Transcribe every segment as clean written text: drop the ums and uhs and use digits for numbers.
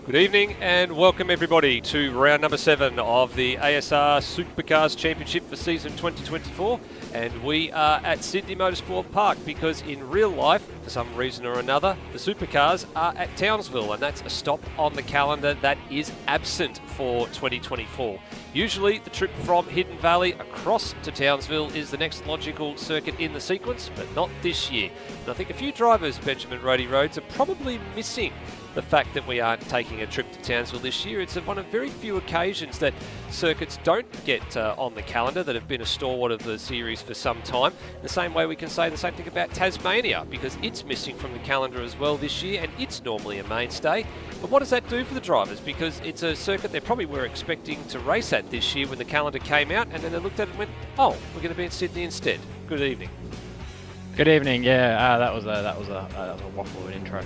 Good evening and welcome everybody to round number 7 of the ASR Supercars Championship for season 2024, and we are at Sydney Motorsport Park because in real life, for some reason or another, the Supercars are at Townsville, and that's a stop on the calendar that is absent for 2024. Usually the trip from Hidden Valley across to Townsville is the next logical circuit in the sequence, but not this year. And I think a few drivers, Benjamin Roddy Rhodes, are probably missing the fact that we aren't taking a trip to Townsville this year. It's one of very few occasions that circuits don't get on the calendar that have been a stalwart of the series for some time. The same way we can say the same thing about Tasmania, because it's missing from the calendar as well this year, and it's normally a mainstay. But what does that do for the drivers? Because it's a circuit they probably were expecting to race at this year when the calendar came out, and then they looked at it and went, oh, we're going to be in Sydney instead. Good evening. Good evening. Yeah, that was a waffle of an intro.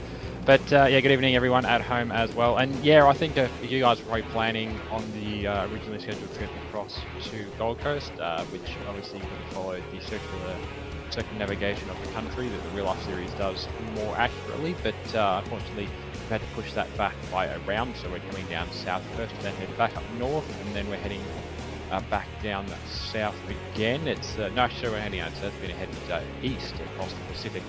But yeah, good evening everyone at home as well. And yeah, I think if you guys were probably planning on the originally scheduled trip across to Gold Coast, which obviously would have followed the circumnavigation of the country that the real life series does more accurately, but unfortunately we've had to push that back by a round, so we're coming down south first, then head back up north, and then we're heading back down south again. It's no, sure, we're heading out south, we're heading east across the Pacific.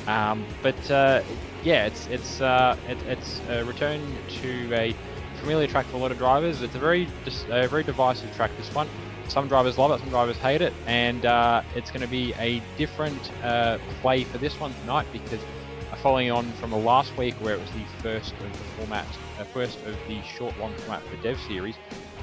Yeah, it's a return to a familiar track for a lot of drivers. It's a very divisive track, this one. Some drivers love it, some drivers hate it, and it's going to be a different play for this one tonight, because following on from the last week where it was the first of the format, first of the short long format for Dev Series,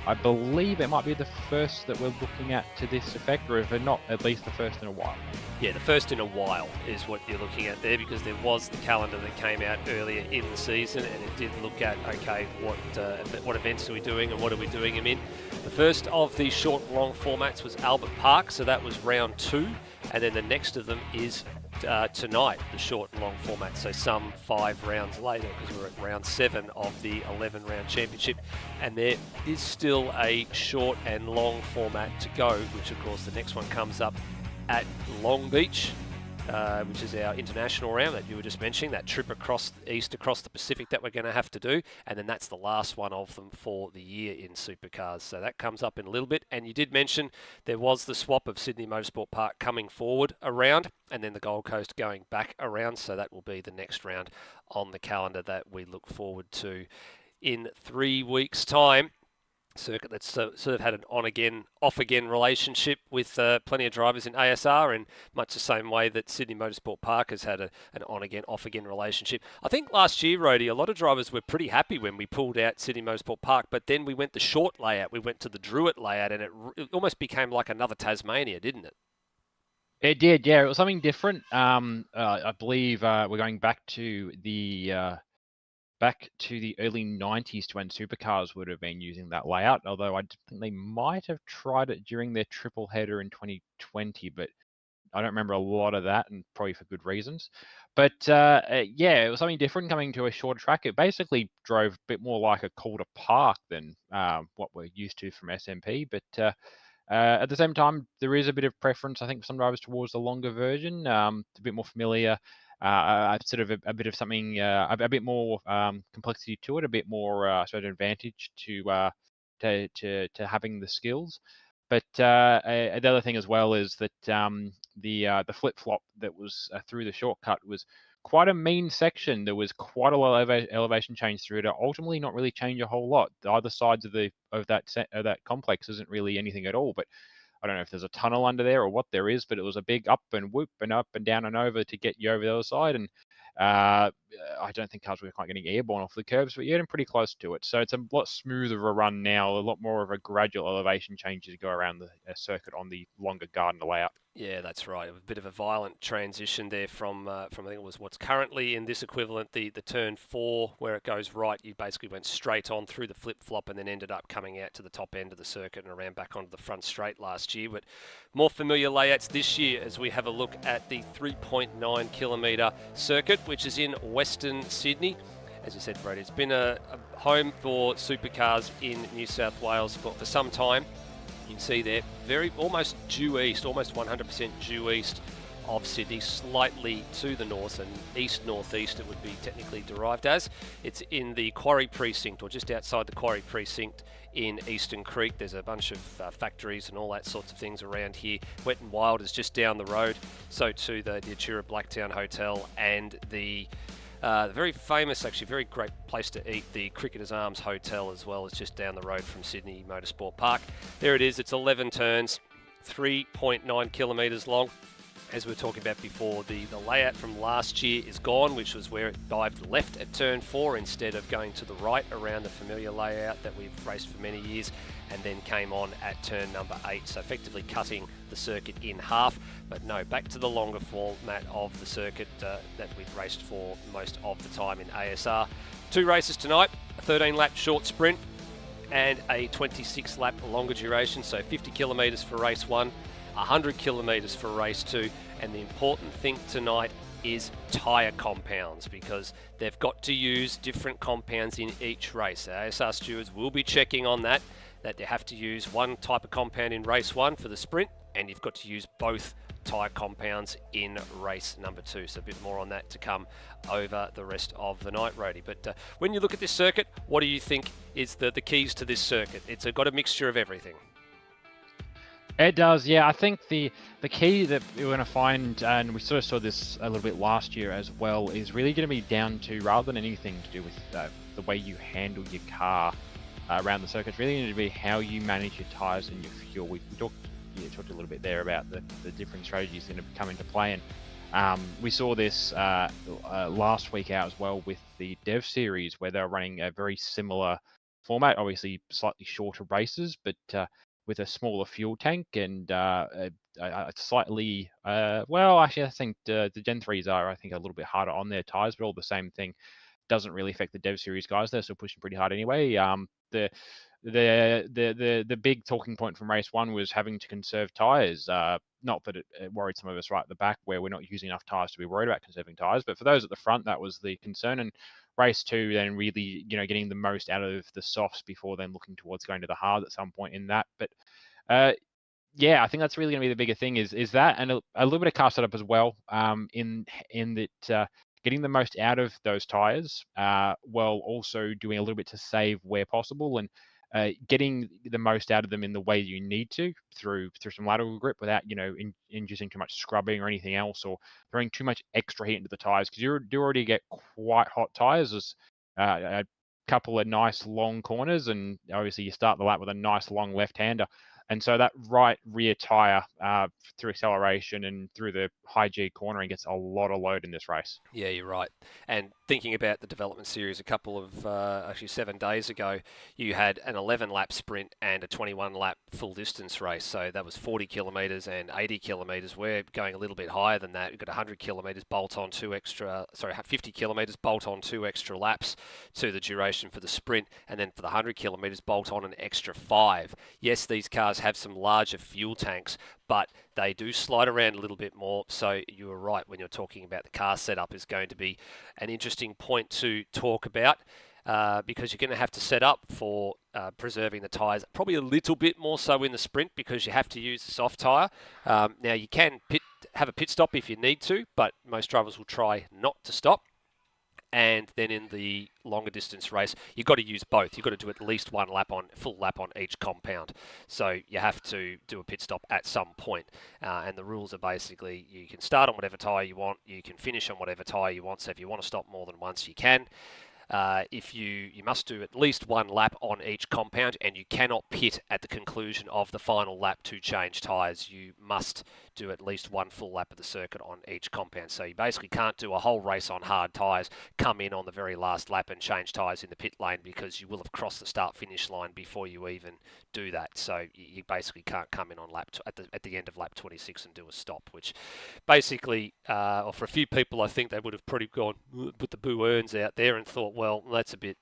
I believe it might be the first that we're looking at to this effect, or if not, at least the first in a while. Yeah, the first in a while is what you're looking at there, because there was the calendar that came out earlier in the season, and it did look at, okay, what events are we doing and what are we doing them in. The first of the short and long formats was Albert Park, so that was round 2, and then the next of them is tonight, the short and long format, so some 5 rounds later, because we're at round 7 of the 11 round championship, and there is still a short and long format to go, which of course the next one comes up at Long Beach, which is our international round that you were just mentioning, that trip across the Pacific that we're going to have to do, and then that's the last one of them for the year in Supercars. So that comes up in a little bit. And you did mention there was the swap of Sydney Motorsport Park coming forward around, and then the Gold Coast going back around, so that will be the next round on the calendar that we look forward to in 3 weeks' time. Circuit that's sort of had an on-again, off-again relationship with plenty of drivers in ASR, in much the same way that Sydney Motorsport Park has had an on-again, off-again relationship. I think last year, Rhodey, a lot of drivers were pretty happy when we pulled out Sydney Motorsport Park, but then we went the short layout, we went to the Druitt layout, and it almost became like another Tasmania, didn't it? It did, yeah. It was something different. I believe we're going back to the early 90s to when Supercars would have been using that layout, although I think they might have tried it during their triple header in 2020, but I don't remember a lot of that, and probably for good reasons. But yeah, it was something different coming to a shorter track. It basically drove a bit more like a Calder Park than what we're used to from SMP, but at the same time, there is a bit of preference, I think, for some drivers towards the longer version. It's a bit more familiar. Sort of a bit of something, a bit more complexity to it, a bit more sort of advantage to having the skills. But the other thing as well is that the flip flop that was through the shortcut was quite a mean section. There was quite a lot of elevation change through it. Ultimately, not really change a whole lot. The other sides of that complex isn't really anything at all. But I don't know if there's a tunnel under there or what there is, but it was a big up and whoop and up and down and over to get you over the other side. And I don't think cars were quite getting airborne off the curves, but you're getting pretty close to it. So it's a lot smoother of a run now, a lot more of a gradual elevation change as you go around the circuit on the longer Gardner layout. Yeah, that's right. A bit of a violent transition there from I think it was what's currently in this equivalent, the turn 4, where it goes right. You basically went straight on through the flip-flop and then ended up coming out to the top end of the circuit and around back onto the front straight last year. But more familiar layouts this year as we have a look at the 3.9 kilometre circuit, which is in Western Sydney. As you said, Brady, it's been a home for Supercars in New South Wales for some time. You can see there, almost due east, almost 100% due east of Sydney, slightly to the north, and east-northeast it would be technically derived as. It's in the Quarry Precinct, or just outside the Quarry Precinct in Eastern Creek. There's a bunch of factories and all that sorts of things around here. Wet and Wild is just down the road, so too the Atura Blacktown Hotel and the very famous, actually very great place to eat, the Cricketers Arms Hotel as well, is just down the road from Sydney Motorsport Park. There it is, it's 11 turns, 3.9 kilometres long. As we were talking about before, the layout from last year is gone, which was where it dived left at turn 4 instead of going to the right around the familiar layout that we've raced for many years, and then came on at turn number 8, so effectively cutting the circuit in half. But no, back to the longer format of the circuit that we've raced for most of the time in ASR. 2 races tonight, a 13-lap short sprint and a 26-lap longer duration, so 50 kilometres for race 1, 100 kilometres for race 2, and the important thing tonight is tyre compounds, because they've got to use different compounds in each race. ASR stewards will be checking on that they have to use one type of compound in race 1 for the sprint, and you've got to use both tyre compounds in race number 2. So a bit more on that to come over the rest of the night, Rody. But when you look at this circuit, what do you think is the keys to this circuit? It's got a mixture of everything. It does, yeah. I think the key that we're going to find, and we sort of saw this a little bit last year as well, is really going to be down to, rather than anything to do with the way you handle your car around the circuit, it's really going to be how you manage your tyres and your fuel. We talked a little bit there about the different strategies going to come into play, and we saw this last week out as well with the Dev Series, where they're running a very similar format, obviously slightly shorter races, but with a smaller fuel tank and a slightly, well, actually, I think the Gen 3s are, I think, a little bit harder on their tyres, but all the same thing. Doesn't really affect the Dev Series guys. They're still pushing pretty hard anyway. The big talking point from race 1 was having to conserve tyres. Not that it worried some of us right at the back, where we're not using enough tyres to be worried about conserving tyres, but for those at the front, that was the concern. And race 2, then really, getting the most out of the softs before then looking towards going to the hard at some point in that. But yeah, I think that's really going to be the bigger thing is that, and a little bit of car setup as well. In that. Getting the most out of those tyres, while also doing a little bit to save where possible, and getting the most out of them in the way you need to through some lateral grip without inducing too much scrubbing or anything else, or throwing too much extra heat into the tyres, because you do already get quite hot tyres. As a couple of nice long corners, and obviously you start the lap with a nice long left-hander. And so that right rear tyre through acceleration and through the high G cornering gets a lot of load in this race. Yeah, you're right. And thinking about the development series a couple of, actually 7 days ago, you had an 11-lap sprint and a 21-lap full distance race. So that was 40 kilometres and 80 kilometres. We're going a little bit higher than that. We've got 100 kilometres, 50 kilometres, bolt on 2 extra laps to the duration for the sprint. And then for the 100 kilometres, bolt on an extra 5. Yes, these cars have some larger fuel tanks, but they do slide around a little bit more. So you were right when you're talking about the car setup is going to be an interesting point to talk about, because you're going to have to set up for preserving the tyres, probably a little bit more so in the sprint, because you have to use the soft tyre. Now you can have a pit stop if you need to, but most drivers will try not to stop. And then in the longer distance race, you've got to use both. You've got to do at least full lap on each compound. So you have to do a pit stop at some point. And the rules are basically, you can start on whatever tyre you want. You can finish on whatever tyre you want. So if you want to stop more than once, you can. If you must do at least 1 lap on each compound, and you cannot pit at the conclusion of the final lap to change tyres. You must do at least 1 full lap of the circuit on each compound. So you basically can't do a whole race on hard tyres, come in on the very last lap and change tyres in the pit lane, because you will have crossed the start-finish line before you even do that. So you basically can't come in on at the end of lap 26 and do a stop, which basically, or for a few people, I think they would have pretty gone with the boo earns out there and thought, well, that's a bit,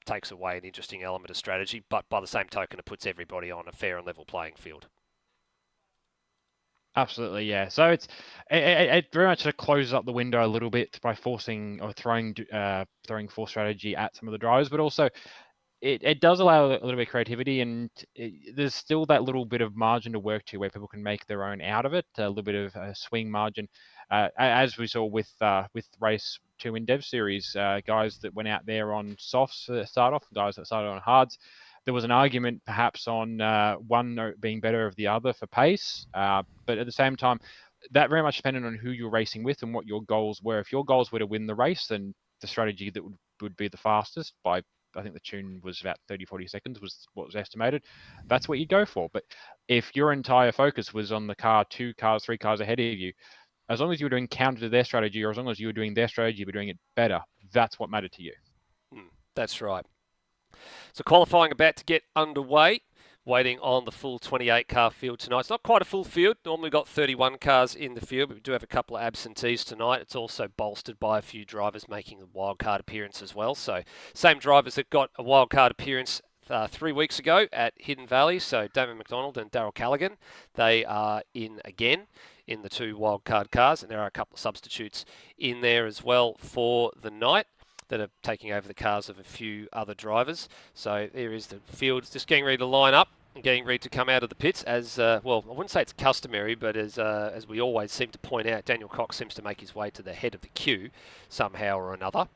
takes away an interesting element of strategy. But by the same token, it puts everybody on a fair and level playing field. Absolutely, yeah. So it very much sort of closes up the window a little bit by forcing or throwing force strategy at some of the drivers, but also it does allow a little bit of creativity, and there's still that little bit of margin to work to where people can make their own out of it, a little bit of a swing margin, as we saw with race 2 in Dev Series, guys that went out there on softs to start off, guys that started on hards. There was an argument perhaps on one being better of the other for pace, but at the same time, that very much depended on who you're racing with and what your goals were. If your goals were to win the race, then the strategy that would be the fastest by, I think the tune was about 30, 40 seconds was what was estimated. That's what you go for. But if your entire focus was on the car 2 cars, 3 cars ahead of you, as long as you were doing counter to their strategy, or as long as you were doing their strategy but doing it better, that's what mattered to you. That's right. So qualifying about to get underway. Waiting on the full 28-car field tonight. It's not quite a full field. Normally got 31 cars in the field, but we do have a couple of absentees tonight. It's also bolstered by a few drivers making a wildcard appearance as well. So same drivers that got a wildcard appearance 3 weeks ago at Hidden Valley. So Damon McDonald and Daryl Callaghan, they are in again in the 2 wildcard cars, and there are a couple of substitutes in there as well for the night that are taking over the cars of a few other drivers. So there is the field just getting ready to line up and getting ready to come out of the pits as, well, I wouldn't say it's customary, but as we always seem to point out, Daniel Cox seems to make his way to the head of the queue somehow or another.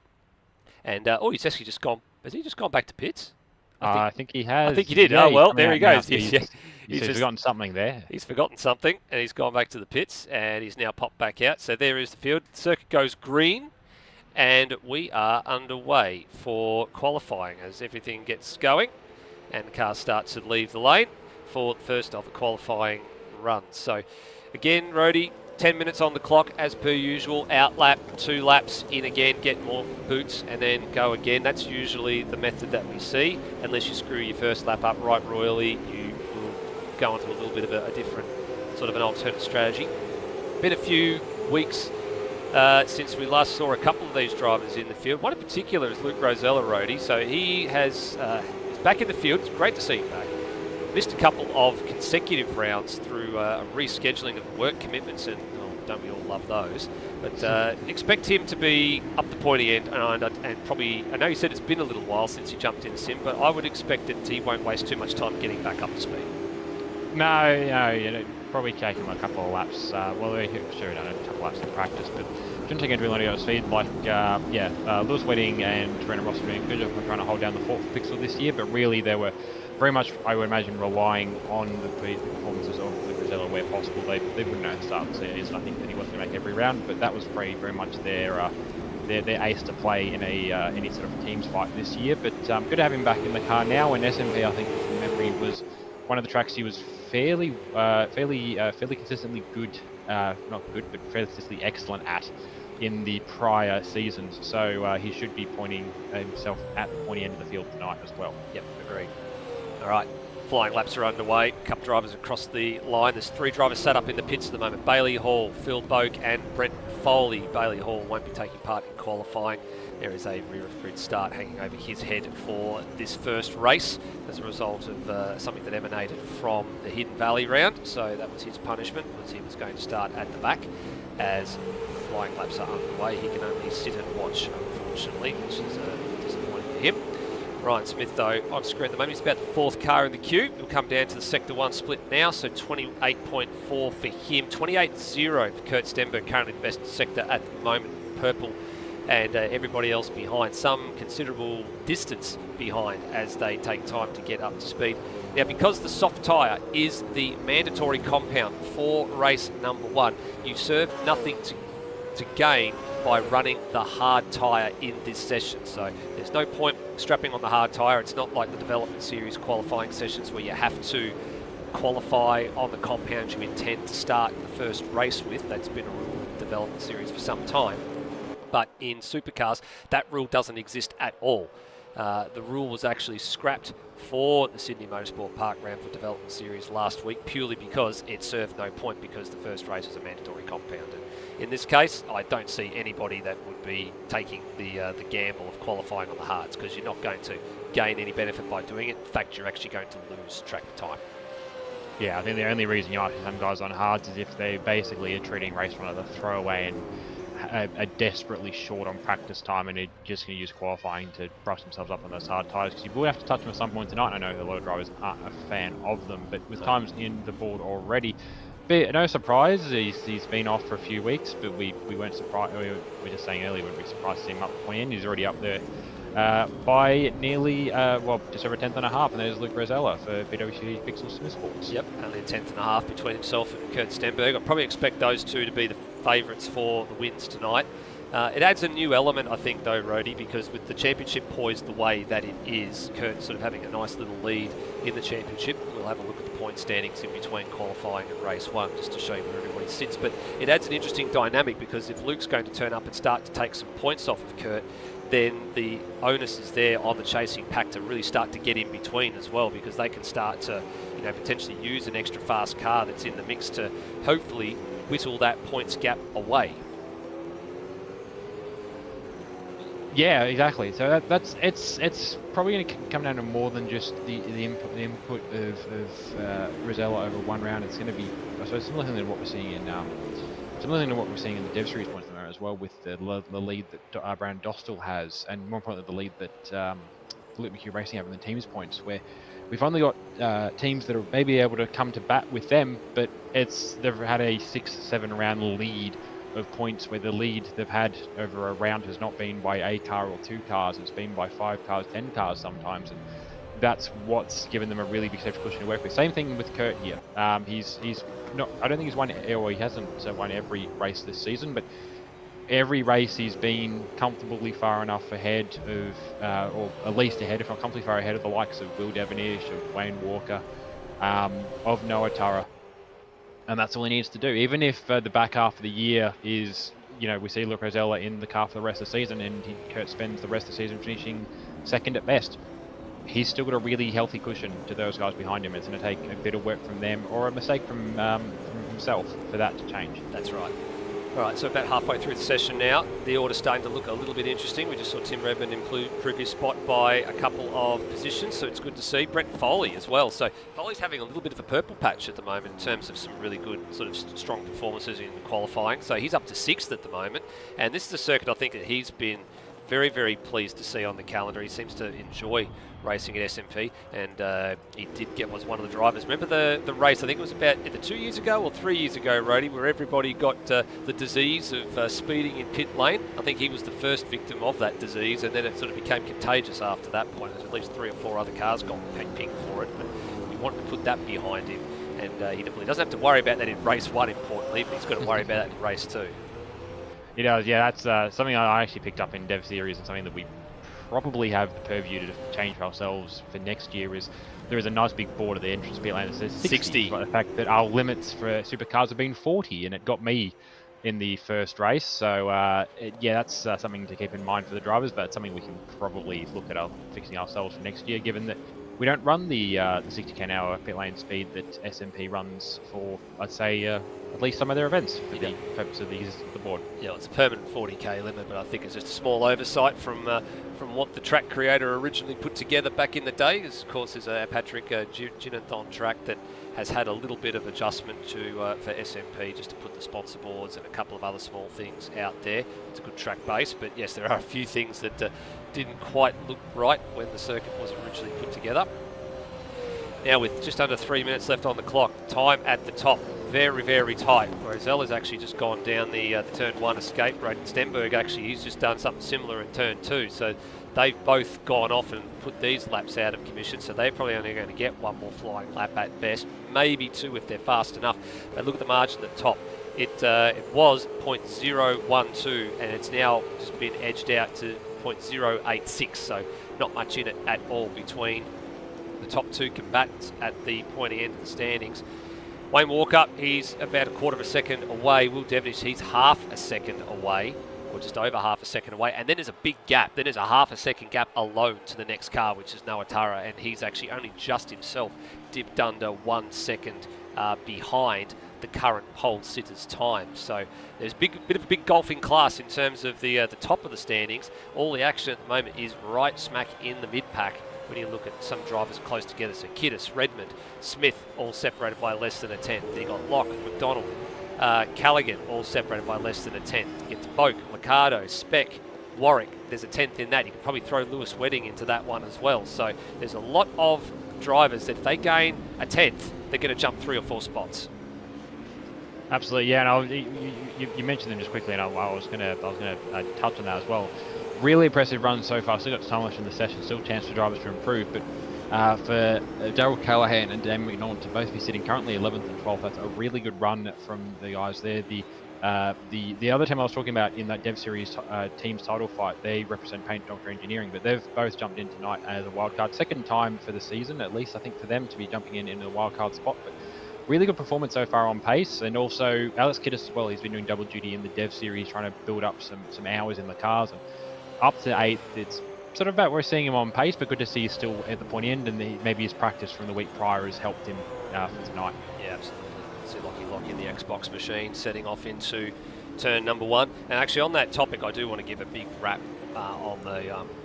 And, he's actually just gone, has he just gone back to pits? I think he has. I think he did. Yeah, Oh, well, there he goes. He's forgotten something there. He's forgotten something, and he's gone back to the pits, and he's now popped back out. So there is the field. The circuit goes green, and we are underway for qualifying as everything gets going, and the car starts to leave the lane for the first of the qualifying runs. So again, Rhodey, 10 minutes on the clock as per usual, out lap, 2 laps, in again, get more boots and then go again. That's usually the method that we see. Unless you screw your first lap up right royally, you will go into a little bit of a different, sort of an alternate strategy. Been a few weeks since we last saw a couple of these drivers in the field. One in particular is Luke Rosella, Rhodey. So he has, he's back in the field. It's great to see him back. Missed a couple of consecutive rounds through a rescheduling of work commitments, and don't we all love those? But expect him to be up the pointy end, and probably, I know you said it's been a little while since he jumped in the sim, but I would expect that he won't waste too much time getting back up to speed. No, probably take him a couple of laps. Well, sure, done a couple of laps in practice, but shouldn't take him to really go to speed. Like, Lewis Wedding and Torino Ross were doing a good job of trying to hold down the 4th pixel this year, but really they were very much, I would imagine, relying on the performances of the Rosella where possible. They wouldn't know at the start of the series. I think that he wasn't going to make every round, but that was very much their ace to play in any sort of teams fight this year. But good to have him back in the car now. And SMP, I think, from memory, was one of the tracks he was fairly consistently good, not good, but fairly consistently excellent at in the prior seasons. So he should be pointing himself at the pointy end of the field tonight as well. Yep, agreed. All right, flying laps are underway. A couple drivers across the line. There's 3 drivers sat up in the pits at the moment. Bailey Hall, Phil Boak and Brent Foley. Bailey Hall won't be taking part in qualifying. There is a rear of grid start hanging over his head for this first race as a result of something that emanated from the Hidden Valley round. So that was his punishment, was he was going to start at the back. As flying laps are underway, he can only sit and watch, unfortunately, which is disappointing for him. Ryan Smith, though, on screen at the moment, he's about the 4th car in the queue. He'll come down to the Sector 1 split now, so 28.4 for him. 28.0 for Kurt Stenberg, currently the best sector at the moment, purple, and everybody else behind. Some considerable distance behind as they take time to get up to speed. Now, because the soft tyre is the mandatory compound for race number 1, you serve nothing to gain by running the hard tyre in this session. So there's no point strapping on the hard tyre. It's not like the development series qualifying sessions where you have to qualify on the compound you intend to start the first race with. That's been a rule in the development series for some time. But in Supercars, that rule doesn't exist at all. The rule was actually scrapped for the Sydney Motorsport Park round for development series last week, purely because it served no point because the first race is a mandatory compound. And in this case, I don't see anybody that would be taking the gamble of qualifying on the hards, because you're not going to gain any benefit by doing it. In fact, you're actually going to lose track time. Yeah, I think the only reason you might see some guys on hards is if they basically are treating race run as a throwaway and are desperately short on practice time and are just going to use qualifying to brush themselves up on those hard tyres, because you will have to touch them at some point tonight. I know a lot of drivers aren't a fan of them, but with times in the board already, no surprise, he's been off for a few weeks, but we weren't surprised. We were just saying earlier, we wouldn't be surprised to see him up the point end. He's already up there by nearly, just over a tenth and a half, and there's Luke Rosella for BWC Pixel Smith Sports. Yep, only a tenth and a half between himself and Kurt Stenberg. I'd probably expect those two to be the favourites for the wins tonight. It adds a new element, I think, though, Rhodey, because with the championship poised the way that it is, Kurt sort of having a nice little lead in the championship. We'll have a look at the point standings in between qualifying and race 1, just to show you where everybody sits. But it adds an interesting dynamic, because if Luke's going to turn up and start to take some points off of Kurt, then the onus is there on the chasing pack to really start to get in between as well, because they can start to, potentially use an extra fast car that's in the mix to hopefully whittle that points gap away. Yeah, exactly. So it's probably going to come down to more than just the input of Rosella over one round. It's going to be, I suppose, similar thing to what we're seeing in the Dev Series points at the moment as well, with the lead that Brandon Dostal has, and more importantly the lead that Luke McHugh Racing have in the teams points, where we've only got teams that are maybe able to come to bat with them, but they've had a 6-7 round lead of points, where the lead they've had over a round has not been by a car or 2 cars, it's been by 5 cars, 10 cars sometimes, and that's what's given them a really big safety cushion to work with. Same thing with Kurt here. He's not, I don't think he's won, or he hasn't won every race this season, but every race he's been comfortably far enough ahead of, or at least ahead, if not comfortably far ahead of the likes of Will Devonish, of Wayne Walker, of Noah Turra. And that's all he needs to do. Even if the back half of the year is, we see Luke Rosella in the car for the rest of the season, and Kurt spends the rest of the season finishing second at best, he's still got a really healthy cushion to those guys behind him. It's going to take a bit of work from them, or a mistake from himself, for that to change. That's right. All right, so about halfway through the session now. The order's starting to look a little bit interesting. We just saw Tim Redmond improve his spot by a couple of positions, so it's good to see. Brent Foley as well. So Foley's having a little bit of a purple patch at the moment in terms of some really good sort of strong performances in qualifying. So he's up to 6th at the moment. And this is a circuit I think that he's been very, very pleased to see on the calendar. He seems to enjoy racing at SMP, and he was one of the drivers. Remember the race, I think it was about either 2 years ago or 3 years ago, Rody, where everybody got the disease of speeding in pit lane. I think he was the first victim of that disease, and then it sort of became contagious after that point. There's at least 3 or 4 other cars got pink for it, but he wanted to put that behind him, and he doesn't have to worry about that in race 1, importantly, but he's got to worry about that in race 2. He does, yeah. That's something I actually picked up in Dev Series, and something that we probably have the purview to change for ourselves for next year. Is there is a nice big board at the entrance pit lane that says 60. But the fact that our limits for supercars have been 40, and it got me in the first race. So yeah, that's something to keep in mind for the drivers, but it's something we can probably look at fixing ourselves for next year, given that we don't run the 60 km/h pit lane speed that SMP runs for, I'd say, at least some of their events, for the purpose of the board. Yeah, it's a permanent 40k limit, but I think it's just a small oversight from what the track creator originally put together back in the day. This, of course, is a Patrick Ginnathon track that has had a little bit of adjustment for SMP, just to put the sponsor boards and a couple of other small things out there. It's a good track base, but yes, there are a few things that didn't quite look right when the circuit was originally put together. Now, with just under 3 minutes left on the clock, time at the top, very, very tight. Rosella's actually just gone down the turn 1 escape road. Stenberg, actually, he's just done something similar in turn 2. So they've both gone off and put these laps out of commission. So they're probably only going to get 1 more flying lap at best, maybe 2 if they're fast enough. But look at the margin at the top. It was 0.012, and it's now just been edged out to 0.086. So not much in it at all between the top 2 combatants at the pointy end of the standings. Wayne Walker, he's about a quarter of a second away. Will Devonish, he's half a second away, or just over half a second away. And then there's a big gap. Then there's a half a second gap alone to the next car, which is Noah Turra, and he's actually only just himself dipped under 1 second behind the current pole sitter's time. So there's a bit of a big golfing class in terms of the top of the standings. All the action at the moment is right smack in the mid-pack. When you look at some drivers close together, so Kiddis, Redmond, Smith, all separated by less than a tenth. Then you got Locke, McDonald, Callaghan, all separated by less than a tenth. You get to Boak, Liccardo, Speck, Warwick. There's a tenth in that. You can probably throw Lewis Wedding into that one as well. So there's a lot of drivers that if they gain a tenth, they're going to jump 3 or 4 spots. Absolutely, yeah. And you mentioned them just quickly, and I was going to touch on that as well. Really impressive run so far. Still got so much in the session. Still a chance for drivers to improve. But for Daryl Callahan and Dan McNaughton to both be sitting currently 11th and 12th, that's a really good run from the guys there. The other team I was talking about in that Dev Series team's title fight, they represent Paint Doctor Engineering, but they've both jumped in tonight as a wildcard. Second time for the season, at least I think, for them to be jumping in the wildcard spot. But really good performance so far on pace, and also Alex Kiddis as well. He's been doing double duty in the Dev Series, trying to build up some hours in the cars. And up to 8th, it's sort of about where we're seeing him on pace, but good to see he's still at the point end, and maybe his practice from the week prior has helped him for tonight. Yeah, absolutely. See Lockie Lock in the Xbox machine, setting off into turn number 1. And actually on that topic, I do want to give a big rap of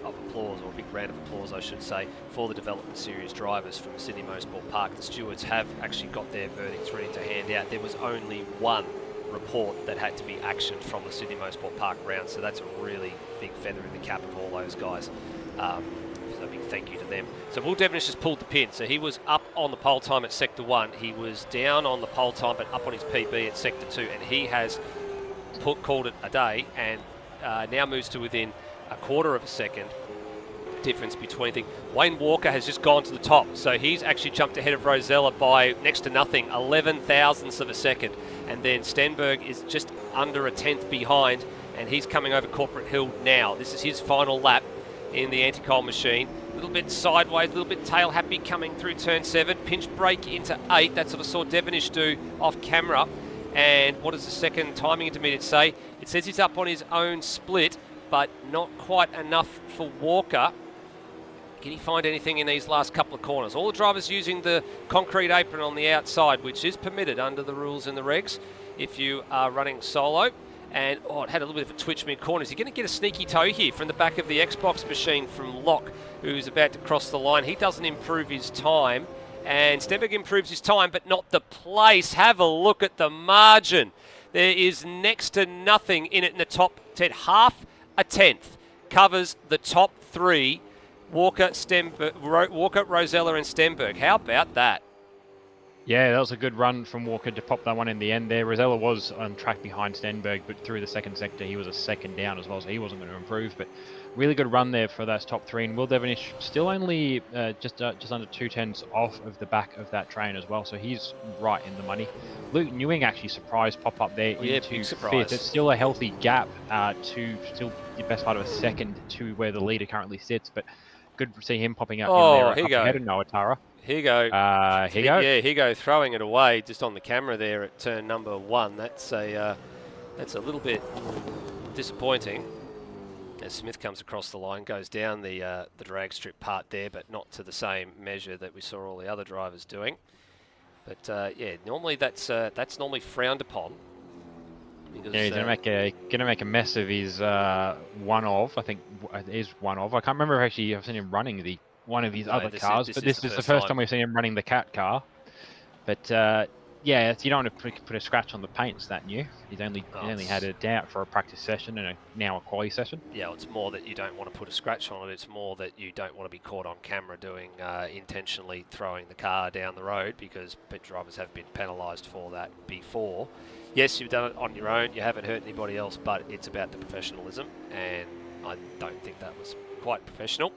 applause, or a big round of applause, I should say, for the development series drivers from Sydney Motorsport Park. The stewards have actually got their verdicts ready to hand out. There was only one report that had to be actioned from the Sydney Motorsport Park round, so that's a really big feather in the cap of all those guys. So a big thank you to them. So Will Devenish just pulled the pin. So he was up on the pole time at Sector 1. He was down on the pole time but up on his PB at Sector 2, and he has called it a day, and now moves to within a quarter of a second difference between things. Wayne Walker has just gone to the top, so he's actually jumped ahead of Rosella by next to nothing, 11 thousandths of a second. And then Stenberg is just under a tenth behind, and he's coming over Corporate Hill now. This is his final lap in the anti-coal machine. A little bit sideways, a little bit tail happy coming through turn 7. Pinch brake into 8. That's what I saw Devenish do off camera. And what does the second timing intermediate say? It says he's up on his own split, but not quite enough for Walker. Can he find anything in these last couple of corners? All the drivers using the concrete apron on the outside, which is permitted under the rules and the regs if you are running solo. And, oh, it had a little bit of a twitch mid-corner. Is he going to get a sneaky toe here from the back of the Xbox machine from Locke, who's about to cross the line? He doesn't improve his time. And Stenberg improves his time, but not the place. Have a look at the margin. There is next to nothing in it in the top 10. Half a tenth covers the top 3. Walker, Rosella and Stenberg. How about that? Yeah, that was a good run from Walker to pop that one in the end there. Rosella was on track behind Stenberg, but through the second sector, he was a second down as well, so he wasn't going to improve. But really good run there for those top 3. And Will Devenish still only just under 2/10 off of the back of that train as well, so he's right in the money. Luke Newing actually surprised pop up there into big surprise. 5th. It's still a healthy gap to still the best part of a second to where the leader currently sits, but good to see him popping up in there. Here you go. Ahead of Noah Tara. Here you go. Here you go. Yeah, here you go, throwing it away just on the camera there at turn number 1. That's a little bit disappointing. As Smith comes across the line, goes down the drag strip part there, but not to the same measure that we saw all the other drivers doing. But yeah, normally that's normally frowned upon. Yeah, he's gonna make a mess of his one of. I think it is one of. I can't remember if actually I've seen him running one of these other cars, but this is the first time we've seen him running the cat car. But yeah, you don't want to put a scratch on the paint. It's that new. He's only had it out for a practice session and now a quali session. Yeah, well, it's more that you don't want to put a scratch on it. It's more that you don't want to be caught on camera doing intentionally throwing the car down the road, because pit drivers have been penalised for that before. Yes, you've done it on your own. You haven't hurt anybody else, but it's about the professionalism, and I don't think that was quite professional.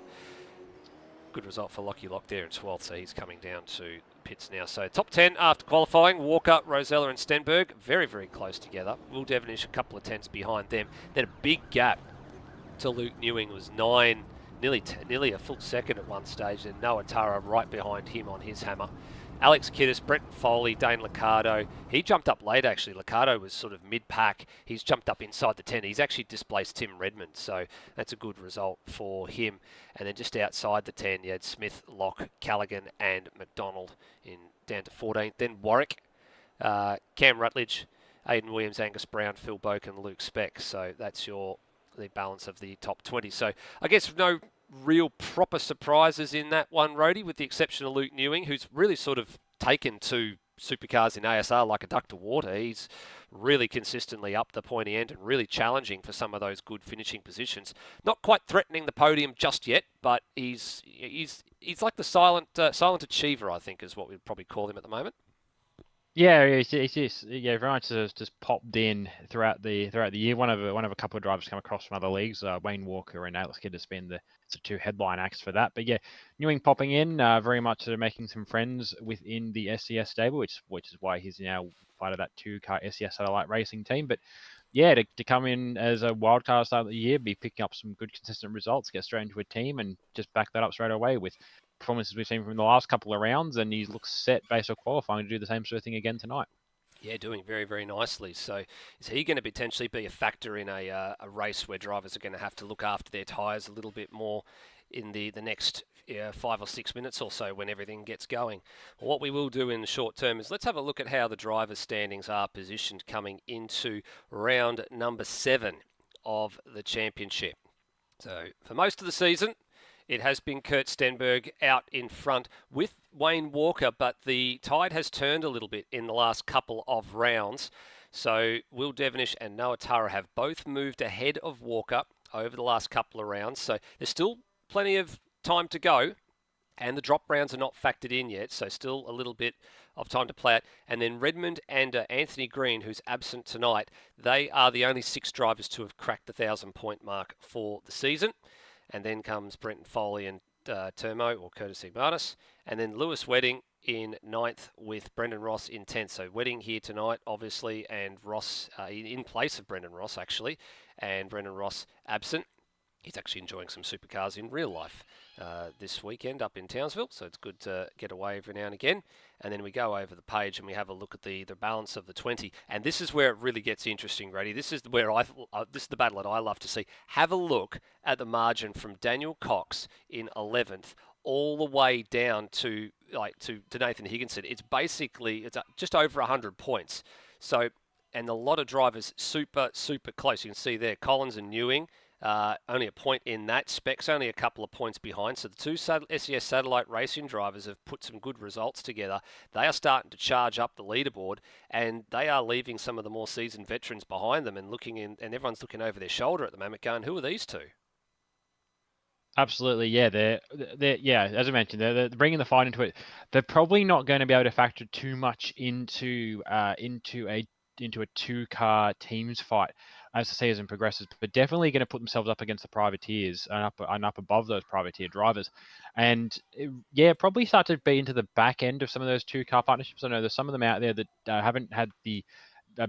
Good result for Lockie Lock there in 12th, so he's coming down to pits now. So top 10 after qualifying, Walker, Rosella and Stenberg, very, very close together. Will Devenish a couple of tenths behind them. Then a big gap to Luke Newing was 9, nearly a full second at one stage, and Noah Tara right behind him on his hammer. Alex Kiddis, Brent Foley, Dane Liccardo. He jumped up late, actually. Liccardo was sort of mid-pack. He's jumped up inside the 10. He's actually displaced Tim Redmond, so that's a good result for him. And then just outside the 10, you had Smith, Locke, Callaghan and McDonald down to 14th. Then Warwick, Cam Rutledge, Aidan Williams, Angus Brown, Phil Boak and Luke Speck. So that's the balance of the top 20. So I guess no real proper surprises in that one, Rhodey, with the exception of Luke Newing, who's really sort of taken to supercars in ASR like a duck to water. He's really consistently up the pointy end and really challenging for some of those good finishing positions. Not quite threatening the podium just yet, but he's like the silent achiever, I think, is what we'd probably call him at the moment. Yeah, it's just very much just popped in throughout the year. One of a couple of drivers come across from other leagues. Wayne Walker and Alex Kidd has been the 2 headline acts for that. But yeah, Newing popping in, very much making some friends within the SCS stable, which is why he's now part of that 2-car SCS satellite racing team. But yeah, to come in as a wildcard start of the year, be picking up some good consistent results, get straight into a team, and just back that up straight away with performances we've seen from the last couple of rounds, and he looks set based on qualifying to do the same sort of thing again tonight. Yeah, doing very, very nicely. So is he going to potentially be a factor in a race where drivers are going to have to look after their tyres a little bit more in the next 5 or 6 minutes or so when everything gets going? Well, what we will do in the short term is let's have a look at how the drivers' standings are positioned coming into round number 7 of the championship. So for most of the season, it has been Kurt Stenberg out in front with Wayne Walker, but the tide has turned a little bit in the last couple of rounds. So Will Devonish and Noah Tyre have both moved ahead of Walker over the last couple of rounds. So there's still plenty of time to go, and the drop rounds are not factored in yet, so still a little bit of time to play it. And then Redmond and Anthony Green, who's absent tonight, they are the only 6 drivers to have cracked the 1,000-point mark for the season. And then comes Brenton Foley and Termo, or Curtis Ignatus, and then Lewis Wedding in 9th with Brendan Ross in 10th. So Wedding here tonight, obviously, and Ross in place of Brendan Ross, actually, and Brendan Ross absent. He's actually enjoying some supercars in real life this weekend up in Townsville, so it's good to get away every now and again. And then we go over the page and we have a look at the balance of the 20. And this is where it really gets interesting, Grady. This is where this is the battle that I love to see. Have a look at the margin from Daniel Cox in 11th all the way down to Nathan Higginson. It's basically just over 100 points. So, and a lot of drivers super close. You can see there Collins and Ewing. Only a point in that. Specs only a couple of points behind. So the two SES Satellite Racing drivers have put some good results together. They are starting to charge up the leaderboard, and they are leaving some of the more seasoned veterans behind them, and and everyone's looking over their shoulder at the moment, going, "Who are these two?" Absolutely, yeah. Yeah. As I mentioned, they're bringing the fight into it. They're probably not going to be able to factor too much into a 2-car teams fight as the season progresses, but definitely going to put themselves up against the privateers and up above those privateer drivers, and probably start to be into the back end of some of those 2-car partnerships. I know there's some of them out there that haven't had the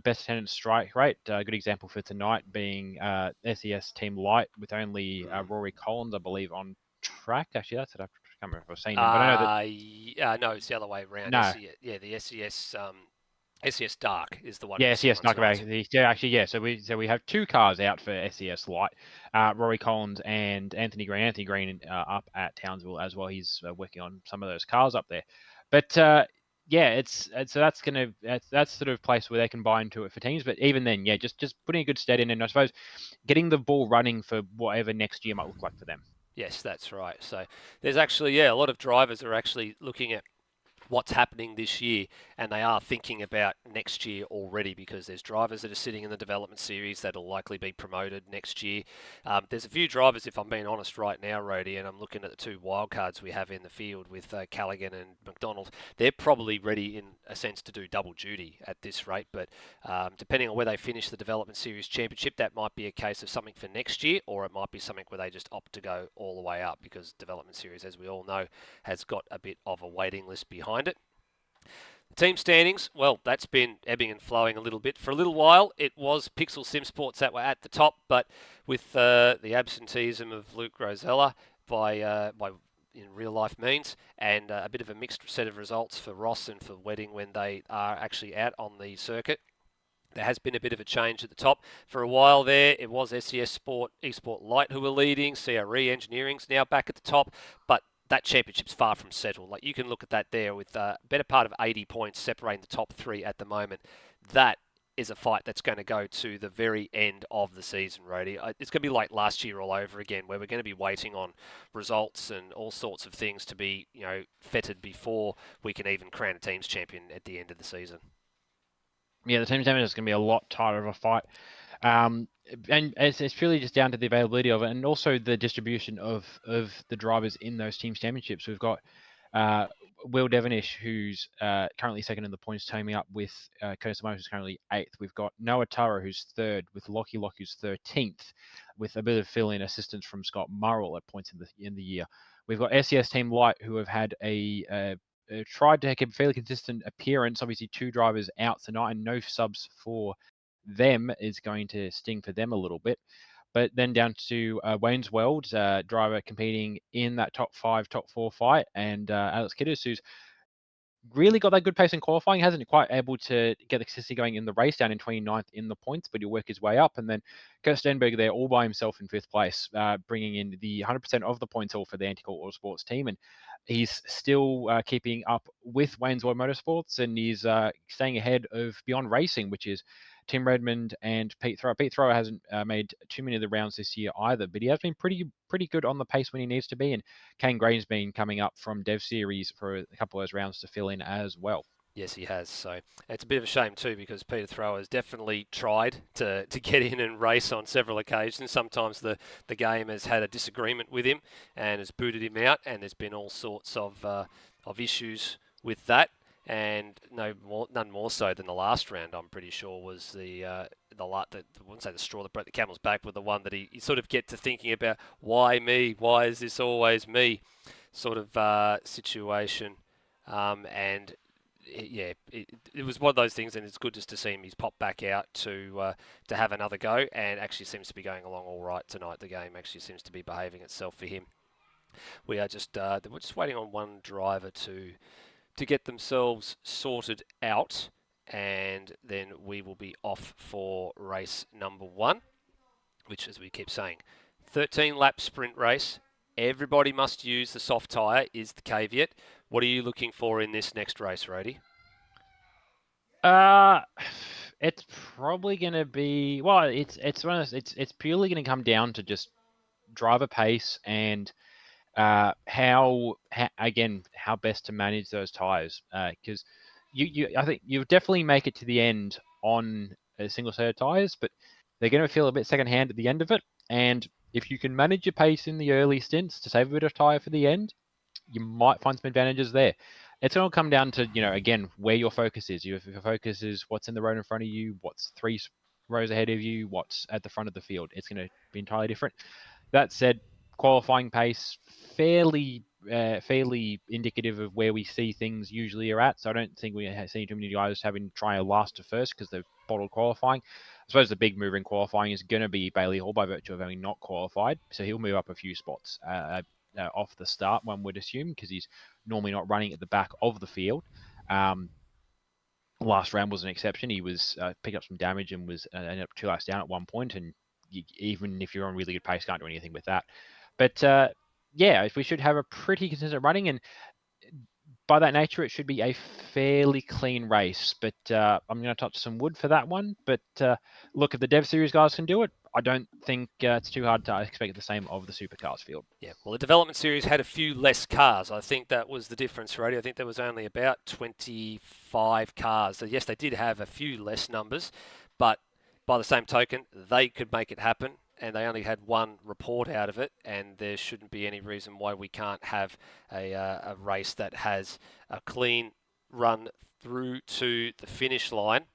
best attendance strike rate. A good example for tonight being SES Team Light with only Rory Collins, I believe, on track. Actually, that's it. I can't remember if I've seen him, but I know that. No, it's the other way around. No. The SES Dark is the one. Yeah, SES Dark. Yeah. So we have 2 cars out for SES Light, Rory Collins and Anthony Green. Anthony Green up at Townsville as well. He's working on some of those cars up there, but. It's so that's sort of place where they can buy into it for teams. But even then, just putting a good stead in, and I suppose getting the ball running for whatever next year might look like for them. Yes, that's right. So there's actually a lot of drivers are actually looking at what's happening this year, and they are thinking about next year already, because there's drivers that are sitting in the development series that'll likely be promoted next year. There's a few drivers, if I'm being honest right now, Rody, and I'm looking at the 2 wildcards we have in the field with Callaghan and McDonald. They're probably ready in a sense to do double duty at this rate, but depending on where they finish the development series championship, that might be a case of something for next year, or it might be something where they just opt to go all the way up, because development series, as we all know, has got a bit of a waiting list behind it. Team standings, well, that's been ebbing and flowing a little bit. For a little while, it was Pixel Sim Sports that were at the top, but with the absenteeism of Luke Rosella by in real life means, and a bit of a mixed set of results for Ross and for Wedding when they are actually out on the circuit, there has been a bit of a change at the top. For a while there, it was SES Sport, Esport Light who were leading. CRE Engineering's now back at the top, but that championship's far from settled. Like, you can look at that there with a better part of 80 points separating the top 3 at the moment. That is a fight that's going to go to the very end of the season, Rody. It's going to be like last year all over again, where we're going to be waiting on results and all sorts of things to be, fettered before we can even crown a team's champion at the end of the season. Yeah, the team champion is going to be a lot tighter of a fight. And it's purely just down to the availability of it, and also the distribution of the drivers in those teams championships. We've got Will Devonish, who's currently second in the points, teaming up with Curtis Ignatus, who's currently 8th. We've got Noah Tyre, who's 3rd, with Lockie Lock, who's 13th, with a bit of fill-in assistance from Scott Murrell at points in the year. We've got SES Team Light, who have had tried to keep a fairly consistent appearance. Obviously, 2 drivers out tonight, and no subs for them is going to sting for them a little bit. But then down to Wayne's World, driver competing in that top 5, top 4 fight, and Alex Kiddis, who's really got that good pace in qualifying, hasn't quite able to get the consistency going in the race, down in 29th in the points, but he'll work his way up. And then Kurt Stenberg there all by himself in 5th place, bringing in the 100% of the points all for the Antical Autosports team. And he's still keeping up with Wayne's World Motorsports, and he's staying ahead of Beyond Racing, which is Tim Redmond and Pete Thrower. Pete Thrower hasn't made too many of the rounds this year either, but he has been pretty good on the pace when he needs to be. And Kane Gray's been coming up from Dev Series for a couple of those rounds to fill in as well. Yes, he has. So it's a bit of a shame too, because Peter Thrower has definitely tried to get in and race on several occasions. Sometimes the game has had a disagreement with him and has booted him out, and there's been all sorts of issues with that. And none more so than the last round. I'm pretty sure was I wouldn't say the straw that broke the camel's back, but the one that he sort of get to thinking about, why me? Why is this always me? Sort of situation, and yeah, it was one of those things, and it's good just to see him. He's popped back out to have another go, and actually seems to be going along all right tonight. The game actually seems to be behaving itself for him. We're just waiting on one driver to get themselves sorted out, and then we will be off for race number 1, which, as we keep saying, 13-lap sprint race. Everybody must use the soft tyre is the caveat. What are you looking for in this next race, Rody? It's probably going to be, well, it's purely going to come down to just driver pace and how best to manage those tires, because I think you'll definitely make it to the end on a single set of tires, but they're going to feel a bit secondhand at the end of it. And if you can manage your pace in the early stints to save a bit of tire for the end, you might find some advantages there. It's going to come down to, again, where your focus is. If your focus is what's in the road in front of you, what's 3 rows ahead of you, what's at the front of the field, it's going to be entirely different. That said, qualifying pace fairly indicative of where we see things usually are at. So I don't think we see too many guys having to try a last to first because they've bottled qualifying. I suppose the big mover in qualifying is going to be Bailey Hall by virtue of having not qualified. So he'll move up a few spots off the start, one would assume, because he's normally not running at the back of the field. Last round was an exception. He was picked up some damage and was ended up 2 laps down at one point, and even if you're on really good pace, can't do anything with that. But yeah, we should have a pretty consistent running, and by that nature, it should be a fairly clean race. But I'm going to touch some wood for that one. But look, if the Dev Series guys can do it, I don't think it's too hard to expect the same of the Supercars field. Yeah, well, the Development Series had a few less cars. I think that was the difference, Rody. I think there was only about 25 cars. So yes, they did have a few less numbers, but by the same token, they could make it happen, and they only had one report out of it, and there shouldn't be any reason why we can't have a race that has a clean run through to the finish line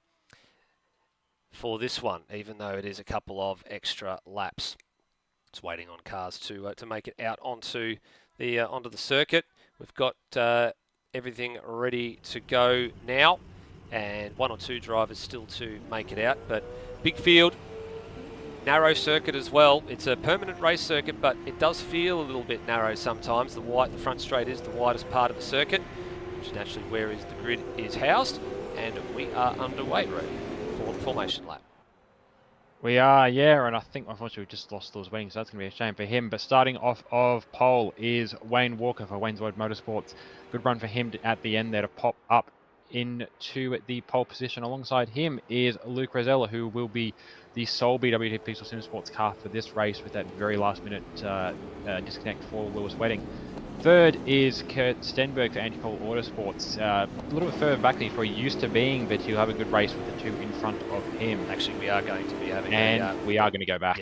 for this one, even though it is a couple of extra laps. Just waiting on cars to make it out onto the circuit. We've got everything ready to go now, and 1 or 2 drivers still to make it out, but big field, narrow circuit as well. It's a permanent race circuit, but it does feel a little bit narrow sometimes. The front straight is the widest part of the circuit, which is naturally where the grid is housed, and we are underway, Ray, for the formation lap. We are, yeah, and I think unfortunately we just lost Lewis Wedding, so that's going to be a shame for him. But starting off of pole is Wayne Walker for Wayne's World Motorsports. Good run for him at the end there to pop up into the pole position. Alongside him is Luke Rosella, who will be the sole BWT Pixel Sim Sports car for this race with that very last minute disconnect for Lewis Wedding. Third is Kurt Stenberg for Antipole Autosports. A little bit further back than he's probably used to being, but he'll have a good race with the 2 in front of him. Actually, we are going to be having we are going to go back.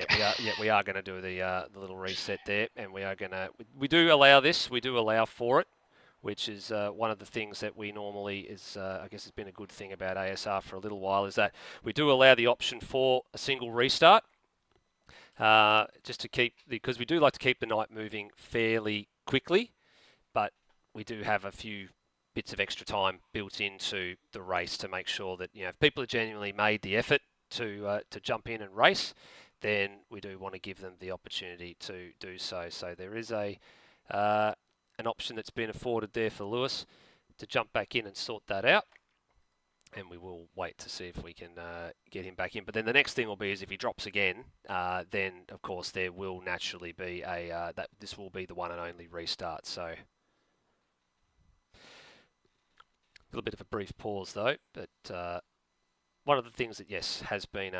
We are going to do the little reset there, and we do allow for it, which is one of the things that we normally is, I guess has been a good thing about ASR for a little while, is that we do allow the option for a single restart, just to because we do like to keep the night moving fairly quickly, but we do have a few bits of extra time built into the race to make sure that, if people have genuinely made the effort to jump in and race, then we do want to give them the opportunity to do so. So there is an option that's been afforded there for Lewis to jump back in and sort that out, and we will wait to see if we can get him back in. But then the next thing will be is if he drops again, then of course there will naturally be this will be the one and only restart. So a little bit of a brief pause though, but one of the things that, yes, has been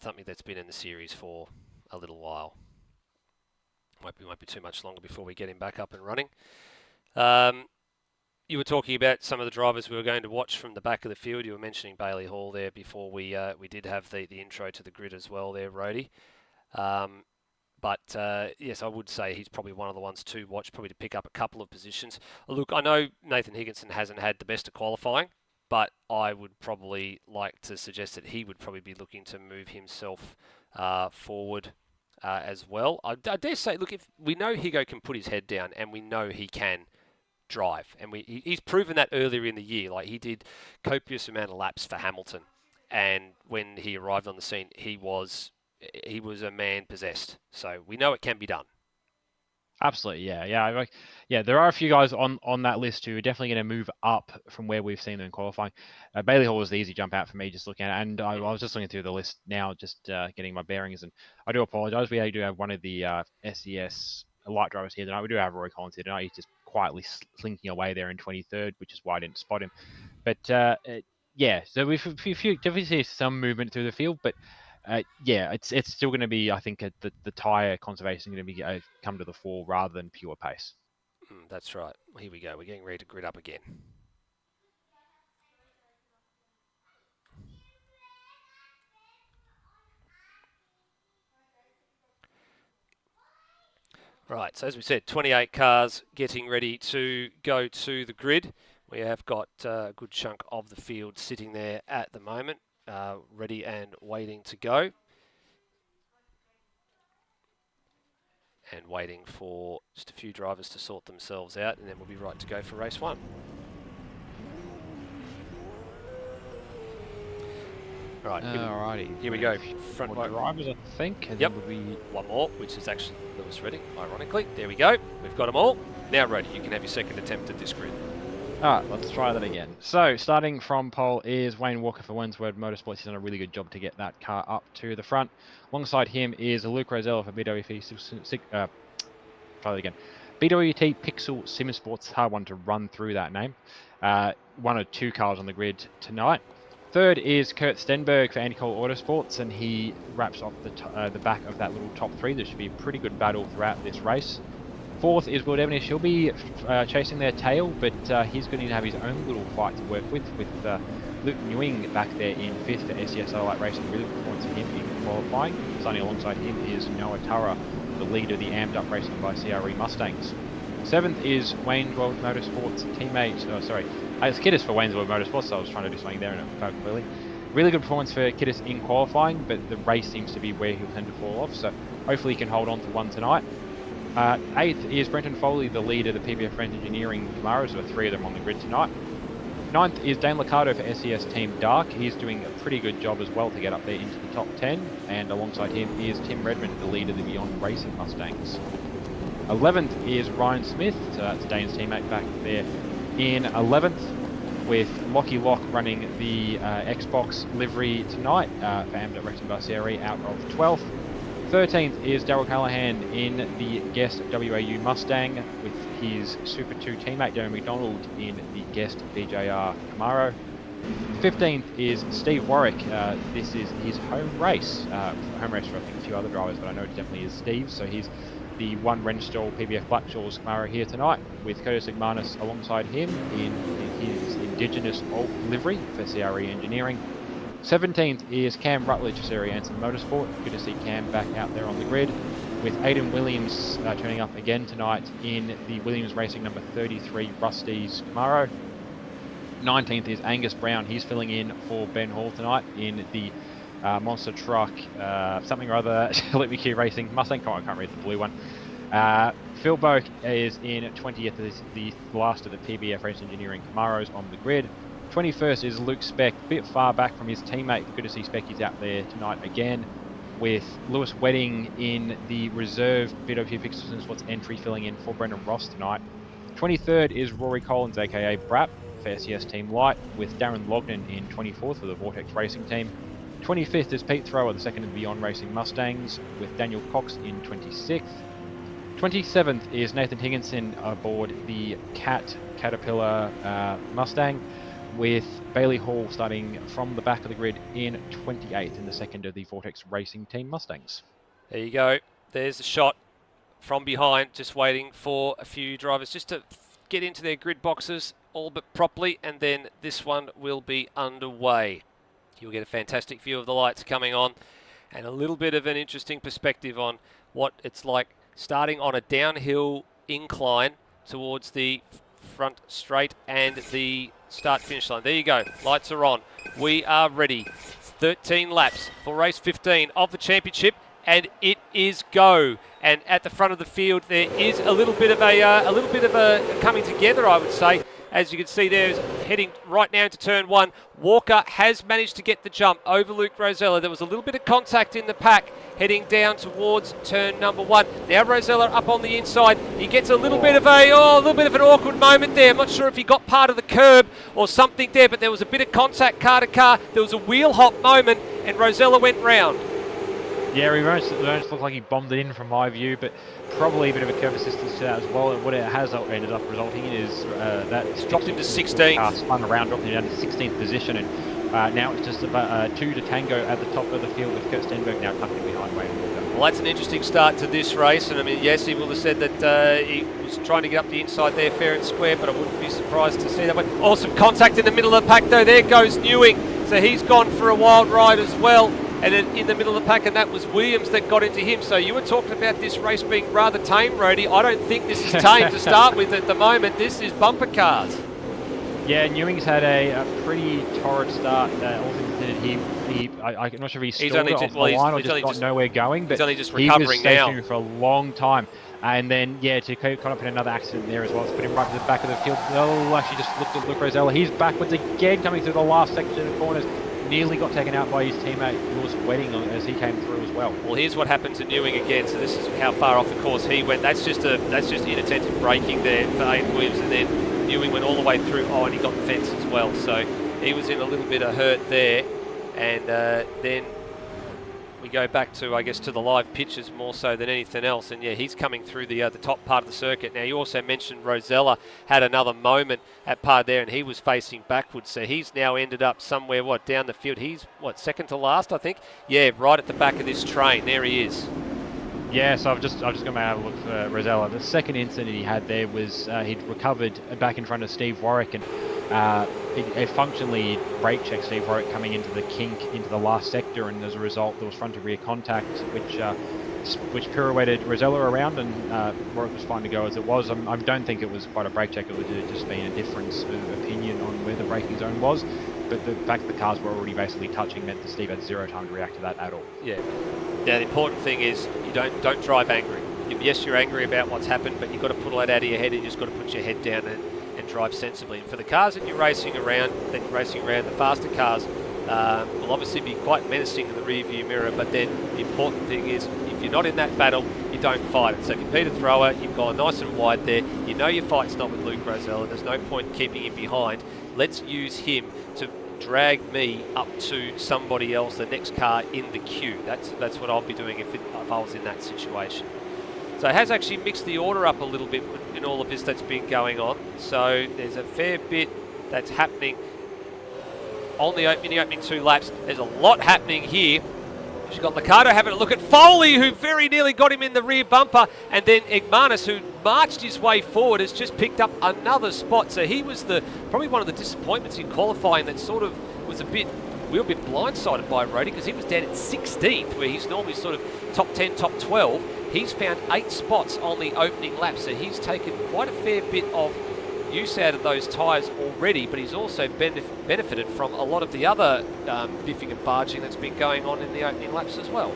something that's been in the series for a little while. Won't be too much longer before we get him back up and running. You were talking about some of the drivers we were going to watch from the back of the field. You were mentioning Bailey Hall there before we did have the intro to the grid as well there, Rhodey. But yes, I would say he's probably one of the ones to watch, probably to pick up a couple of positions. Look, I know Nathan Higginson hasn't had the best of qualifying, but I would probably like to suggest that he would probably be looking to move himself forward as well. I dare say, look, if we know Higo can put his head down and we know he can drive, and he's proven that earlier in the year. Like, he did copious amount of laps for Hamilton, and when he arrived on the scene, he was a man possessed. So we know it can be done. Absolutely, yeah. There are a few guys on that list who are definitely going to move up from where we've seen them in qualifying. Bailey Hall was the easy jump out for me, just looking at it, and I was just looking through the list now, just getting my bearings. And I do apologise. We do have one of the SES light drivers here tonight. We do have Roy Collins here tonight. He's just quietly slinking away there in 23rd, which is why I didn't spot him. But yeah, so we've definitely see some movement through the field, but. Yeah, it's still going to be, I think, the tyre conservation is going to be come to the fore rather than pure pace. That's right. Here we go. We're getting ready to grid up again. Right, so as we said, 28 cars getting ready to go to the grid. We have got a good chunk of the field sitting there at the moment, ready and waiting to go. And waiting for just a few drivers to sort themselves out, and then we'll be right to go for race one. Right, alrighty. Here we go. Front drivers, I think. And yep. Then we... One more, which is actually Lewis Redding, ironically. There we go. We've got them all. Now, Rhodey, you can have your second attempt at this grid. Alright, let's try that again. So, starting from pole is Wayne Walker for Wensworth Motorsports. He's done a really good job to get that car up to the front. Alongside him is Luke Rosella for BWT. Try that again. BWT Pixel Sim Sports. Hard one to run through that name. One or two cars on the grid tonight. Third is Kurt Stenberg for Anticol Autosports, and he wraps off the back of that little top three. There should be a pretty good battle throughout this race. Fourth is Will Devonish. He'll be chasing their tail, but he's going to have his own little fight to work with Luke Newing back there in fifth for SES Satellite Racing. Really good performance for him in qualifying. Starting alongside him is Noah Tara, the leader of the Amped Up Racing by CRE Mustangs. Seventh is Wayne's World Motorsports teammate, it's Kiddis for Wayne's World Motorsports, so I was trying to do something there and it felt clearly. Really good performance for Kiddis in qualifying, but the race seems to be where he'll tend to fall off, so hopefully he can hold on to one tonight. Eighth is Brenton Foley, the leader of the PBF French Engineering Camaros. There are three of them on the grid tonight. Ninth is Dane Liccardo for SES Team Dark. He's doing a pretty good job as well to get up there into the top 10. And alongside him is Tim Redmond, the leader of the Beyond Racing Mustangs. 11th is Ryan Smith, so that's Dane's teammate back there in 11th, with Lockie Lock running the Xbox livery tonight for Amped Up Racing by CRE out of 12th. 13th is Darryl Callahan in the guest WAU Mustang with his Super 2 teammate Darren McDonald in the guest BJR Camaro. 15th is Steve Warwick. This is his home race. Home race for I think a few other drivers, but I know it definitely is Steve. So he's the one Renstall PBF Blackshaws Camaro here tonight with Curtis Igmanis alongside him in his Indigenous Alt livery for CRE Engineering. 17th is Cam Rutledge for Surrey Anson Motorsport. Good to see Cam back out there on the grid, with Aidan Williams turning up again tonight in the Williams Racing number 33 Rusty's Camaro. 19th is Angus Brown. He's filling in for Ben Hall tonight in the monster truck, something or other, Let Me Q Racing Mustang. I can't read the blue one. Phil Boak is in 20th, as the last of the PBF Race Engineering Camaros on the grid. 21st is Luke Speck, a bit far back from his teammate. Good to see Specky's out there tonight again, with Lewis Wedding in the reserve BWT Pixels and Sports entry filling in for Brendan Ross tonight. 23rd is Rory Collins, aka Brap, for SES Team Light, with Darren Lognan in 24th for the Vortex Racing team. 25th is Pete Thrower, the second of the Beyond Racing Mustangs, with Daniel Cox in 26th. 27th is Nathan Higginson aboard the Caterpillar Mustang, with Bailey Hall starting from the back of the grid in 28th in the second of the Vortex Racing Team Mustangs. There you go. There's the shot from behind, just waiting for a few drivers just to get into their grid boxes all but properly, and then this one will be underway. You'll get a fantastic view of the lights coming on and a little bit of an interesting perspective on what it's like starting on a downhill incline towards the front straight and the start-finish line. There you go. Lights are on. We are ready. 13 laps for race 15 of the championship, and it is go. And at the front of the field, there is a little bit of a coming together, I would say. As you can see there, is heading right now into turn one. Walker has managed to get the jump over Luke Rosella. There was a little bit of contact in the pack heading down towards turn number one. Now Rosella up on the inside. He gets a little bit of an awkward moment there. I'm not sure if he got part of the curb or something there, but there was a bit of contact car to car. There was a wheel hop moment, and Rosella went round. Yeah, he almost looked like he bombed it in from my view, but probably a bit of a curb assistance to that as well. And what it has ended up resulting in is that it's dropped him to 16th. Spun around, dropped him down to 16th position, and now it's just about 2 to tango at the top of the field with Kurt Stenberg now tucked in behind Wayne Walker. Well, that's an interesting start to this race, and I mean, yes, he will have said that he was trying to get up the inside there fair and square, but I wouldn't be surprised to see that one. Awesome contact in the middle of the pack though. There goes Newing, so he's gone for a wild ride as well. And in the middle of the pack, and that was Williams that got into him. So you were talking about this race being rather tame, Rody. I don't think this is tame to start with at the moment. This is bumper cars. Yeah, Newing's had a pretty torrid start. I'm not sure if he's stalled it off the line or just got nowhere going, but he's only just recovering now. He was stationary for a long time. And then, yeah, to kind of put another accident there as well. It's put him right to the back of the field. Oh, actually just looked at Luke Rosella. He's backwards again, coming through the last section of the corners. Nearly got taken out by his teammate Lewis Wedding as he came through as well. Well, here's what happened to Newing again. So this is how far off the course he went. That's just inattentive braking there for Aiden Williams, and then Newing went all the way through. Oh, and he got the fence as well. So he was in a little bit of hurt there. And then we go back to, I guess, to the live pictures more so than anything else. And yeah, he's coming through the top part of the circuit. Now, you also mentioned Rosella had another moment at part there, and he was facing backwards. So he's now ended up somewhere, down the field. He's, second to last, I think? Yeah, right at the back of this train. There he is. Yeah, so I've just gone to have a look for Rosella. The second incident he had there was he'd recovered back in front of Steve Warwick, and it functionally brake checked Steve Warwick coming into the kink into the last sector, and as a result there was front to rear contact which pirouetted Rosella around, and Warwick was fine to go as it was. I don't think it was quite a brake check. It would have just been a difference of opinion on where the braking zone was, but the fact that the cars were already basically touching meant that Steve had zero time to react to that at all. Yeah. Now the important thing is you don't drive angry. Yes, you're angry about what's happened, but you've got to put all that out of your head, and you've just got to put your head down and drive sensibly. And for the cars that you're racing around, the faster cars will obviously be quite menacing in the rear view mirror, but then the important thing is if you're not in that battle, you don't fight it. So if you're Peter Thrower, you've gone nice and wide there. You know your fight's not with Luke Rosella. There's no point keeping him behind. Let's use him to drag me up to somebody else, the next car in the queue. That's what I'll be doing if I was in that situation. So it has actually mixed the order up a little bit in all of this that's been going on. So there's a fair bit that's happening in the opening 2 laps. There's a lot happening here. You've got Liccardo having a look at Foley, who very nearly got him in the rear bumper, and then Igmanis, who marched his way forward, has just picked up another spot. So he was probably one of the disappointments in qualifying that sort of was we were a bit blindsided by Rody, because he was down at 16th, where he's normally sort of top 10, top 12. He's found 8 spots on the opening lap, so he's taken quite a fair bit of use out of those tyres already, but he's also benefited from a lot of the other biffing and barging that's been going on in the opening laps as well.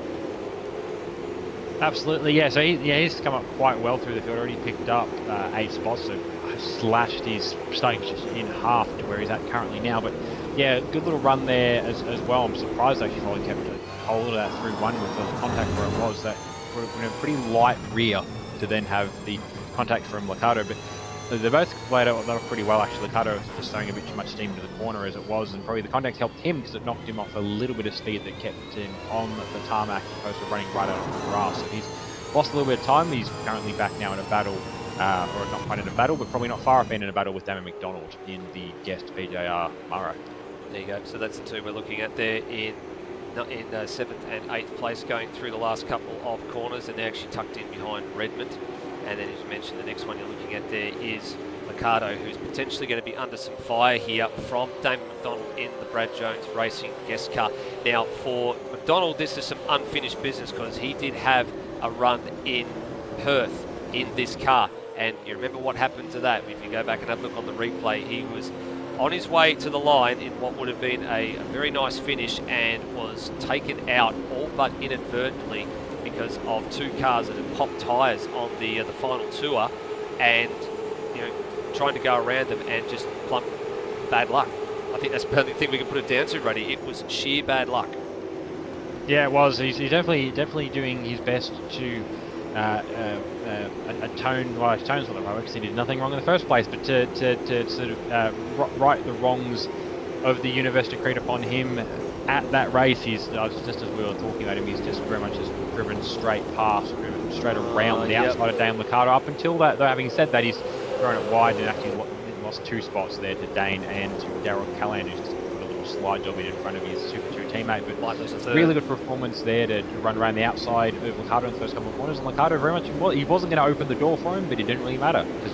Absolutely, yeah. So he's come up quite well through the field. Already picked up 8 spots, so slashed his stage in half to where he's at currently now. But yeah, good little run there as well. I'm surprised actually Foley kept hold of that through one with the contact where it was. That were in a pretty light rear to then have the contact from Liccardo, but they both played out pretty well actually. Liccardo was just throwing a bit too much steam to the corner as it was, and probably the contact helped him because it knocked him off a little bit of speed that kept him on the tarmac as opposed to running right out of the grass. So he's lost a little bit of time. He's currently back now in a battle or not quite in a battle, but probably not far off being in a battle with Damon McDonald in the guest PJR Murray. There you go. So that's the two we're looking at there in 7th and 8th place, going through the last couple of corners, and they're actually tucked in behind Redmond. And then, as you mentioned, the next one you're looking at there is Ricardo, who's potentially going to be under some fire here from Damon McDonald in the Brad Jones Racing guest car. Now, for McDonald, this is some unfinished business because he did have a run in Perth in this car. And you remember what happened to that. If you go back and have a look on the replay, he was on his way to the line in what would have been a very nice finish and was taken out all but inadvertently because of two cars that had popped tyres on the final tour, and trying to go around them and just plump bad luck. I think that's the perfect thing we can put it down to, Ruddy. It was sheer bad luck. Yeah, it was. He's definitely doing his best to atone. Well, atone's not the right word because he did nothing wrong in the first place, but to sort of right the wrongs of the universe decreed upon him at that race. He's just as we were talking about him, he's just very much just driven straight past, driven straight around the outside of Dane Liccardo. Up until that, though, having said that, he's thrown it wide and actually lost 2 spots there to Dane and to Daryl Callahan, who's just put a little slide job in front of his Super 2 teammate. But really good performance there to run around the outside of Liccardo in the first couple of corners. And Liccardo very much, he wasn't going to open the door for him, but it didn't really matter because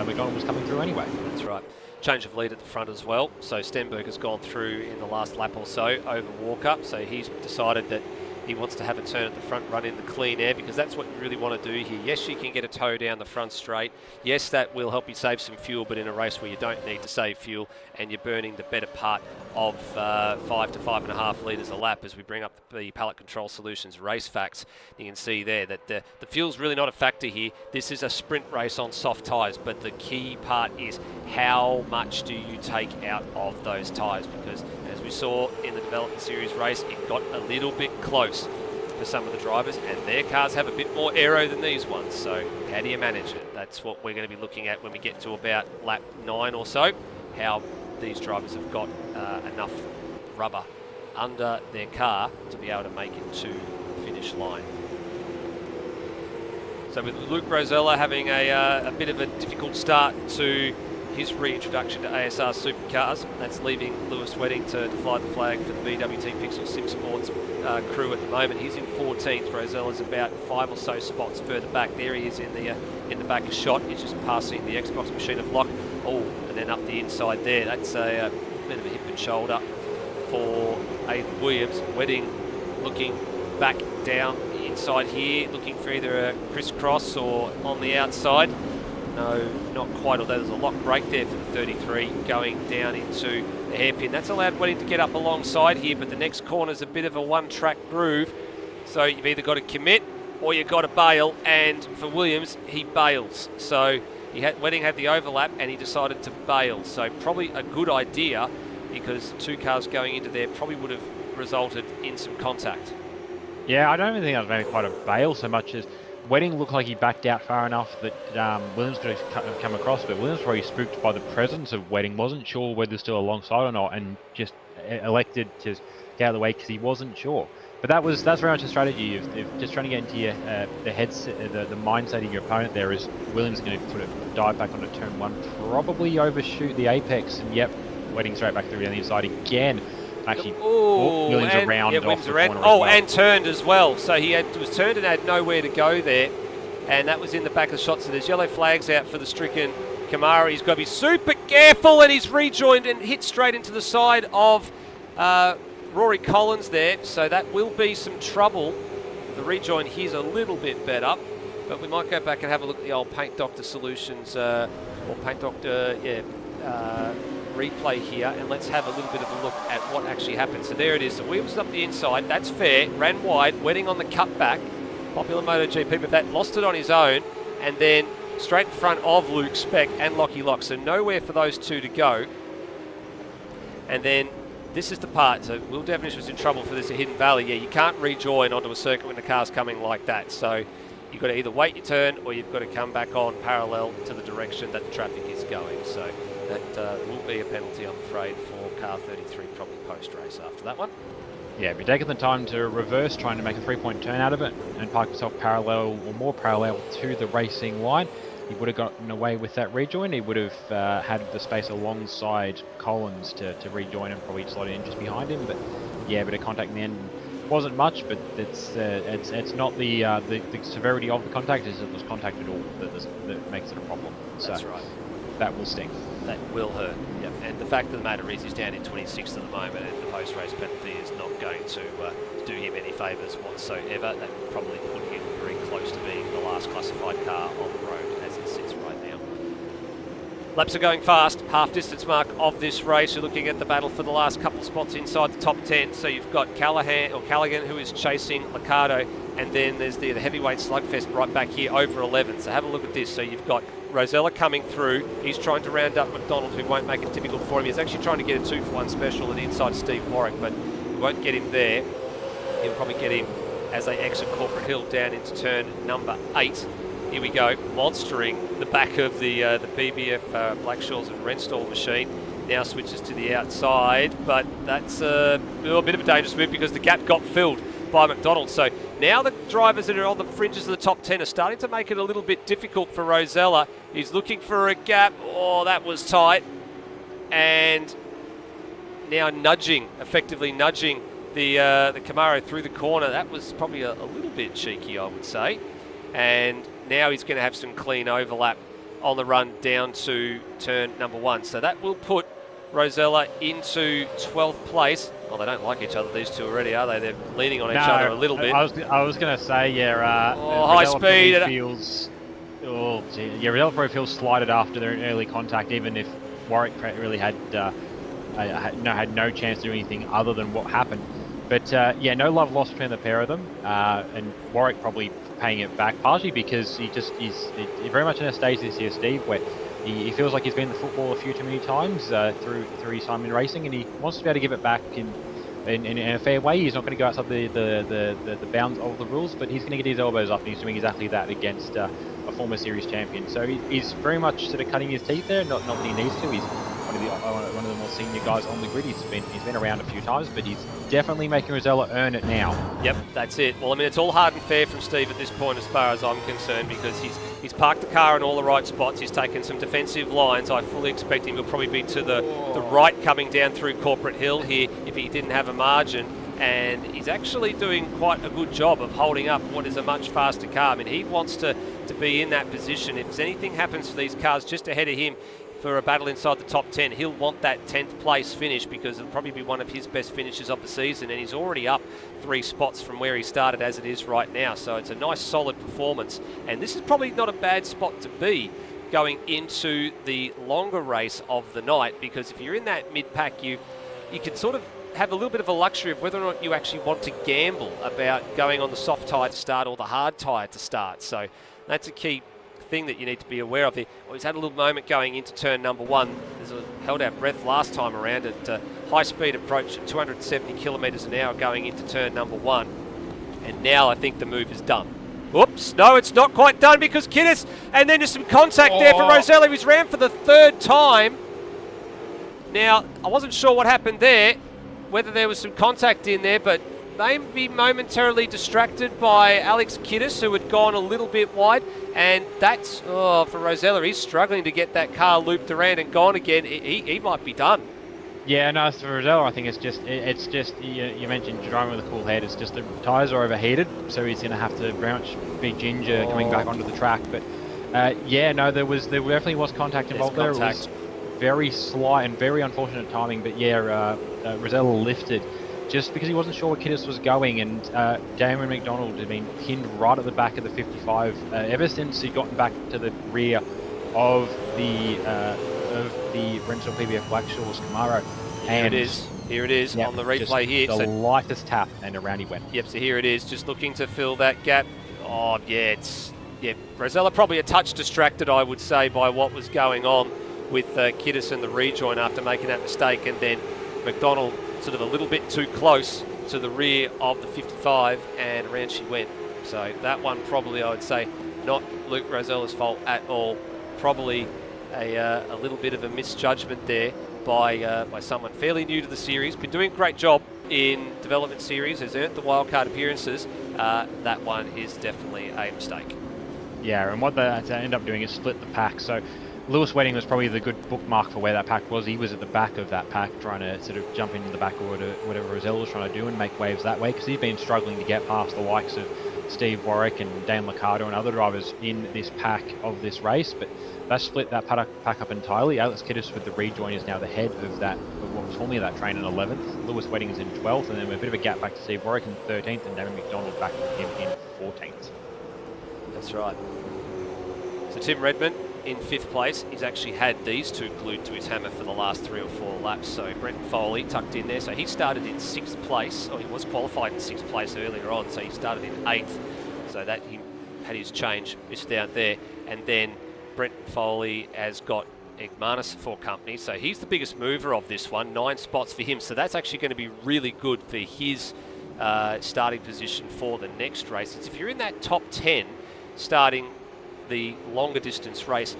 McDonald was coming through anyway. That's right. Change of lead at the front as well. So Stenberg has gone through in the last lap or so over Walker. So he's decided that he wants to have a turn at the front, run in the clean air, because that's what you really want to do here. Yes, you can get a tow down the front straight. Yes, that will help you save some fuel, but in a race where you don't need to save fuel and you're burning the better part of 5 to 5.5 litres a lap, as we bring up the Pallet Control Solutions race facts, you can see there that the fuel's really not a factor here. This is a sprint race on soft tyres, but the key part is how much do you take out of those tyres, because as we saw in the Development Series race, it got a little bit close for some of the drivers, and their cars have a bit more aero than these ones. So how do you manage it? That's what we're going to be looking at when we get to about lap 9 or so, how these drivers have got enough rubber under their car to be able to make it to the finish line. So with Luke Rosella having a bit of a difficult start to his reintroduction to ASR Supercars, that's leaving Lewis Wedding to fly the flag for the BWT Pixel Sim Sports crew at the moment. He's in 14th. Rosella's about 5 or so spots further back. There he is in the back of shot. He's just passing the Xbox machine of lock. Oh, and then up the inside there. That's a bit of a hip and shoulder for Aidan Williams. Wedding looking back down inside here, looking for either a crisscross or on the outside. No, not quite, although there's a lock brake there for the 33 going down into the hairpin. That's allowed Wedding to get up alongside here, but the next corner's a bit of a one-track groove. So you've either got to commit or you've got to bail, and for Williams, he bails. So Wedding had the overlap and he decided to bail. So probably a good idea, because 2 cars going into there probably would have resulted in some contact. Yeah, I don't even think that was maybe quite a bail so much as Wedding looked like he backed out far enough that Williams could have come across, but Williams was probably spooked by the presence of Wedding, wasn't sure whether they're still alongside or not, and just elected to get out of the way because he wasn't sure. But that's very much a strategy of just trying to get into the mindset of your opponent. There is Williams going to sort of dive back onto turn 1, probably overshoot the apex, and yep, Wedding straight back through the inside again. Actually, Williams around off the corner. Oh, and turned as well. So he was turned and had nowhere to go there, and that was in the back of the shot. So there's yellow flags out for the stricken Kamara. He's got to be super careful, and he's rejoined and hit straight into the side of Rory Collins there. So that will be some trouble. The rejoin here's a little bit better, but we might go back and have a look at the old Paint Doctor Solutions or Paint Doctor, replay here, and let's have a little bit of a look at what actually happened. So there it is. The Williams is up the inside. That's fair. Ran wide. Wedding on the cutback. Popular MotoGP, but that lost it on his own, and then straight in front of Luke Speck and Lockie Lock. So nowhere for those two to go. And then this is the part. So Will Devonish was in trouble for this at Hidden Valley. Yeah, you can't rejoin onto a circuit when the car's coming like that. So you've got to either wait your turn or you've got to come back on parallel to the direction that the traffic is going. So that will be a penalty, I'm afraid, for car 33, probably post-race after that one. Yeah, if you're taking the time to reverse, trying to make a 3-point turn out of it and park yourself parallel or more parallel to the racing line, he would have gotten away with that rejoin. He would have had the space alongside Collins to rejoin and probably slot in just behind him. But yeah, a bit of contact in the end. Wasn't much, but it's not the severity of the contact, it's that there's contact at all that makes it a problem. That's right. That will sting. That will hurt. Yep. And the fact of the matter is he's down in 26th at the moment, and the post-race penalty is not going to do him any favours whatsoever. That would probably put him very close to being the last classified car on the road as it sits right now. Laps are going fast, half distance mark of this race. You're looking at the battle for the last couple of spots inside the top 10. So you've got Callaghan who is chasing Liccardo, and then there's the heavyweight slugfest right back here over 11. So have a look at this. So you've got Rosella coming through. He's trying to round up McDonald, who won't make it difficult for him. He's actually trying to get a 2-for-1 special and inside Steve Warwick, but he won't get him there. He'll probably get him as they exit Corporate Hill down into turn number 8. Here we go, monstering the back of the BBF Blackshaws and Renstall machine. Now switches to the outside, but that's a bit of a dangerous move because the gap got filled by McDonald. So now the drivers that are on the fringes of the top 10 are starting to make it a little bit difficult for Rosella. He's looking for a gap. Oh, that was tight. And now effectively nudging the Camaro through the corner. That was probably a little bit cheeky, I would say. And now he's going to have some clean overlap on the run down to turn number 1. So that will put Rosella into 12th place. Well, they don't like each other, these two already, are they? They're leaning on each other a little bit. I was going to say, yeah. High speed. Rosella probably feels slighted after their early contact, even if Warwick really had no chance to do anything other than what happened. But yeah, no love lost between the pair of them, and Warwick probably paying it back partially because he's very much in a stage this year, Steve, where he feels like he's been in the football a few too many times through his time in racing, and he wants to be able to give it back in a fair way. He's not going to go outside the bounds of the rules, but he's going to get his elbows up, and he's doing exactly that against a former series champion. So he's very much sort of cutting his teeth there. Not that he needs to. He's one of the more senior guys on the grid. He's been around a few times, but he's definitely making Rosella earn it now. Yep, that's it. Well, I mean, it's all hard and fair from Steve at this point as far as I'm concerned, because he's parked the car in all the right spots. He's taken some defensive lines. I fully expect him will probably be to the right coming down through Corporate Hill here if he didn't have a margin. And he's actually doing quite a good job of holding up what is a much faster car. I mean, he wants to be in that position. If anything happens for these cars just ahead of him for a battle inside the top 10, he'll want that 10th place finish because it'll probably be one of his best finishes of the season, and he's already up 3 spots from where he started as it is right now. So it's a nice solid performance, and this is probably not a bad spot to be going into the longer race of the night, because if you're in that mid-pack, you can sort of have a little bit of a luxury of whether or not you actually want to gamble about going on the soft tyre to start or the hard tyre to start. So that's a key thing that you need to be aware of there. Well, he's had a little moment going into turn number 1. There's held our breath last time around at high speed approach at 270 kilometres an hour going into turn number 1. And now I think the move is done. Oops, no, it's not quite done because Kiddis, and then there's some contact there for Rosella, who's ran for the 3rd time. Now, I wasn't sure what happened there, whether there was some contact in there, but maybe momentarily distracted by Alex Kiddis, who had gone a little bit wide, and that's, for Rosella, he's struggling to get that car looped around and gone again. He might be done. Yeah, no, for Rosella, I think it's just you mentioned driving with a cool head. It's just the tyres are overheated, so he's going to have to very much be ginger coming back onto the track. But yeah, no, there definitely was contact involved there. It was very slight and very unfortunate timing, but yeah, Rosella lifted just because he wasn't sure where Kiddis was going, and Damon McDonald had been pinned right at the back of the 55 ever since he'd gotten back to the rear of the Rental PBF Blackshaws Camaro. And here it is on the replay here. The lightest tap, and around he went. Yep, so here it is, just looking to fill that gap. Oh, yeah, Rosella probably a touch distracted, I would say, by what was going on with Kiddis and the rejoin after making that mistake, and then McDonald sort of a little bit too close to the rear of the 55, and around she went. So that one probably, I would say, not Luke Rosella's fault at all. Probably a little bit of a misjudgment there by someone fairly new to the series. Been doing a great job in development series, has earned the wildcard appearances. That one is definitely a mistake. Yeah, and what they end up doing is split the pack. So Lewis Wedding was probably the good bookmark for where that pack was. He was at the back of that pack trying to sort of jump into the back order, whatever Rosella was trying to do, and make waves that way, because he's been struggling to get past the likes of Steve Warwick and Dan Liccardo and other drivers in this pack of this race. But that split that pack up entirely. Alex Kiddis with the rejoin is now the head of that, of what was formerly that train in 11th. Lewis Wedding is in 12th, and then a bit of a gap back to Steve Warwick in 13th, and Damon McDonald back with him in 14th. That's right. So Tim Redmond in 5th place. He's actually had these two glued to his hammer for the last 3 or 4 laps. So Brent Foley tucked in there. So he started in 6th place, or he was qualified in 6th place earlier on. So he started in 8th. So that he had his change missed out there. And then Brent Foley has got Egmanis for company. So he's the biggest mover of this one. 9 spots for him. So that's actually going to be really good for his starting position for the next race. It's if you're in that top 10 starting the longer distance race,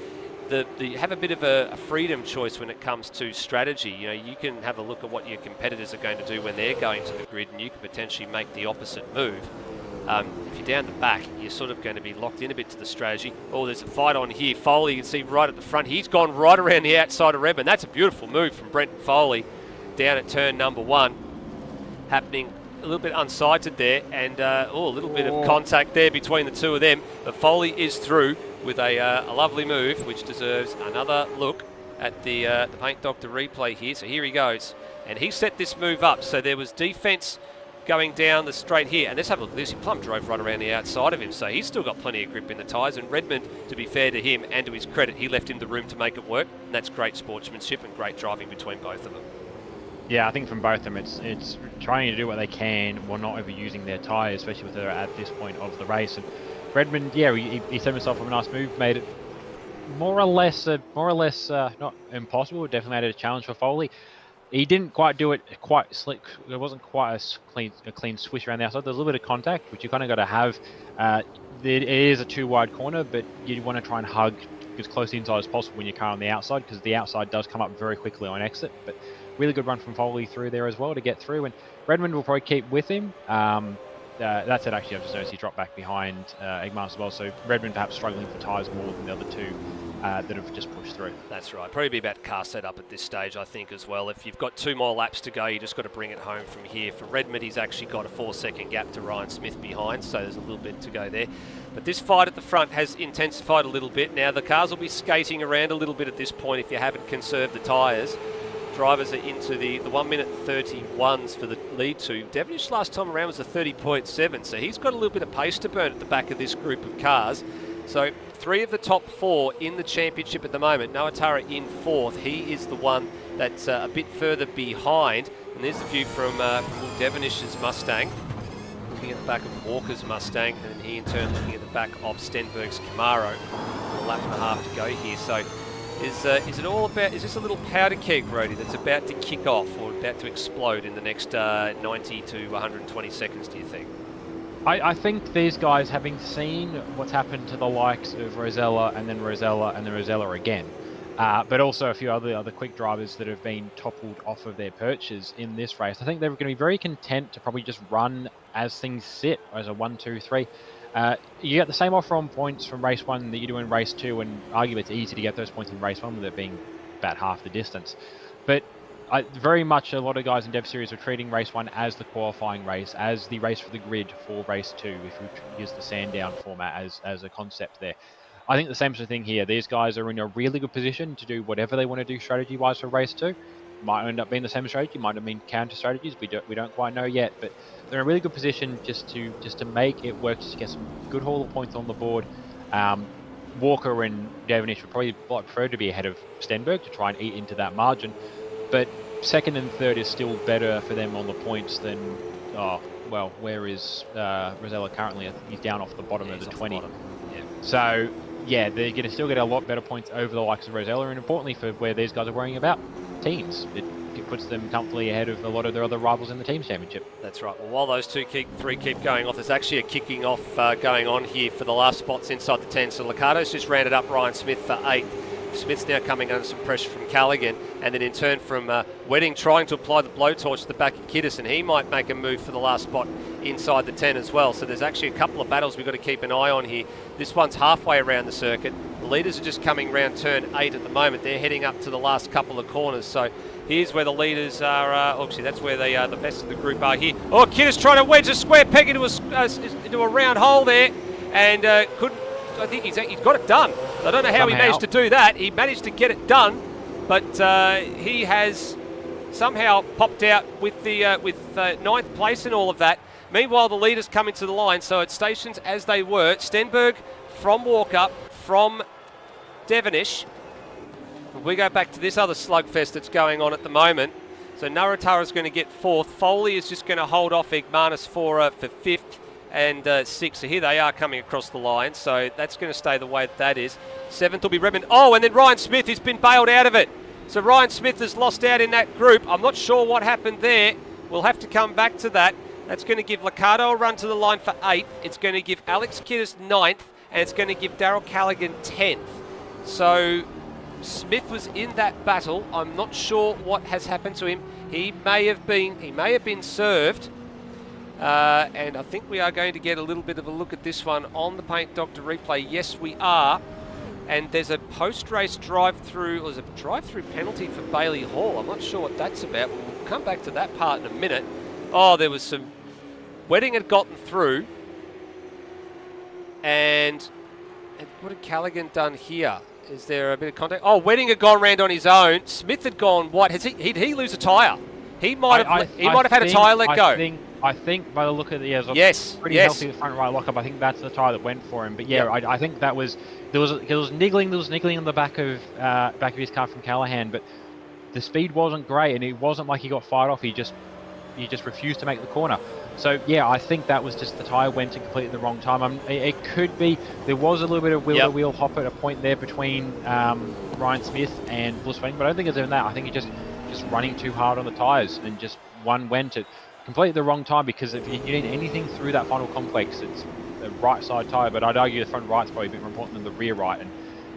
you have a bit of a freedom choice when it comes to strategy. You know, you can have a look at what your competitors are going to do when they're going to the grid, and you can potentially make the opposite move. If you're down the back, you're sort of going to be locked in a bit to the strategy. Oh, there's a fight on here. Foley, you can see right at the front. He's gone right around the outside of Redmond. That's a beautiful move from Brent Foley down at turn number 1. Happening a little bit unsighted there, and a little bit of contact there between the two of them. But Foley is through with a lovely move, which deserves another look at the Paint Doctor replay here. So here he goes, and he set this move up. So there was defence going down the straight here, and let's have a look at this. Plum drove right around the outside of him, so he's still got plenty of grip in the tyres. And Redmond, to be fair to him and to his credit, he left him the room to make it work, and that's great sportsmanship and great driving between both of them. Yeah, I think from both of them, it's trying to do what they can while not overusing their tyres, especially if they're at this point of the race. And Redmond, yeah, he set himself up a nice move, made it more or less not impossible, but definitely made it a challenge for Foley. He didn't quite do it quite slick. There wasn't quite a clean swish around the outside. There's a little bit of contact, which you kind of got to have. It is a too wide corner, but you want to try and hug as close inside as possible when your car on the outside, because the outside does come up very quickly on exit. But really good run from Foley through there as well to get through, and Redmond will probably keep with him. That said, actually, I've just noticed he dropped back behind Egmanis as well, so Redmond perhaps struggling for tyres more than the other two that have just pushed through. That's right. Probably be about car setup at this stage, I think, as well. If you've got 2 more laps to go, you just got to bring it home from here. For Redmond, he's actually got a 4-second gap to Ryan Smith behind, so there's a little bit to go there. But this fight at the front has intensified a little bit. Now, the cars will be skating around a little bit at this point if you haven't conserved the tyres. Drivers are into the 1 minute 31s for the lead 2. Devonish last time around was a 30.7, so he's got a little bit of pace to burn at the back of this group of cars. So 3 of the top 4 in the championship at the moment. Noah Tyre in 4th. He is the one that's a bit further behind. And there's the view from Will Devonish's Mustang, looking at the back of Walker's Mustang, and he in turn looking at the back of Stenberg's Camaro. A lap and a half to go here. So is it all about, is this a little powder keg, Brody, that's about to kick off or about to explode in the next 90 to 120 seconds, do you think? I think these guys, having seen what's happened to the likes of Rosella and then Rosella and then Rosella again, but also a few other quick drivers that have been toppled off of their perches in this race, I think they're going to be very content to probably just run as things sit, as a 1, 2, 3. You get the same offer on points from race 1 that you do in race 2, and arguably it's easy to get those points in race 1 with it being about half the distance. But very much a lot of guys in Dev Series are treating race 1 as the qualifying race, as the race for the grid for race 2, if we use the Sandown format as a concept there. I think the same sort of thing here. These guys are in a really good position to do whatever they want to do strategy-wise for race 2. Might end up being the same strategy, might have been counter strategies. We don't quite know yet, but they're in a really good position just to make it work, just to get some good haul of points on the board. Walker and Devonish would probably prefer to be ahead of Stenberg to try and eat into that margin, but 2nd and 3rd is still better for them on the points than, where is Rosella currently? He's down off the bottom of the 20. Yeah. So, yeah, they're going to still get a lot better points over the likes of Rosella, and importantly for where these guys are worrying about, teams. It puts them comfortably ahead of a lot of their other rivals in the teams championship. That's right. Well, while those 3 keep going off, there's actually a kicking off going on here for the last spots inside the 10. So Liccardo's just rounded up Ryan Smith for 8th. Smith's now coming under some pressure from Callaghan, and then in turn from Wedding trying to apply the blowtorch to the back of Kiddis, and he might make a move for the last spot inside the 10 as well. So there's actually a couple of battles we've got to keep an eye on here. This one's halfway around the circuit. The leaders are just coming round turn 8 at the moment. They're heading up to the last couple of corners. So here's where the leaders are. Actually, that's where the best of the group are here. Oh, Kiddis trying to wedge a square peg into a round hole there, and couldn't. I think he's got it done. I don't know how he managed to do that. He managed to get it done, but he has somehow popped out with the ninth place and all of that. Meanwhile, the leaders come into the line, so it's stations as they were. Stenberg from Walker, from Devonish. We go back to this other slugfest that's going on at the moment. So Naratara's going to get 4th. Foley is just going to hold off Egmanis for 5th and 6th. So here they are coming across the line. So that's going to stay the way that is. 7th will be Redmond. Oh, and then Ryan Smith has been bailed out of it. So Ryan Smith has lost out in that group. I'm not sure what happened there. We'll have to come back to that. That's going to give Liccardo a run to the line for 8th. It's going to give Alex Kiddis 9th. And it's going to give Daryl Callaghan 10th. So Smith was in that battle. I'm not sure what has happened to him. He may have been served. And I think we are going to get a little bit of a look at this one on the Paint Doctor replay. Yes, we are. And there's a post-race drive-through, or there's a drive-through penalty for Bailey Hall. I'm not sure what that's about. We'll come back to that part in a minute. Oh, there was some... Wedding had gotten through. And what had Callaghan done here? Is there a bit of contact? Oh, Wedding had gone round on his own. Smith had gone what? Did he lose a tyre? He might have had a tyre let go. I think by the look of the pretty healthy front right lockup. I think that's the tyre that went for him. But yeah, I think that was there was niggling in the back of his car from Callahan, but the speed wasn't great, and it wasn't like he got fired off. He just refused to make the corner. So yeah, I think that was just the tyre went in completely the wrong time. It could be there was a little bit of wheel-to-wheel hop at a point there between Ryan Smith and Bliss Wedding, but I don't think it's even that. I think he just running too hard on the tyres, and just one went at completely the wrong time, because if you need anything through that final complex, it's the right side tyre, but I'd argue the front right's probably a bit more important than the rear right, and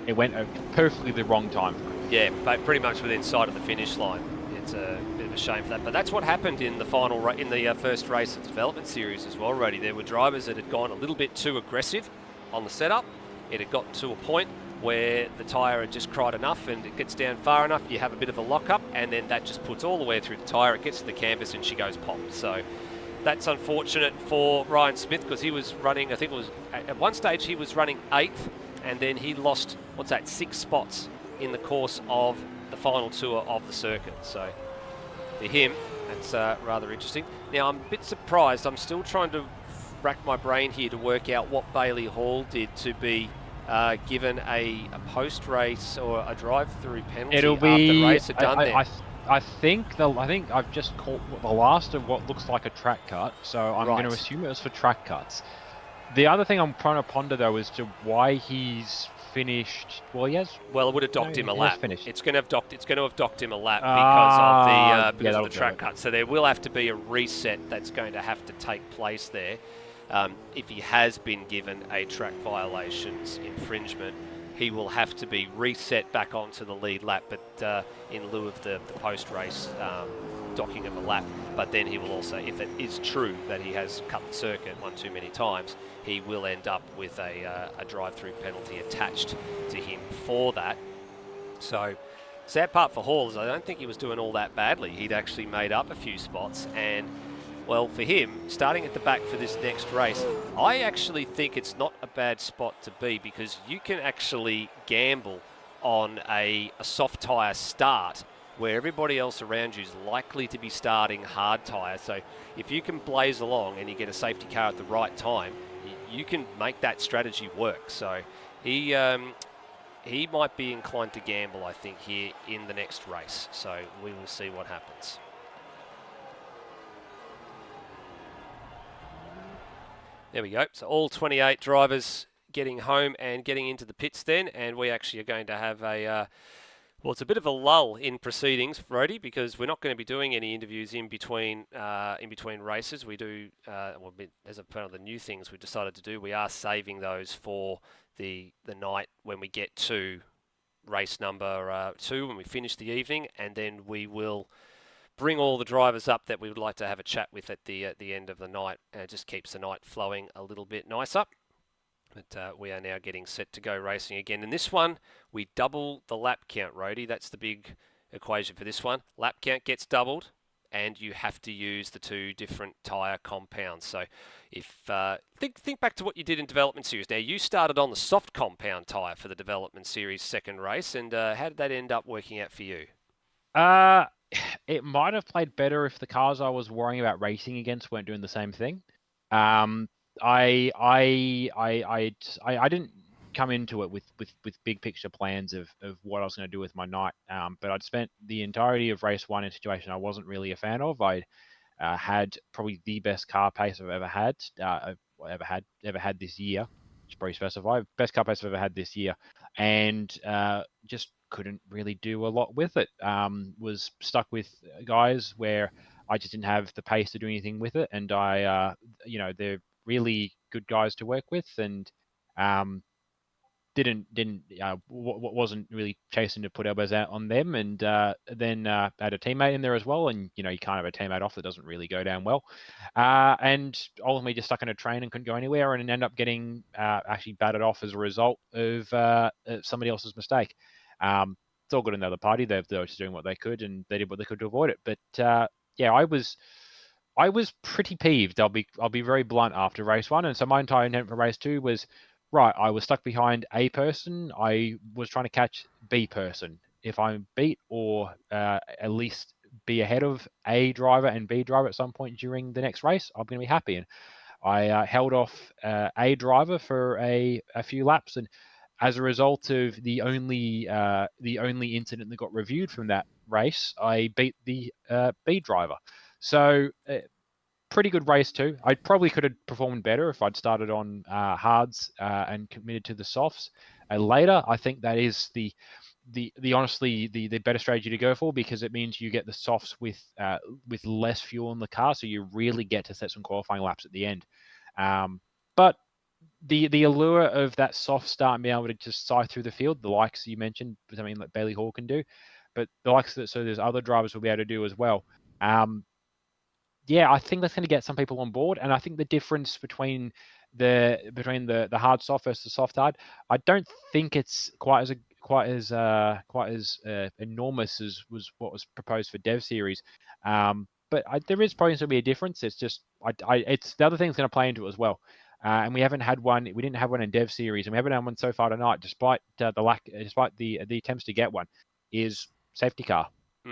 it went at perfectly the wrong time. Yeah, but pretty much within sight of the finish line. It's a bit of a shame for that, but that's what happened in the first race of the development series as well, Rody. There were drivers that had gone a little bit too aggressive on the setup. It had got to a point where the tyre had just cried enough, and it gets down far enough, you have a bit of a lock-up, and then that just puts all the way through the tyre. It gets to the canvas and she goes pop. So that's unfortunate for Ryan Smith, because he was running, I think it was, at one stage he was running 8th, and then he lost, 6 spots in the course of the final tour of the circuit. So for him, that's rather interesting. Now, I'm a bit surprised. I'm still trying to rack my brain here to work out what Bailey Hall did to be given a post-race or a drive-through penalty after the race had done there. I think I've just caught the last of what looks like a track cut, so I'm going to assume it was for track cuts. The other thing I'm trying to ponder, though, is to why he's finished. Well, he has. Well, it would have docked him a lap. It's going to have docked him a lap because of the track cut. So there will have to be a reset that's going to have to take place there. If he has been given a track violations infringement, he will have to be reset back onto the lead lap, but in lieu of the post-race docking of a lap. But then he will also, if it is true that he has cut the circuit one too many times, he will end up with a drive-through penalty attached to him for that. So sad part for Hall is I don't think he was doing all that badly. He'd actually made up a few spots, and well, for him, starting at the back for this next race, I actually think it's not a bad spot to be, because you can actually gamble on a soft tyre start where everybody else around you is likely to be starting hard tyre. So if you can blaze along and you get a safety car at the right time, you can make that strategy work. So he might be inclined to gamble, I think, here in the next race. So we will see what happens. There we go. So all 28 drivers getting home and getting into the pits then, and we actually are going to have well, it's a bit of a lull in proceedings, Rody, because we're not going to be doing any interviews in between races. We do, as a part of the new things we've decided to do, we are saving those for the night when we get to race number 2 when we finish the evening, and then we will bring all the drivers up that we would like to have a chat with at the end of the night. It just keeps the night flowing a little bit nicer. But we are now getting set to go racing again. In this one, we double the lap count, Rhodey. That's the big equation for this one. Lap count gets doubled, and you have to use the 2 different tyre compounds. So if think back to what you did in development series. Now, you started on the soft compound tyre for the development series second race, and how did that end up working out for you? It might have played better if the cars I was worrying about racing against weren't doing the same thing. I didn't come into it with big picture plans of what I was going to do with my night. But I'd spent the entirety of race 1 in a situation I wasn't really a fan of. I had probably the best car pace I've ever had, ever had this year. Should probably specify best car pace I've ever had this year, and just couldn't really do a lot with it. Was stuck with guys where I just didn't have the pace to do anything with it, and they're really good guys to work with, and wasn't really chasing to put elbows out on them, and then had a teammate in there as well, and you can't have a teammate off that doesn't really go down well, and ultimately just stuck in a train and couldn't go anywhere, and end up getting actually batted off as a result of somebody else's mistake. It's all good in the other party. They were just doing what they could, and they did what they could to avoid it. But yeah, I was pretty peeved. I'll be very blunt after race 1, and so my entire intent for race 2 was, right, I was stuck behind A person. I was trying to catch B person. If I'm beat or at least be ahead of A driver and B driver at some point during the next race, I'm going to be happy. And I held off A driver for a few laps, and as a result of the only incident that got reviewed from that race, I beat the B driver. So pretty good race too. I probably could have performed better if I'd started on hards and committed to the softs later. I think that is the honestly the better strategy to go for, because it means you get the softs with less fuel in the car, so you really get to set some qualifying laps at the end. But the allure of that soft start and being able to just sight through the field, the likes you mentioned, something like Bailey Hall can do, but the likes that so there's other drivers will be able to do as well. Yeah, I think that's going to get some people on board, and I think the difference between the hard soft versus the soft hard, I don't think it's quite as enormous as was what was proposed for Dev Series. But there is probably going to be a difference. It's just it's the other thing's going to play into it as well. And we haven't had one. We didn't have one in Dev Series, and we haven't had one so far tonight, despite the attempts to get one. Is safety car.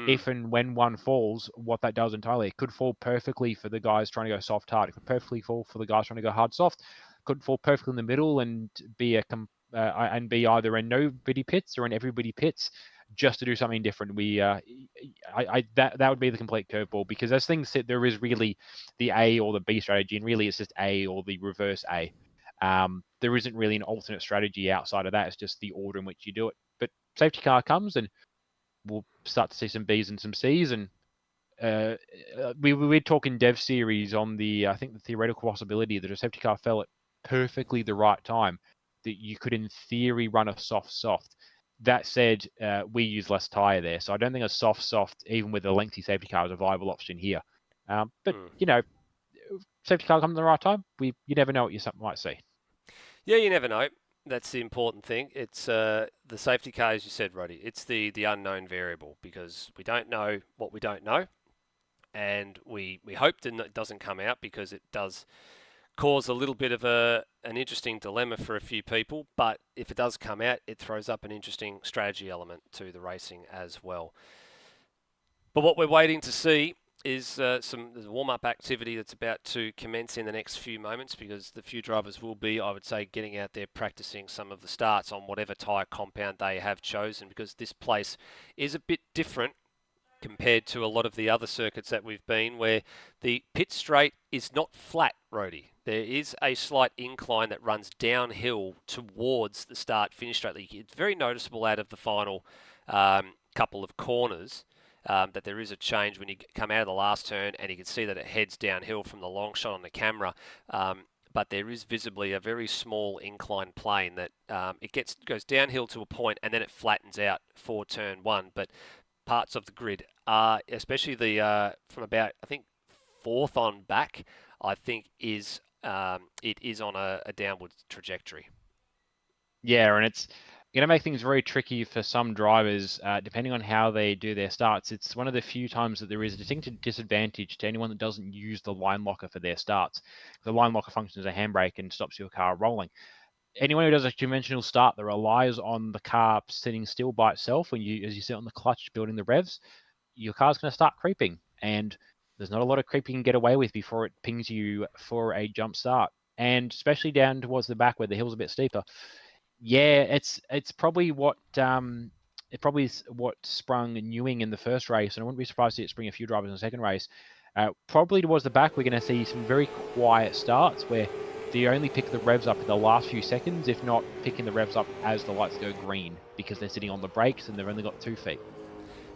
If and when one falls, what that does entirely, it could fall perfectly for the guys trying to go soft hard. It could perfectly fall for the guys trying to go hard soft. It could fall perfectly in the middle and be either in nobody pits or in everybody pits, just to do something different. That would be the complete curveball, because as things sit, there is really the A or the B strategy, and really it's just A or the reverse A. There isn't really an alternate strategy outside of that. It's just the order in which you do it. But safety car comes, and we'll start to see some Bs and some Cs, and we're talking Dev Series on I think the theoretical possibility that a safety car fell at perfectly the right time, that you could in theory run a soft. That said, we use less tyre there, so I don't think a soft, even with a lengthy safety car, is a viable option here. But safety car comes at the right time. You never know what you might see. Yeah, you never know. That's the important thing. It's the safety car, as you said, Roddy. It's the unknown variable, because we don't know what we don't know, and we hope that it doesn't come out, because it does cause a little bit of an interesting dilemma for a few people. But if it does come out, it throws up an interesting strategy element to the racing as well. But what we're waiting to see is there's a warm-up activity that's about to commence in the next few moments, because the few drivers will be, I would say, getting out there practicing some of the starts on whatever tyre compound they have chosen, because this place is a bit different compared to a lot of the other circuits that we've been, where the pit straight is not flat, Rhodey. There is a slight incline that runs downhill towards the start-finish straight. It's very noticeable out of the final couple of corners. That there is a change when you come out of the last turn, and you can see that it heads downhill from the long shot on the camera. But but there is visibly a very small inclined plane that it goes downhill to a point and then it flattens out for turn one. But parts of the grid are, especially the from about, I think, fourth on back, I think it is on a downward trajectory. Yeah, and it's going to make things very tricky for some drivers, depending on how they do their starts. It's one of the few times that there is a distinct disadvantage to anyone that doesn't use the line locker for their starts. The line locker functions as a handbrake and stops your car rolling. Anyone who does a conventional start that relies on the car sitting still by itself, as you sit on the clutch building the revs, your car's going to start creeping, and there's not a lot of creeping you can get away with before it pings you for a jump start. And especially down towards the back where the hill's a bit steeper. Yeah, it's probably what sprung Newing in the first race, and I wouldn't be surprised to see it spring a few drivers in the second race. Probably towards the back, we're going to see some very quiet starts where they only pick the revs up in the last few seconds, if not picking the revs up as the lights go green, because they're sitting on the brakes and they've only got 2 feet.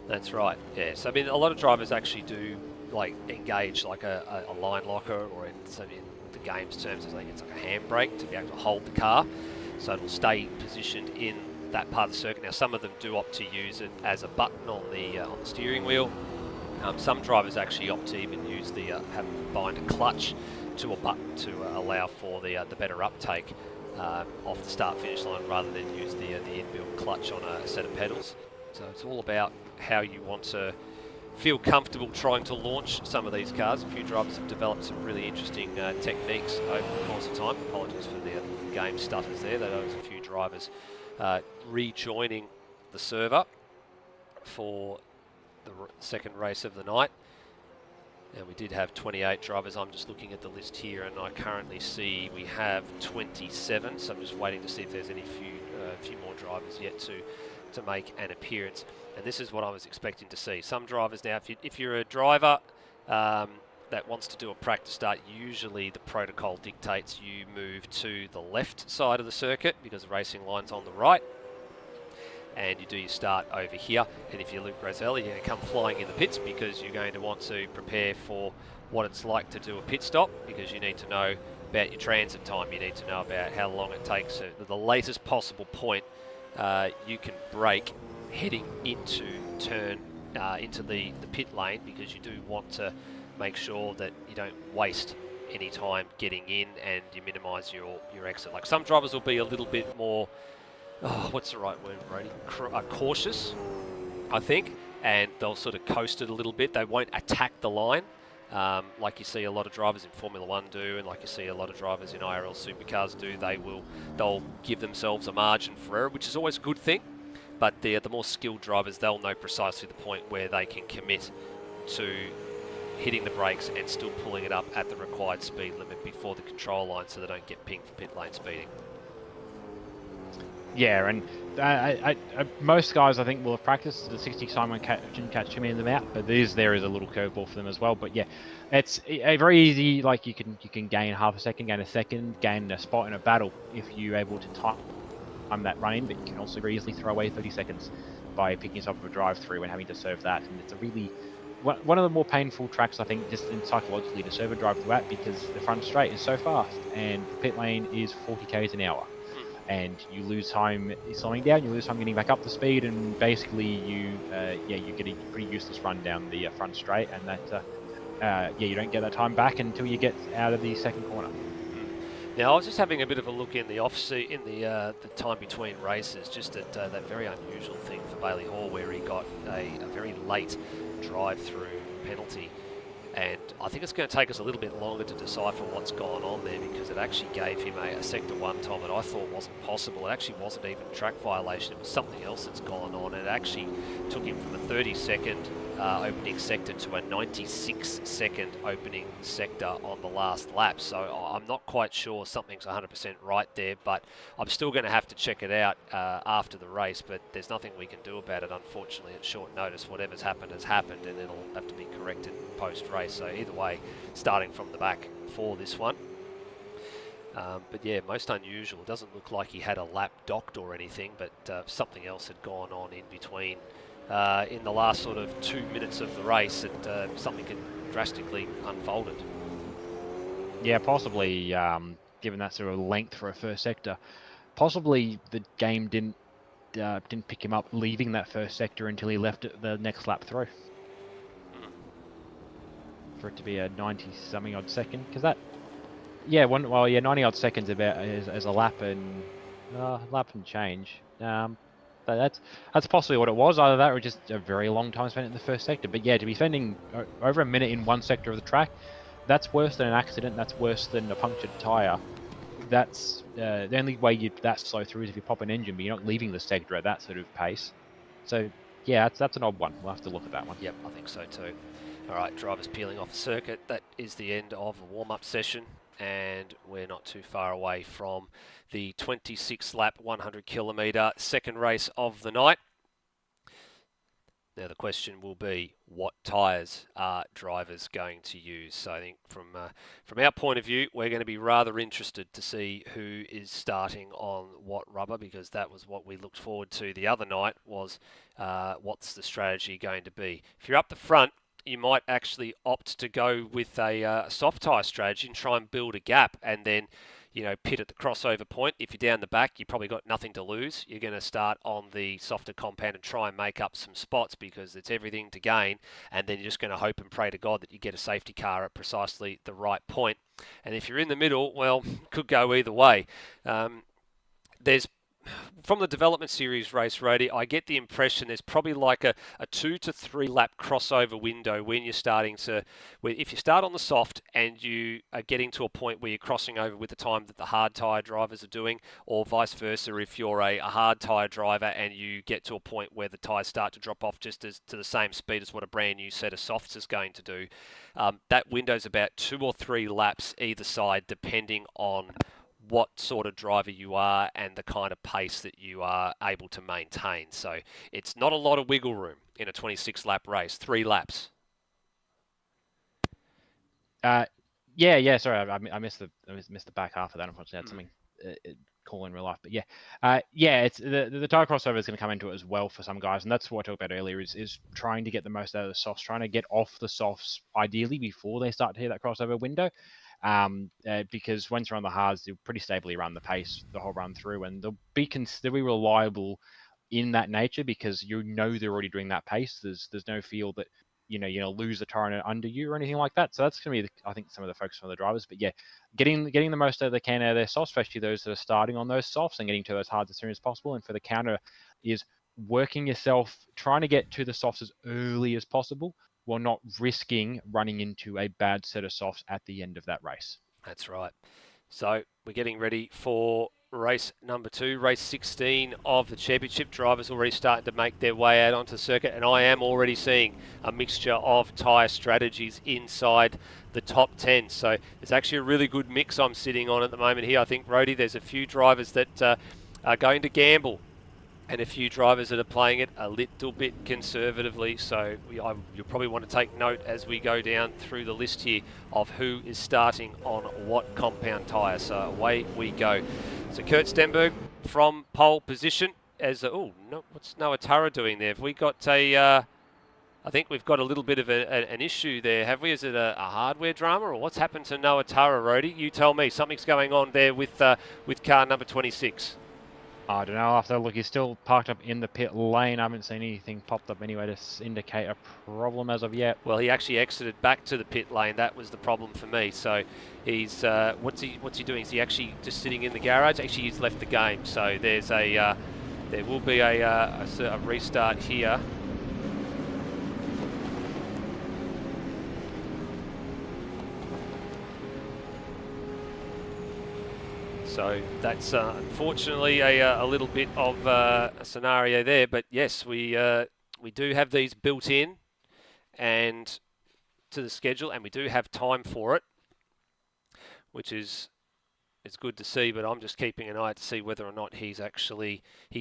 That's right. Yeah. So I mean, a lot of drivers actually do like engage like a line locker, or in the game's terms, it's like a handbrake to be able to hold the car, so it'll stay positioned in that part of the circuit. Now, some of them do opt to use it as a button on the steering wheel. Some drivers actually opt to even use bind a clutch to a button to allow for the better uptake off the start-finish line, rather than use the inbuilt clutch on a set of pedals. So it's all about how you want to feel comfortable trying to launch some of these cars. A few drivers have developed some really interesting techniques over the course of time. Apologies for the game stutters there. There was a few drivers rejoining the server for the second race of the night. And we did have 28 drivers. I'm just looking at the list here, and I currently see we have 27. So I'm just waiting to see if there's any few more drivers yet to make an appearance. And this is what I was expecting to see. Some drivers now, if you're a driver that wants to do a practice start, usually the protocol dictates you move to the left side of the circuit because the racing line's on the right, and you do your start over here. And if you're Luke Rosell, you're going to come flying in the pits because you're going to want to prepare for what it's like to do a pit stop, because you need to know about your transit time. You need to know about how long it takes at the latest possible point you can brake heading into the pit lane, because you do want to make sure that you don't waste any time getting in and you minimise your exit. Like, some drivers will be a little bit more, what's the right word, Brady? Cautious, I think, and they'll sort of coast it a little bit. They won't attack the line like you see a lot of drivers in Formula 1 do, and like you see a lot of drivers in IRL Supercars do. They'll give themselves a margin for error, which is always a good thing. But the more skilled drivers, they'll know precisely the point where they can commit to hitting the brakes and still pulling it up at the required speed limit before the control line, so they don't get pinged for pit lane speeding. Yeah, and most guys, I think, will have practiced the 60 Simon catch too many of them out, but there is a little curveball for them as well. But yeah, it's a very easy, like you can gain half a second, gain a second, gain a spot in a battle if you're able to time that run in, but you can also very easily throw away 30 seconds by picking yourself up a drive-through and having to serve that. And it's a really, one of the more painful tracks, I think, just psychologically, to serve a drive-through at, because the front straight is so fast and the pit lane is 40 k's an hour. And you lose time slowing down, you lose time getting back up to speed, and basically you get a pretty useless run down the front straight, and that you don't get that time back until you get out of the second corner. Now, I was just having a bit of a look in the the time between races, just at that very unusual thing for Bailey Hall, where he got a very late drive-through penalty. And I think it's going to take us a little bit longer to decipher what's gone on there, because it actually gave him a Sector 1 time that I thought wasn't possible. It actually wasn't even a track violation. It was something else that's gone on. It actually took him from a 30-second opening sector to a 96-second opening sector on the last lap. So I'm not quite sure something's 100% right there, but I'm still going to have to check it out after the race. But there's nothing we can do about it, unfortunately, at short notice. Whatever's happened has happened, and it'll have to be corrected post-race. So either way, starting from the back for this one. But yeah, most unusual. It doesn't look like he had a lap docked or anything, but something else had gone on in between. In the last sort of 2 minutes of the race, something had drastically unfolded. Yeah, possibly given that sort of length for a first sector. Possibly the game didn't pick him up leaving that first sector until he left it the next lap through. For it to be a 90-something odd second, because that, 90 odd seconds about as a lap and change. But that's possibly what it was. Either that or just a very long time spent in the first sector. But yeah, to be spending over a minute in one sector of the track, that's worse than an accident. That's worse than a punctured tire. That's the only way you'd that slow through is if you pop an engine, but you're not leaving the sector at that sort of pace. So yeah, that's an odd one. We'll have to look at that one. Yep, I think so too. All right, drivers peeling off the circuit. That is the end of the warm-up session, and we're not too far away from the 26 lap 100 kilometre second race of the night. Now the question will be, what tyres are drivers going to use? So I think from our point of view, we're going to be rather interested to see who is starting on what rubber, because that was what we looked forward to the other night, was what's the strategy going to be. If you're up the front, you might actually opt to go with a soft tyre strategy and try and build a gap, and then pit at the crossover point. If you're down the back, you've probably got nothing to lose. You're going to start on the softer compound and try and make up some spots, because it's everything to gain, and then you're just going to hope and pray to God that you get a safety car at precisely the right point. And if you're in the middle, well, could go either way. From the development series race, Rody, I get the impression there's probably like a 2 to 3 lap crossover window when you're starting to, if you start on the soft and you are getting to a point where you're crossing over with the time that the hard tyre drivers are doing, or vice versa, if you're a hard tyre driver and you get to a point where the tyres start to drop off just as to the same speed as what a brand new set of softs is going to do. That window's about 2 or 3 laps either side, depending on what sort of driver you are and the kind of pace that you are able to maintain. So it's not a lot of wiggle room in a 26 lap race, 3 laps. Sorry, I missed the back half of that. Unfortunately, I had something cool in real life. But it's the tire crossover is going to come into it as well for some guys, and that's what I talked about earlier. Is trying to get the most out of the softs, trying to get off the softs ideally before they start to hit that crossover window. Because once you're on the hards, you'll pretty stably run the pace the whole run through, and they'll be reliable in that nature, because they're already doing that pace. There's no feel that you're going to lose the tire under you or anything like that. So that's going to be, I think, some of the focus from the drivers. But yeah, getting the most out they can out of their softs, especially those that are starting on those softs, and getting to those hards as soon as possible. And for the counter is working yourself, trying to get to the softs as early as possible, while not risking running into a bad set of softs at the end of that race. That's right. So we're getting ready for race number 2, race 16 of the championship. Drivers already starting to make their way out onto the circuit, and I am already seeing a mixture of tyre strategies inside the top 10. So there's actually a really good mix I'm sitting on at the moment here. I think, Rody, there's a few drivers that are going to gamble, and a few drivers that are playing it a little bit conservatively. So you'll probably want to take note as we go down through the list here of who is starting on what compound tyre. So away we go. So Kurt Stenberg from pole position as what's Noah Tara doing there? Have we got I think we've got a little bit of an issue there, have we? Is it a hardware drama, or what's happened to Noah Tara, Rody? You tell me. Something's going on there with car number 26. I don't know. I'll have to look. He's still parked up in the pit lane. I haven't seen anything popped up anyway to indicate a problem as of yet. Well, he actually exited back to the pit lane. That was the problem for me. So he's what's he doing? Is he actually just sitting in the garage? Actually, he's left the game. So there's there will be a restart here. So that's unfortunately a little bit of a scenario there. But yes, we do have these built in and to the schedule, and we do have time for it, which is it's good to see. But I'm just keeping an eye to see whether or not he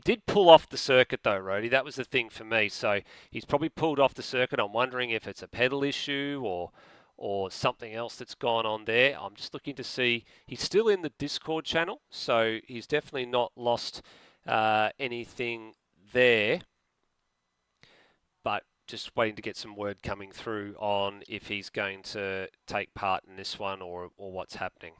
did pull off the circuit though, Rody. That was the thing for me. So he's probably pulled off the circuit. I'm wondering if it's a pedal issue or something else that's gone on there. I'm just looking to see. He's still in the Discord channel, so he's definitely not lost anything there. But just waiting to get some word coming through on if he's going to take part in this one or what's happening.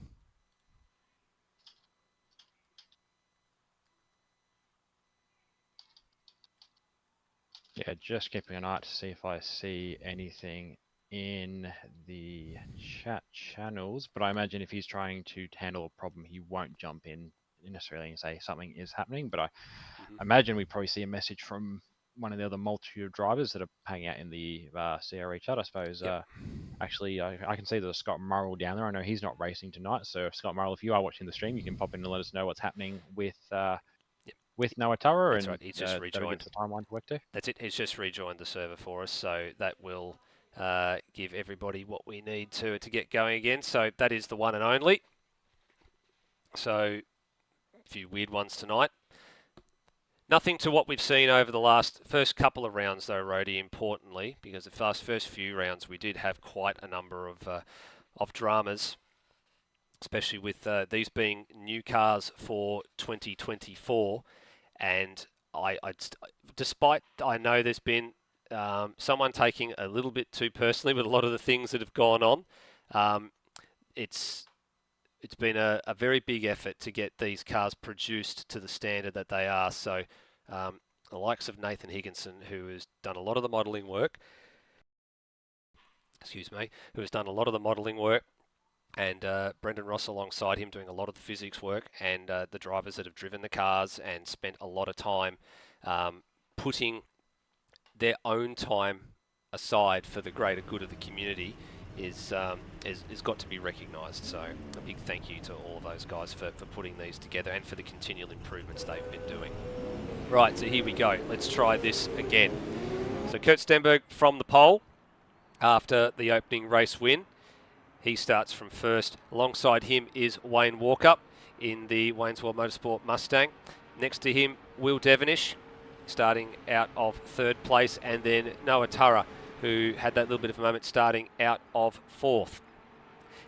Yeah, just keeping an eye out to see if I see anything in the chat channels, but I imagine if he's trying to handle a problem, he won't jump in necessarily and say something is happening, but I imagine we probably see a message from one of the other multitude of drivers that are hanging out in the CRE chat, I suppose. Yep. Actually, I can see there's Scott Murrell down there. I know he's not racing tonight, so Scott Murrell, if you are watching the stream, you can pop in and let us know what's happening with Noah Tara, That's and right. He's just that'll give rejoined. us a timeline to work to. That's it. He's just rejoined the server for us, so that will give everybody what we need to get going again. So that is the one and only. So a few weird ones tonight. Nothing to what we've seen over the first couple of rounds, though, Rhodey, importantly, because the first few rounds we did have quite a number of dramas, especially with these being new cars for 2024. And despite I know there's been someone taking a little bit too personally with a lot of the things that have gone on, it's been a very big effort to get these cars produced to the standard that they are. So the likes of Nathan Higginson, who has done a lot of the modelling work, who has done a lot of the modelling work, and Brendan Ross alongside him doing a lot of the physics work, and the drivers that have driven the cars and spent a lot of time putting their own time aside for the greater good of the community is got to be recognised. So a big thank you to all of those guys for putting these together and for the continual improvements they've been doing. Right, so here we go. Let's try this again. So Kurt Stenberg from the pole after the opening race win. He starts from first. Alongside him is Wayne Walker in the Wayne's World Motorsport Mustang. Next to him, Will Devonish, starting out of third place, and then Noah Tara, who had that little bit of a moment starting out of fourth.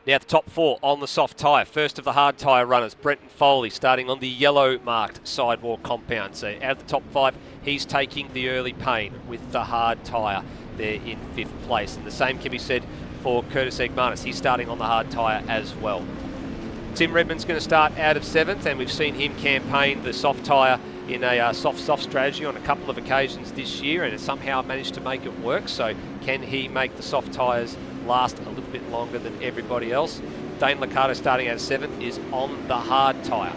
Now the top four on the soft tyre. First of the hard tyre runners, Brenton Foley, starting on the yellow marked sidewalk compound. So out of the top five, he's taking the early pain with the hard tyre there in fifth place. And the same can be said for Curtis Egmanis. He's starting on the hard tyre as well. Tim Redmond's going to start out of seventh, and we've seen him campaign the soft tyre in a soft strategy on a couple of occasions this year, and has somehow managed to make it work. So can he make the soft tyres last a little bit longer than everybody else? Dane Liccardo starting out of seventh is on the hard tyre.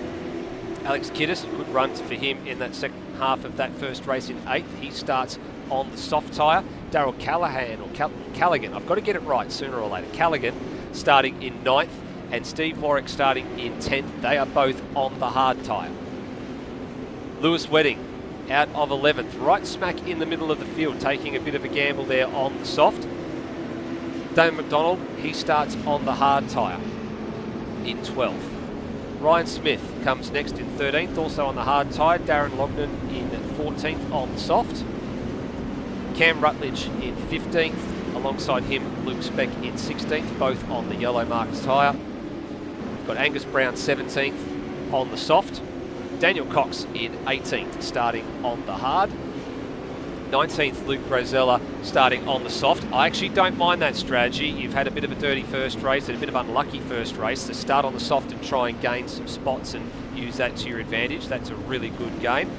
Alex Kiddis, good runs for him in that second half of that first race in eighth. He starts on the soft tyre. Daryl Callahan, or Callaghan, I've got to get it right sooner or later. Callaghan starting in ninth, and Steve Warwick starting in 10th. They are both on the hard tyre. Lewis Wedding out of 11th, right smack in the middle of the field, taking a bit of a gamble there on the soft. Damon McDonald, he starts on the hard tyre in 12th. Ryan Smith comes next in 13th, also on the hard tyre. Darren Lognan in 14th on the soft. Cam Rutledge in 15th, alongside him Luke Speck in 16th, both on the yellow marked tyre. We've got Angus Brown 17th on the soft. Daniel Cox in 18th, starting on the hard. 19th, Luke Rosella starting on the soft. I actually don't mind that strategy. You've had a bit of a dirty first race and a bit of unlucky first race. To start on the soft and try and gain some spots and use that to your advantage. That's a really good game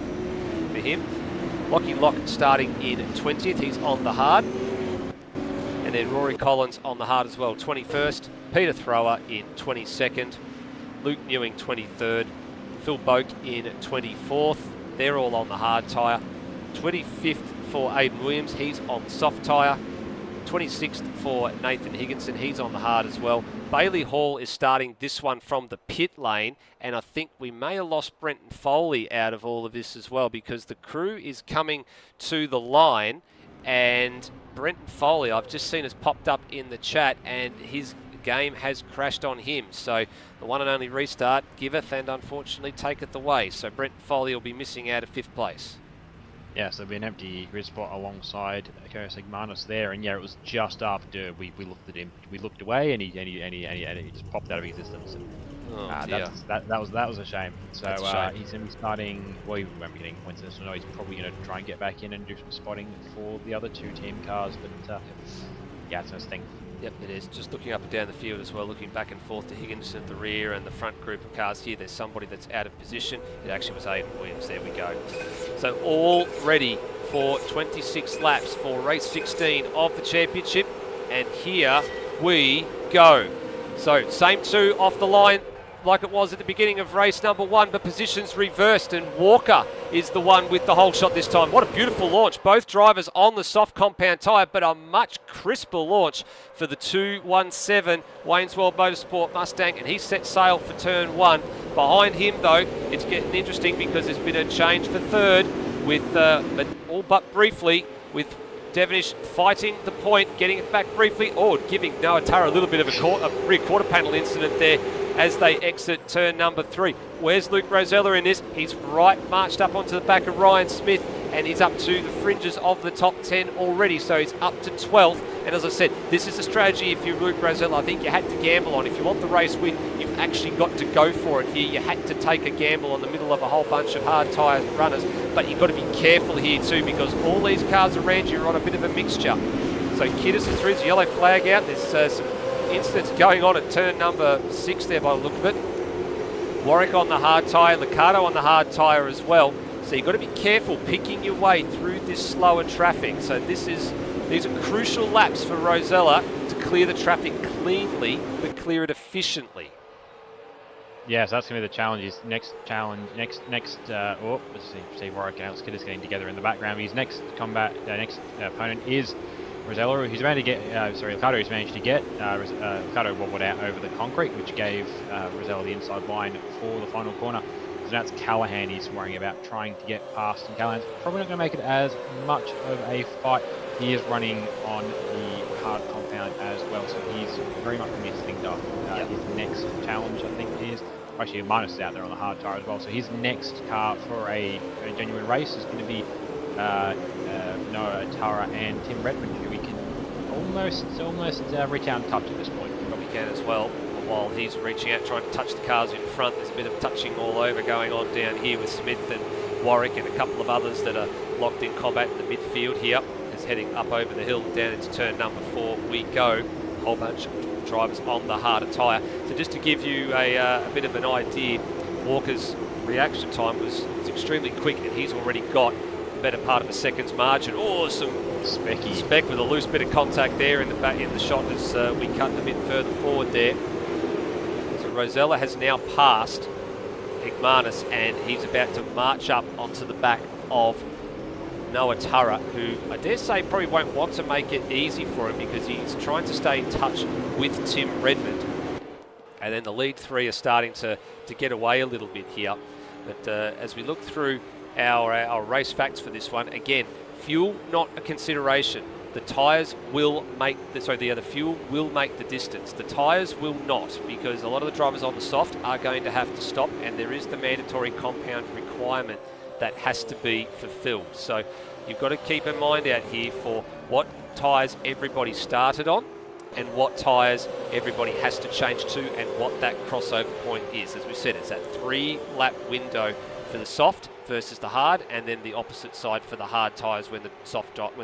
for him. Lockie Lockett starting in 20th. He's on the hard. And then Rory Collins on the hard as well. 21st. Peter Thrower in 22nd. Luke Newing 23rd. Phil Boak in 24th. They're all on the hard tyre. 25th for Aidan Williams. He's on the soft tyre. 26th for Nathan Higginson. He's on the hard as well. Bailey Hall is starting this one from the pit lane, and I think we may have lost Brenton Foley out of all of this as well, because the crew is coming to the line, and Brenton Foley, I've just seen has popped up in the chat, and his game has crashed on him. So the one and only restart giveth and unfortunately taketh away. So Brenton Foley will be missing out of fifth place. Yeah, so there'll be an empty grid spot alongside Curtis Egmanis there, and yeah, it was just after we looked at him. We looked away, and he just popped out of existence. And, that was a shame. So he's going to be starting. Well, he won't be getting points in this. No, he's probably going to try and get back in and do some spotting for the other two team cars. But yeah, it's a thing. Yep, it is. Just looking up and down the field as well, looking back and forth to Higginson at the rear and the front group of cars here. There's somebody that's out of position. It actually was Aidan Williams. There we go. So all ready for 26 laps for race 16 of the championship. And here we go. So same two off the line like it was at the beginning of race number 1, but positions reversed, and Walker is the one with the whole shot this time. What a beautiful launch. Both drivers on the soft compound tyre, but a much crisper launch for the 217 Wayne's World Motorsport Mustang, and he set sail for turn 1. Behind him, though, it's getting interesting because there's been a change for third with, but all but briefly, with Devonish fighting the point, getting it back briefly, or giving Noah Tyre a little bit of a rear quarter panel incident there as they exit turn number 3. Where's Luke Rosella in this? He's right marched up onto the back of Ryan Smith, and he's up to the fringes of the top 10 already, so he's up to 12th. And as I said, this is a strategy if you're Luke Rosella, I think you had to gamble on. If you want the race win, you've actually got to go for it here. You had to take a gamble on the middle of a whole bunch of hard tyre runners, but you've got to be careful here too, because all these cars around you are on a bit of a mixture. So Kiddis is through his yellow flag out. There's some incidents going on at turn number 6 there by the look of it. Warwick on the hard tyre, Liccardo on the hard tyre as well. So you've got to be careful picking your way through this slower traffic. So these are crucial laps for Rosella to clear the traffic cleanly, but clear it efficiently. Yes, that's going to be the challenge. His next challenge, let's see Warwick and Alex Kiddis getting together in the background. His next next opponent is Rosella, who's managed to get, Liccardo, who's managed to get, Liccardo wobbled out over the concrete, which gave Rosella the inside line for the final corner. So now it's Callahan he's worrying about trying to get past, and Callahan's probably not going to make it as much of a fight. He is running on the hard compound as well, so he's very much going to be synced up. His next challenge, I think, is actually Minus is out there on the hard tyre as well. So his next car for a genuine race is going to be Noah Tyre and Tim Redmond, who we can almost reach out and touch at this point. Probably can as well. While he's reaching out, trying to touch the cars in front, there's a bit of touching all over going on down here with Smith and Warwick and a couple of others that are locked in combat in the midfield here. Is heading up over the hill down into turn number 4 we go. A whole bunch of drivers on the harder tyre. So just to give you a bit of an idea, Walker's reaction time was extremely quick, and he's already got the better part of a second's margin. Oh, some speck with a loose bit of contact there in the back in the shot as we cut a bit further forward there. So Rosella has now passed Igmanis, and he's about to march up onto the back of Noah Tyre, who I dare say probably won't want to make it easy for him, because he's trying to stay in touch with Tim Redmond. And then the lead 3 are starting to get away a little bit here. But as we look through our race facts for this one, again, fuel not a consideration. The tyres will make the fuel will make the distance. The tyres will not, because a lot of the drivers on the soft are going to have to stop, and there is the mandatory compound requirement that has to be fulfilled. So you've got to keep in mind out here for what tyres everybody started on and what tyres everybody has to change to, and what that crossover point is. As we said, it's that 3-lap window for the soft versus the hard, and then the opposite side for the hard tyres when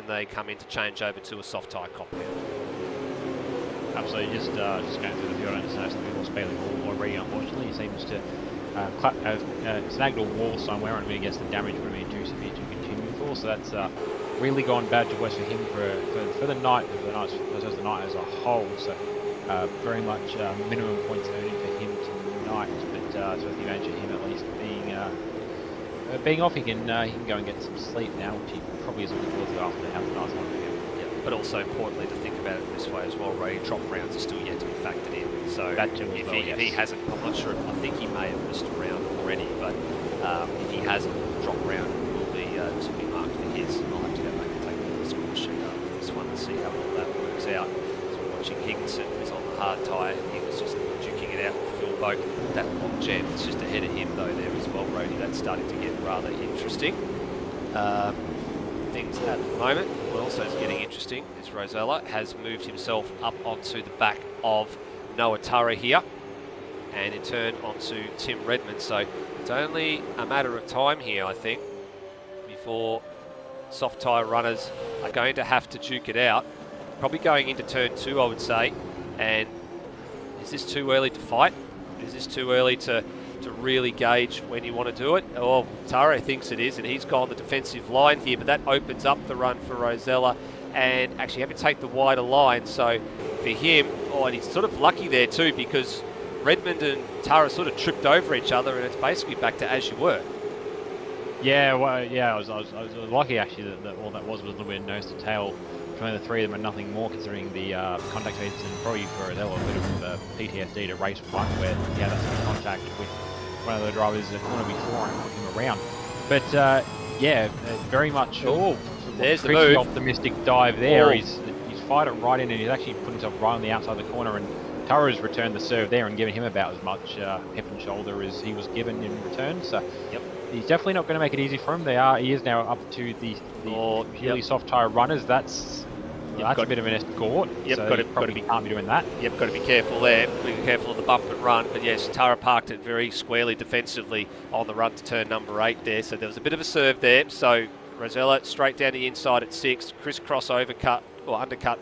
they come in to change over to a soft tyre compound. Absolutely, just going through the field, I understand some people spailing already. Unfortunately, he seems to snagged a wall somewhere, and really gets the damage would have been too severe to continue for. So that's really gone bad to worse for him for the night, the night as a whole. So very much minimum points earning for him tonight. But so if you imagine him at least being off, he can go and get some sleep now, which he probably isn't looking forward to after the nice one for him. Yeah, but also importantly to think about it this way as well, Ray, drop rounds are still yet to be factored in. So if he hasn't, I'm not sure, I think he may have missed a round already, but if he hasn't, drop round will be to be marked for his. I'll have to go back and take a look at the score sheet after this one and see how all that works out. So we're watching Higginson, who's on the hard tyre, and he was just duking it out with Phil Boak. That long jam, it's just ahead of him though there as well, Brody. That's starting to get rather interesting. Things at the moment, what also is getting interesting is Rosella has moved himself up onto the back of Noah Tyre here, and in turn onto Tim Redmond. So it's only a matter of time here, I think, before soft tyre runners are going to have to duke it out. probably going into turn 2, I would say. And is this too early to fight? Is this too early to really gauge when you want to do it? Oh, Tyre thinks it is, and he's gone the defensive line here, but that opens up the run for Rosella, and actually have to take the wider line. So for him, and he's sort of lucky there too, because Redmond and Tyre sort of tripped over each other, and it's basically back to as you were. Yeah, well, yeah, I was lucky actually that all that was a little bit of nose to tail between the three of them and nothing more, considering the contact rates, and probably for Rosella a bit of PTSD to race one where he had that sort of contact with one of the drivers in the corner before and put him around. But yeah, very much. Oh, there's the move. Optimistic dive there. He's fired it right in, and he's actually put himself right on the outside of the corner. And Tyre has returned the serve there and given him about as much hip and shoulder as he was given in return. So yep. He's definitely not going to make it easy for him. He is now up to the purely soft tyre runners. That's a bit of an escort. Yep, so can't be doing that. Yep, got to be careful there. Be careful of the bump and run. But yes, Tyre parked it very squarely defensively on the run to turn number 8 there. So there was a bit of a serve there. So Rosella straight down the inside at 6, crisscross undercut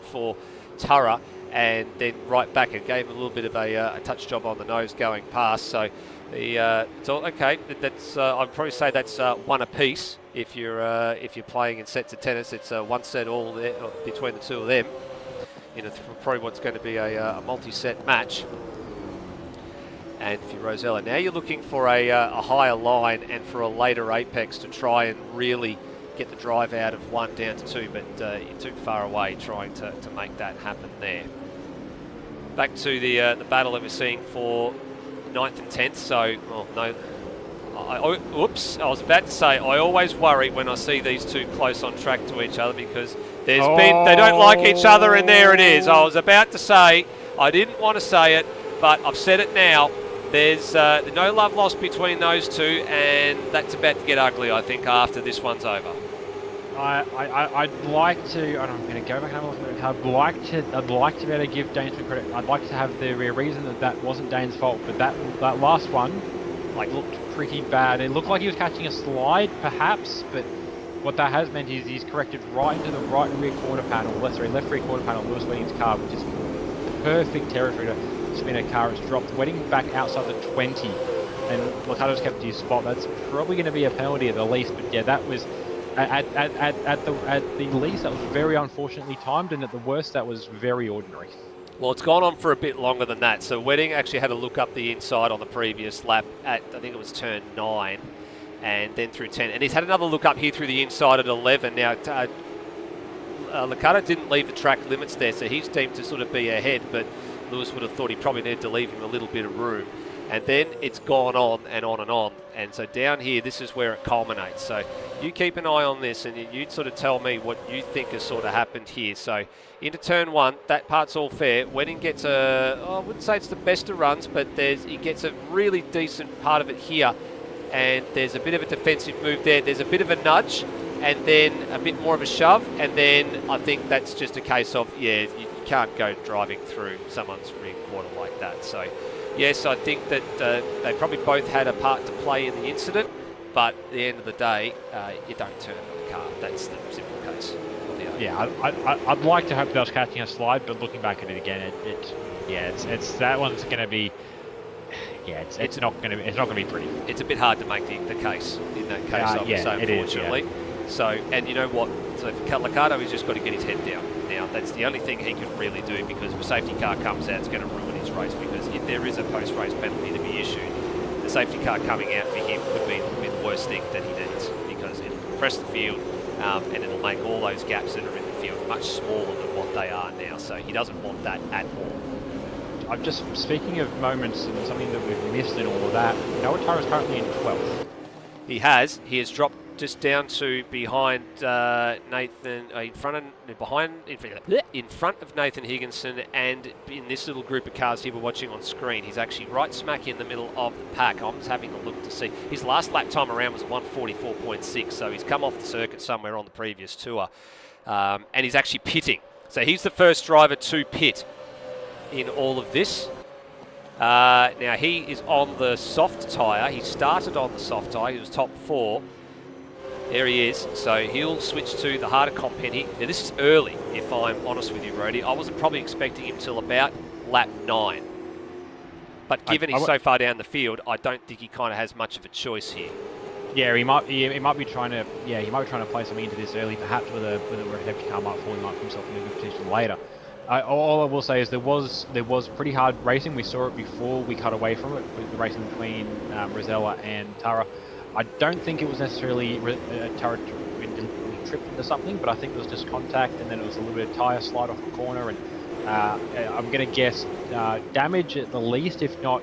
for Tyre, and then right back and gave him a little bit of a touch job on the nose going past. So it's all okay. That's I'd probably say that's one apiece. If you're playing in sets of tennis, it's one set all there between the two of them. Probably what's going to be a multi-set match. And for Rosella, now you're looking for a higher line and for a later apex to try and really get the drive out of 1 down to 2, but you're too far away trying to make that happen there. Back to the battle that we're seeing for 9th and 10th. So, well, no. Oops, I was about to say, I always worry when I see these two close on track to each other, because they don't like each other, and there it is. I was about to say, I didn't want to say it, but I've said it now. There's no love lost between those two, and that's about to get ugly, I think, after this one's over. I'd like to. I'm going to go back and have a look at it. I'd like to be able to give Dane some credit. I'd like to have the reason that wasn't Dane's fault, but that last one looked pretty bad. It looked like he was catching a slide, perhaps, but what that has meant is he's corrected right into the right rear quarter panel, left rear quarter panel, Lewis Wedding's car, which is perfect territory to spin a car. It's dropped Wedding back outside the 20, and Licato's kept his spot. That's probably going to be a penalty at the least, but yeah, that was at the least that was very unfortunately timed, and at the worst that was very ordinary. Well, it's gone on for a bit longer than that. So Wedding actually had a look up the inside on the previous lap at, I think it was turn 9, and then through 10. And he's had another look up here through the inside at 11. Now, Licato didn't leave the track limits there, so he's deemed to sort of be ahead, but Lewis would have thought he probably needed to leave him a little bit of room. And then it's gone on and on and on. And so down here, this is where it culminates. So you keep an eye on this, and you sort of tell me what you think has sort of happened here. So into turn 1, that part's all fair. Wedding gets I wouldn't say it's the best of runs, but he gets a really decent part of it here. And there's a bit of a defensive move there. There's a bit of a nudge, and then a bit more of a shove. And then I think that's just a case of, you can't go driving through someone's rear quarter like that. So yes, I think that they probably both had a part to play in the incident, but at the end of the day, you don't turn on the car. That's the simple case of the argument. Yeah, I'd like to hope that I was catching a slide, but looking back at it again, it's that one's going to be. Yeah, it's not going to be pretty. It's a bit hard to make the case in that case. I would say, unfortunately. Is, yeah. So, and you know what? So for Licato, he's just got to get his head down. Now, that's the only thing he can really do, because if a safety car comes out, it's going to ruin his race, because if there is a post-race penalty to be issued, the safety car coming out for him could be the worst thing that he needs, because it'll compress the field and it'll make all those gaps that are in the field much smaller than what they are now. So he doesn't want that at all. I'm just speaking of moments and something that we've missed and all of that. Noah Tyre is currently in 12th. He has dropped just down to behind Nathan, in front of Nathan Higginson, and in this little group of cars here we're watching on screen, he's actually right smack in the middle of the pack. I'm just having a look to see. His last lap time around was 1:44.6, so he's come off the circuit somewhere on the previous tour, and he's actually pitting. So he's the first driver to pit in all of this. Now he is on the soft tyre. He started on the soft tyre. He was top 4. There he is. So he'll switch to the harder comp Penny. Now this is early, if I'm honest with you, Brody. I wasn't probably expecting him till about lap 9. But given he's so far down the field, I don't think he kind of has much of a choice here. Yeah, he might be trying to play something into this early, perhaps with a heavy car might fall, he might put himself in a good position later. All I will say is there was pretty hard racing. We saw it before we cut away from it, with the racing between Rosella and Tyre. I don't think it was necessarily Tyre tripped into something, but I think it was just contact, and then it was a little bit of tyre slide off the corner, and I'm going to guess damage at the least, if not,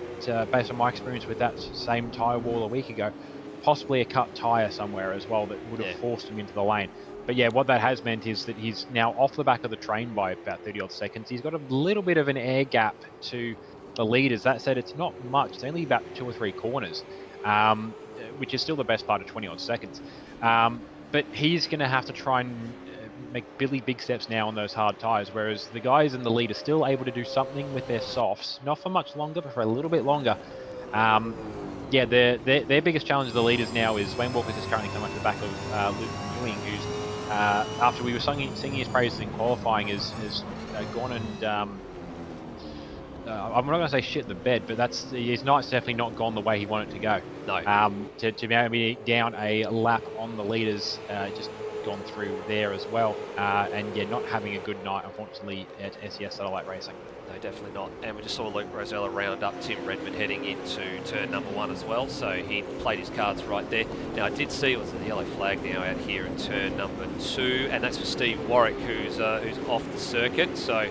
based on my experience with that same tyre wall a week ago, possibly a cut tyre somewhere as well that would have forced him into the lane. But yeah, what that has meant is that he's now off the back of the train by about 30 odd seconds. He's got a little bit of an air gap to the leaders. That said, it's not much. It's only about 2 or 3 corners, which is still the best part of 20 odd seconds. But he's going to have to try and make really big steps now on those hard tyres, whereas the guys in the lead are still able to do something with their softs, not for much longer, but for a little bit longer. Yeah, their biggest challenge of the leaders now is Wayne Walker's just currently coming off the back of Luke Ewing, who's after we were singing his praises in qualifying, has gone and I'm not going to say shit the bed, but his night's definitely not gone the way he wanted to go. No. To be down a lap on the leaders, just gone through there as well, and yeah, not having a good night, unfortunately, at SES Satellite Racing. No, definitely not. And we just saw Luke Rosella round up Tim Redmond heading into turn number 1 as well, so he played his cards right there. Now, I did see it was a yellow flag now out here in turn number 2, and that's for Steve Warwick, who's off the circuit, so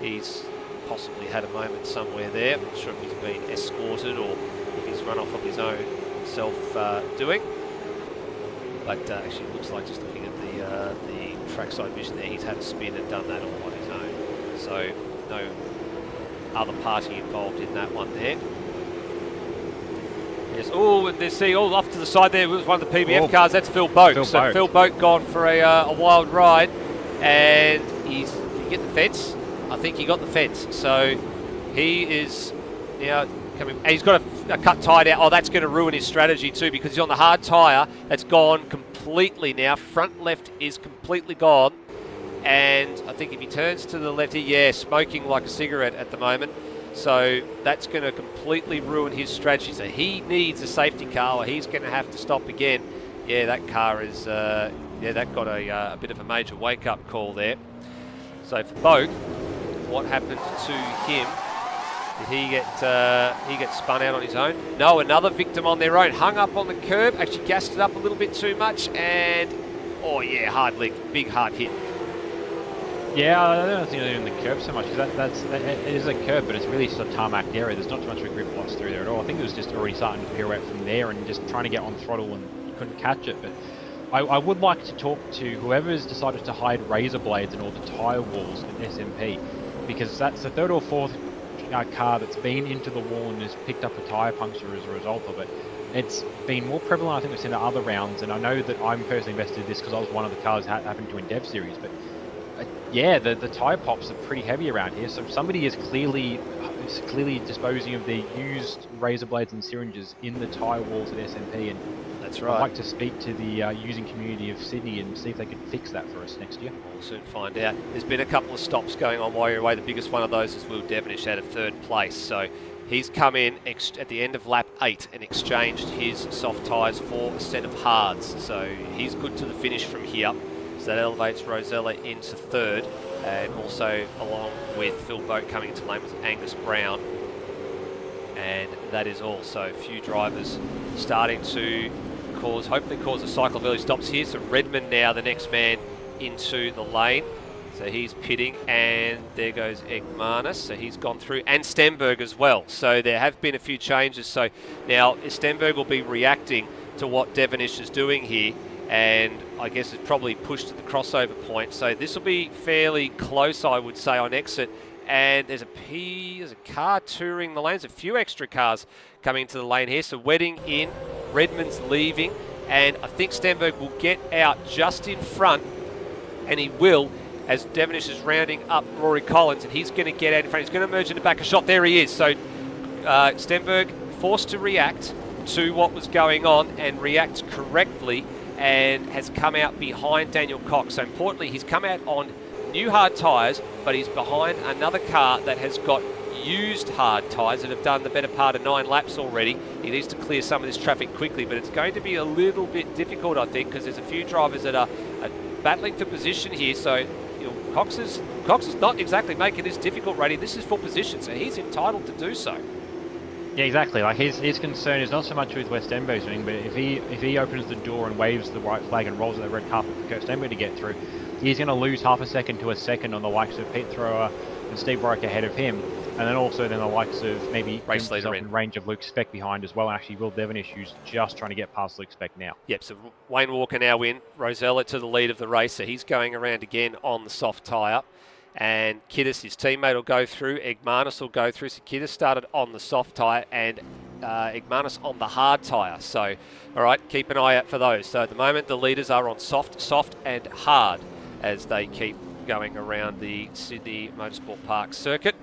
he's possibly had a moment somewhere there. I'm not sure if he's been escorted or if he's run off of his own self-doing. But actually, it looks like, just looking at the trackside vision there, he's had a spin and done that all on his own. So no other party involved in that one there. Yes. Oh, and there's off to the side there was one of the PBF cars. That's Phil Boak. Phil Boak gone for a wild ride, and did he get the fence? I think he got the fence. So he is now coming. And he's got a cut tyre now. Oh, that's going to ruin his strategy too, because he's on the hard tyre. That's gone completely now. Front left is completely gone. And I think if he turns to the left here, smoking like a cigarette at the moment. So that's going to completely ruin his strategy. So he needs a safety car, or he's going to have to stop again. Yeah, that car is, that got a bit of a major wake-up call there. So for Boak, what happened to him? Did he get spun out on his own? No, another victim on their own. Hung up on the curb, actually gassed it up a little bit too much, and, oh yeah, hard lick, big hard hit. Yeah, I don't think they're doing the curb so much, because it is a curb, but it's really just a tarmac area. There's not too much of a grip loss through there at all. I think it was just already starting to pirouette from there and just trying to get on throttle, and you couldn't catch it. But I would like to talk to whoever's decided to hide razor blades in all the tyre walls at SMP, because that's the 3rd or 4th car that's been into the wall and has picked up a tyre puncture as a result of it. It's been more prevalent, I think, we've seen in other rounds, and I know that I'm personally invested in this because I was one of the cars happened to Endev Series, but yeah, the tyre pops are pretty heavy around here, so somebody is clearly disposing of their used razor blades and syringes in the tyre walls at SMP, and that's right. I'd like to speak to the using community of Sydney and see if they can fix that for us next year. We'll soon find out. There's been a couple of stops going on while you're away. The biggest one of those is Will Devonish out of 3rd place, so he's come in at the end of lap 8 and exchanged his soft tyres for a set of hards, so he's good to the finish from here. So that elevates Rosella into 3rd, and also along with Phil Boak coming into lane with Angus Brown. And that is all. So a few drivers starting to hopefully cause a cycle of early stops here. So Redmond now the next man into the lane. So he's pitting, and there goes Egmanis. So he's gone through, and Stenberg as well. So there have been a few changes. So now Stenberg will be reacting to what Devonish is doing here, and I guess it's probably pushed to the crossover point. So this will be fairly close, I would say, on exit. And there's a car touring the lanes, a few extra cars coming into the lane here. So Wedding in, Redmond's leaving, and I think Stenberg will get out just in front, and he will, as Devonish is rounding up Rory Collins, and he's going to get out in front. He's going to merge in the back of shot. There he is. So Stenberg forced to react to what was going on and react correctly, and has come out behind Daniel Cox. So importantly, he's come out on new hard tyres, but he's behind another car that has got used hard tyres that have done the better part of 9 laps already. He needs to clear some of this traffic quickly, but it's going to be a little bit difficult, I think, because there's a few drivers that are battling for position here. So Cox is not exactly making this difficult, Rady. This is for position, so he's entitled to do so. Yeah, exactly. Like his concern is not so much with what Stenberg's doing, but if he opens the door and waves the white flag and rolls the red carpet for Kurt Stenberg to get through, he's going to lose half a second to a second on the likes of Pete Thrower and Steve Warwick ahead of him, and then also the likes of maybe race leader in range of Luke Speck behind as well. And actually, Will Devonish, who's just trying to get past Luke Speck now. Yep. So Wayne Walker now in. Rosella to the lead of the race, so he's going around again on the soft tyre. And Kiddis, his teammate, will go through. Egmanis will go through. So Kiddis started on the soft tyre and Egmanis on the hard tyre. So, all right, keep an eye out for those. So at the moment, the leaders are on soft and hard as they keep going around the Sydney Motorsport Park circuit.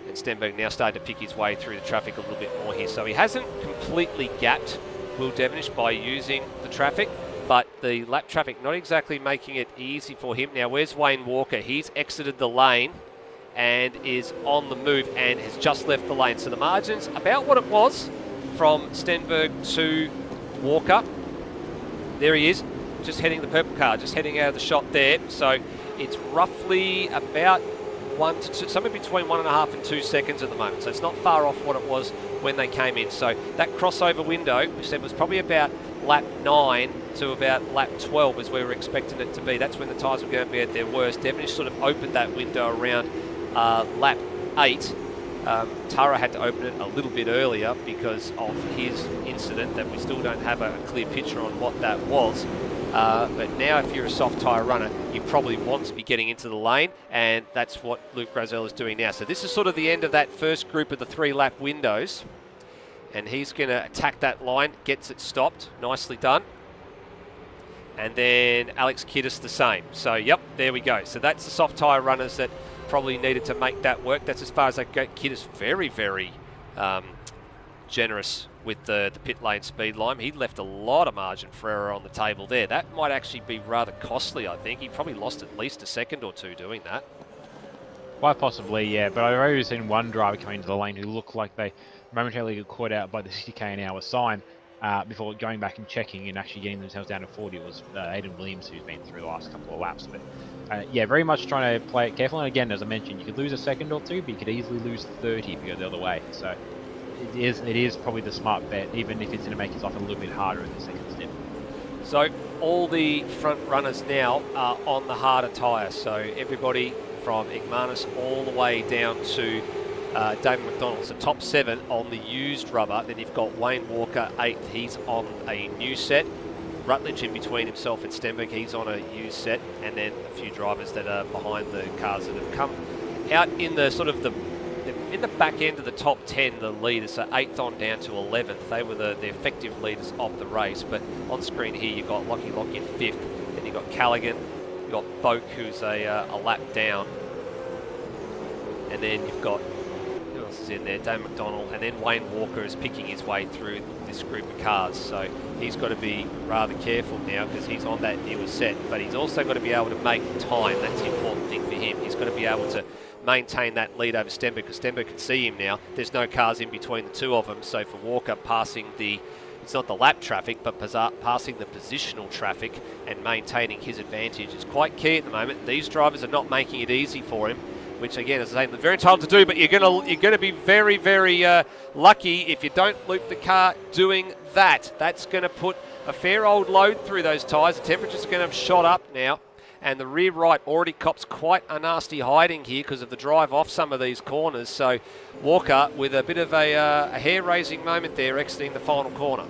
And Stenberg now starting to pick his way through the traffic a little bit more here. So he hasn't completely gapped Will Devonish by using the traffic, but the lap traffic not exactly making it easy for him. Now, where's Wayne Walker? He's exited the lane and is on the move and has just left the lane. So the margin's about what it was from Stenberg to Walker. There he is, just heading the purple car, just heading out of the shot there. So it's roughly about somewhere between 1.5 and 2 seconds at the moment. So it's not far off what it was when they came in. So that crossover window, we said, was probably about lap 9 to about lap 12 as we were expecting it to be. That's when the tyres were going to be at their worst. Devonish sort of opened that window around lap 8. Tyre had to open it a little bit earlier because of his incident that we still don't have a clear picture on what that was. But now if you're a soft tyre runner, you probably want to be getting into the lane, and that's what Luke Rosell is doing now. So this is sort of the end of that first group of the 3-lap windows, and he's going to attack that line, gets it stopped. Nicely done. And then Alex Kiddis the same. So, yep, there we go. So that's the soft tyre runners that probably needed to make that work. That's as far as I go. Kiddis very, very generous with the pit lane speed line. He left a lot of margin for error on the table there. That might actually be rather costly, I think. He probably lost at least a second or two doing that. Quite possibly, yeah. But I've already seen one driver come into the lane who looked like they momentarily got caught out by the 60k an hour sign before going back and checking and actually getting themselves down to 40. It was Aidan Williams, who's been through the last couple of laps. But yeah, very much trying to play it careful. And again, as I mentioned, you could lose a second or two, but you could easily lose 30 if you go the other way. So it is probably the smart bet, even if it's going to make his life a little bit harder in the second step. So all the front runners now are on the harder tyre. So everybody from Egmanis all the way down to David McDonald. So top 7 on the used rubber. Then you've got Wayne Walker 8th. He's on a new set. Rutledge in between himself and Stenberg. He's on a used set. And then a few drivers that are behind the cars that have come out in the sort of in the back end of the top 10, the leaders. So 8th on down to 11th. They were the effective leaders of the race. But on screen here, you've got Lockie Lock in 5th. Then you've got Callaghan. You've got Boak, who's a lap down. And then you've got, who else is in there? Dave McDonald. And then Wayne Walker is picking his way through this group of cars. So he's got to be rather careful now because he's on that newer set. But he's also got to be able to make time. That's the important thing for him. He's got to be able to maintain that lead over Stenberg because Stenberg can see him now. There's no cars in between the two of them. So for Walker, passing it's not the lap traffic, but passing the positional traffic and maintaining his advantage is quite key at the moment. These drivers are not making it easy for him, which again, as I say, they're very entitled to do, but you're going to be very, very lucky if you don't loop the car doing that. That's going to put a fair old load through those tyres. The temperatures are going to have shot up now, and the rear right already cops quite a nasty hiding here because of the drive off some of these corners. So Walker with a bit of a hair-raising moment there, exiting the final corner.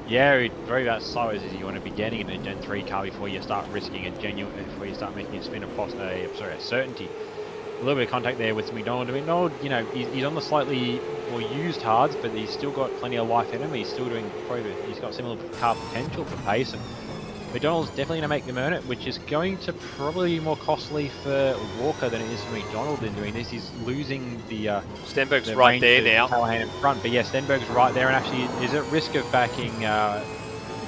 Yeah, very about slow as you want to be getting in a Gen 3 car before you start risking before you start making a spin across a certainty. A little bit of contact there with McDonald. McDonald, you know, he's on the slightly more used hards, but he's still got plenty of life in him. He's still doing he's got similar car potential for pace. And McDonald's definitely going to make them earn it, which is going to probably be more costly for Walker than it is for McDonald in doing this. He's losing the Stenberg's right there now. Callahan in front, but yeah, Stenberg's right there, and actually is at risk of backing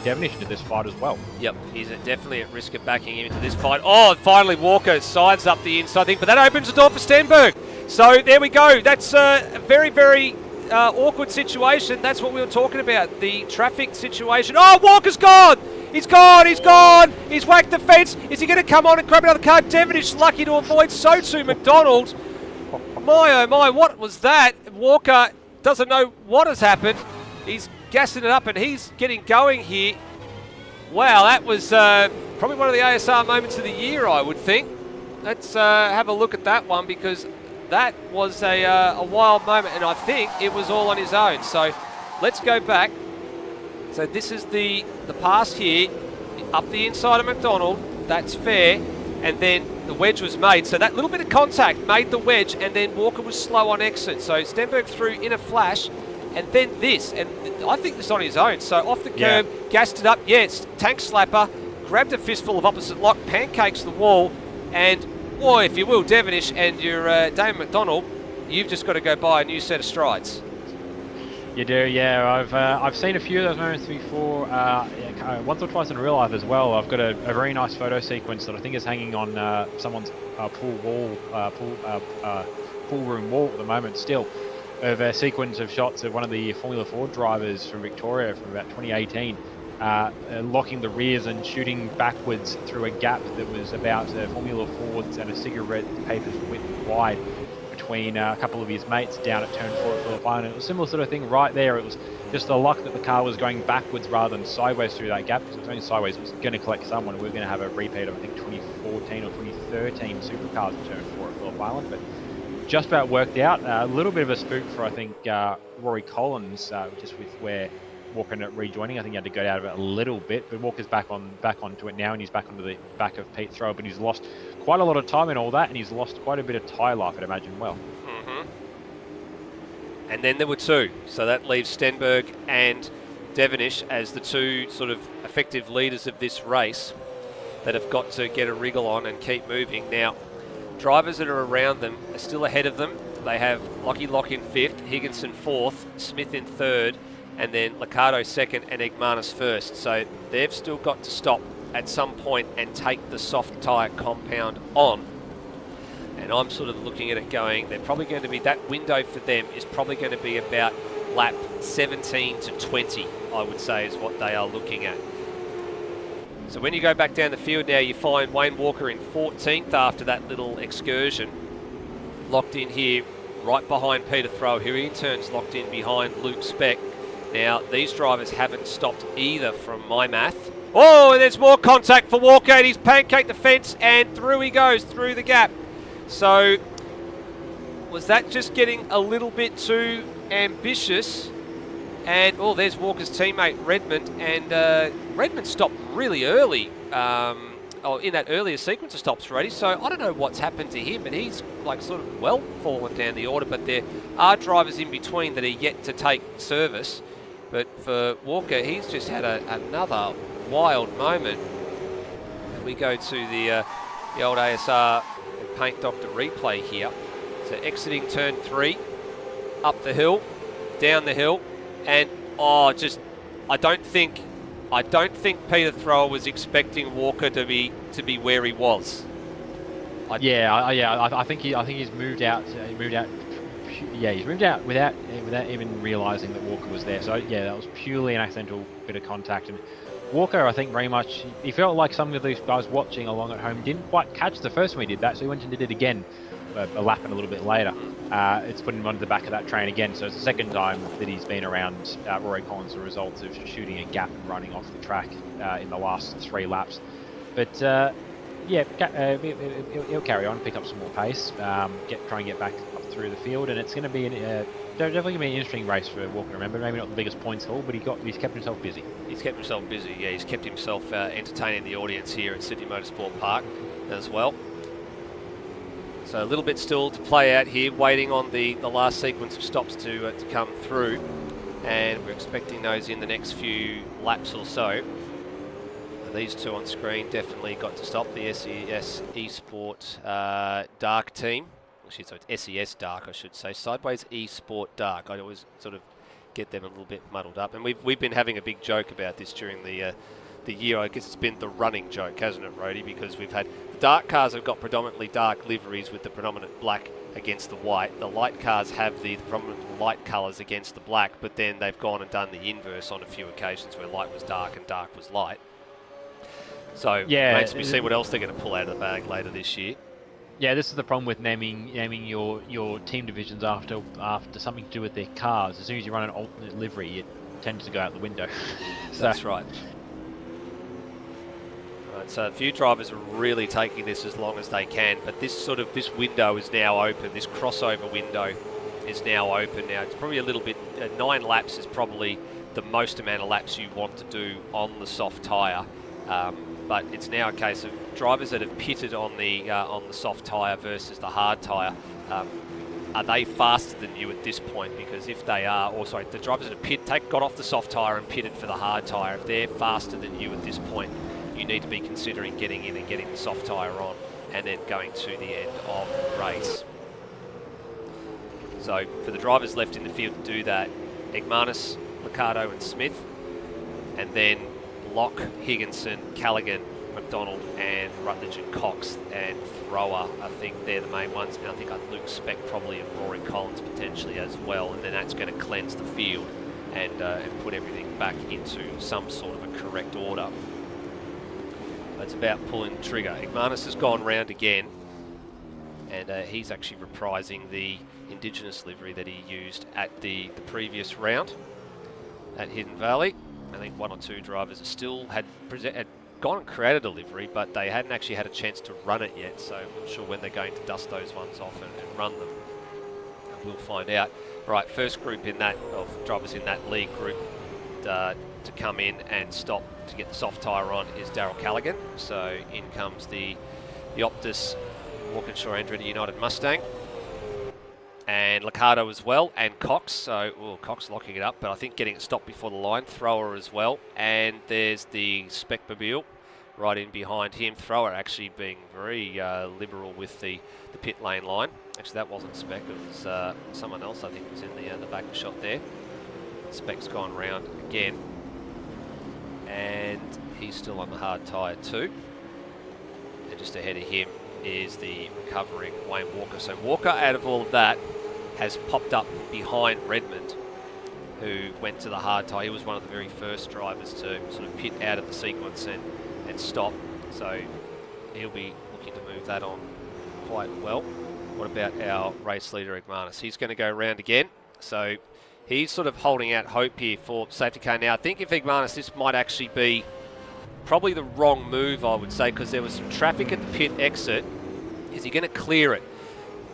Devonish into this fight as well. Yep, he's definitely at risk of backing him into this fight. Oh, finally Walker sides up the inside thing, but that opens the door for Stenberg. So there we go. That's a very, very awkward situation. That's what we were talking about, the traffic situation. Oh, Walker's gone! He's gone, he's gone! He's whacked the fence. Is he going to come on and grab another car? Devonish lucky to avoid Sotu McDonald. My oh my, what was that? Walker doesn't know what has happened. He's gassing it up and he's getting going here. Wow, that was probably one of the ASR moments of the year, I would think. Let's have a look at that one, because that was a wild moment, and I think it was all on his own. So let's go back. So this is the pass here, up the inside of McDonald. That's fair. And then the wedge was made. So that little bit of contact made the wedge, and then Walker was slow on exit. So Stenberg through in a flash, and then this. And I think this on his own. So off the curb, gassed it up. Yes, tank slapper, grabbed a fistful of opposite lock, pancakes the wall, and, boy, if you will, Devonish and your Damon McDonald, you've just got to go buy a new set of strides. You do, yeah. I've seen a few of those moments before, once or twice in real life as well. I've got a very nice photo sequence that I think is hanging on someone's pool room wall at the moment still, of a sequence of shots of one of the Formula 4 drivers from Victoria from about 2018, locking the rears and shooting backwards through a gap that was about Formula 4's and a cigarette paper's width wide, between a couple of his mates down at turn 4 at Phillip Island. It was a similar sort of thing right there. It was just the luck that the car was going backwards rather than sideways through that gap, because if it was going sideways, it was going to collect someone. We were going to have a repeat of, I think, 2014 or 2013 Supercars at turn 4 at Phillip Island, but just about worked out. A little bit of a spook for, I think, Rory Collins, just with where Walker ended up rejoining. I think he had to go out of it a little bit, but Walker's back onto it now, and he's back onto the back of Pete Thrower, but he's lost quite a lot of time in all that, and he's lost quite a bit of tyre life, I'd imagine, well. And then there were two, so that leaves Stenberg and Devonish as the two sort of effective leaders of this race that have got to get a wriggle on and keep moving. Now, drivers that are around them are still ahead of them. They have Lockie Lock in 5th, Higginson 4th, Smith in 3rd, and then Liccardo 2nd and Egmanis 1st. So they've still got to stop at some point and take the soft tyre compound on. And I'm sort of looking at it going, they're probably going to be, that window for them is probably going to be about lap 17 to 20, I would say, is what they are looking at. So when you go back down the field now, you find Wayne Walker in 14th after that little excursion. Locked in here, right behind Peter Thrower, who in turn's locked in behind Luke Speck. Now, these drivers haven't stopped either from my math. Oh, and there's more contact for Walker, and he's pancaked the fence, and through he goes, through the gap. So, was that just getting a little bit too ambitious? And, oh, there's Walker's teammate, Redmond, and Redmond stopped really early, in that earlier sequence of stops already, so I don't know what's happened to him, but he's like sort of well fallen down the order, but there are drivers in between that are yet to take service. But for Walker, he's just had another wild moment. And we go to the old ASR Paint Doctor replay here. So exiting turn 3, up the hill, down the hill, and I don't think Peter Thrower was expecting Walker to be where he was. I think he's moved out. He's moved out without even realising that Walker was there. So yeah, that was purely an accidental bit of contact. And Walker, I think, very much, he felt like some of these guys watching along at home didn't quite catch the first time he did that, so he went and did it again, a lap and a little bit later. It's put him onto the back of that train again, so it's the second time that he's been around Rory Collins as a result of shooting a gap and running off the track in the last 3 laps. But he'll carry on, pick up some more pace, try and get back up through the field, and it's going to be definitely going to be an interesting race for Walker. Remember, maybe not the biggest points haul, but he's kept himself busy. He's kept himself busy. Yeah, he's kept himself entertaining the audience here at Sydney Motorsport Park as well. So a little bit still to play out here, waiting on the last sequence of stops to come through, and we're expecting those in the next few laps or so. These two on screen definitely got to stop. The SES Esport Dark team. So it's SES Dark, I should say. Sideways Esport Dark. I always sort of get them a little bit muddled up. And we've been having a big joke about this during the year. I guess it's been the running joke, hasn't it, Rody? Because we've had the dark cars have got predominantly dark liveries with the predominant black against the white. The light cars have the predominant light colours against the black, but then they've gone and done the inverse on a few occasions where light was dark and dark was light. So yeah, makes me see what else they're going to pull out of the bag later this year. Yeah, this is the problem with naming your team divisions after something to do with their cars. As soon as you run an alternate livery, it tends to go out the window. So. That's right. Right. So a few drivers are really taking this as long as they can, but this window is now open. This crossover window is now open now. It's probably a little bit. 9 laps is probably the most amount of laps you want to do on the soft tyre. But it's now a case of drivers that have pitted on the soft tyre versus the hard tyre. Are they faster than you at this point? Because if they are, the drivers that have got off the soft tyre and pitted for the hard tyre, if they're faster than you at this point, you need to be considering getting in and getting the soft tyre on and then going to the end of the race. So for the drivers left in the field to do that, Egmanis, Liccardo and Smith, and then Locke, Higginson, Callaghan, McDonald and Rutledge and Cox and Thrower. I think they're the main ones. And I think Luke Speck probably and Rory Collins potentially as well. And then that's going to cleanse the field and put everything back into some sort of a correct order. It's about pulling the trigger. Egmanis has gone round again, and he's actually reprising the Indigenous livery that he used at the previous round at Hidden Valley. I think 1 or 2 drivers still had gone and created a livery, but they hadn't actually had a chance to run it yet, so I'm not sure when they're going to dust those ones off and run them. We'll find out. Right, first group in that, of drivers in that lead group to come in and stop to get the soft tyre on is Darryl Callaghan. So in comes the Optus Walkinshaw Andretti United Mustang. And Liccardo as well, and Cox. So, Cox locking it up, but I think getting it stopped before the line. Thrower as well. And there's the Specmobile right in behind him. Thrower actually being very liberal with the pit lane line. Actually, that wasn't Spec. It was someone else, I think, was in the back shot there. Spec's gone round again. And he's still on the hard tyre too. And just ahead of him is the recovering Wayne Walker. So Walker, out of all of that, has popped up behind Redmond, who went to the hard tyre. He was one of the very first drivers to sort of pit out of the sequence and stop. So he'll be looking to move that on quite well. What about our race leader, Egmanis? He's going to go round again. So he's sort of holding out hope here for safety car. Now, I think if Egmanis, this might actually be probably the wrong move, I would say, because there was some traffic at the pit exit. Is he going to clear it?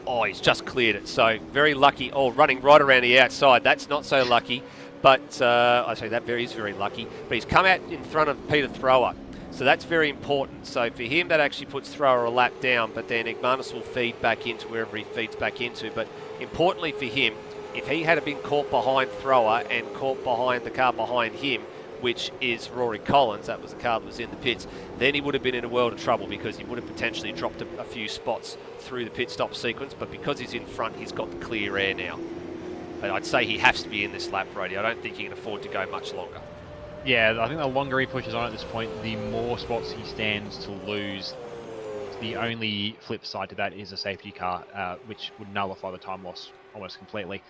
Oh, he's just cleared it. So very lucky. Oh, running right around the outside. That's not so lucky. But I say that is very lucky. But he's come out in front of Peter Thrower. So that's very important. So for him, that actually puts Thrower a lap down. But then Egmanis will feed back into wherever he feeds back into. But importantly for him, if he had been caught behind Thrower and caught behind the car behind him, which is Rory Collins, that was the car that was in the pits, then he would have been in a world of trouble because he would have potentially dropped a few spots through the pit stop sequence, but because he's in front, he's got the clear air now. But I'd say he has to be in this lap, Brady. I don't think he can afford to go much longer. Yeah, I think the longer he pushes on at this point, the more spots he stands to lose. The only flip side to that is a safety car, which would nullify the time loss almost completely.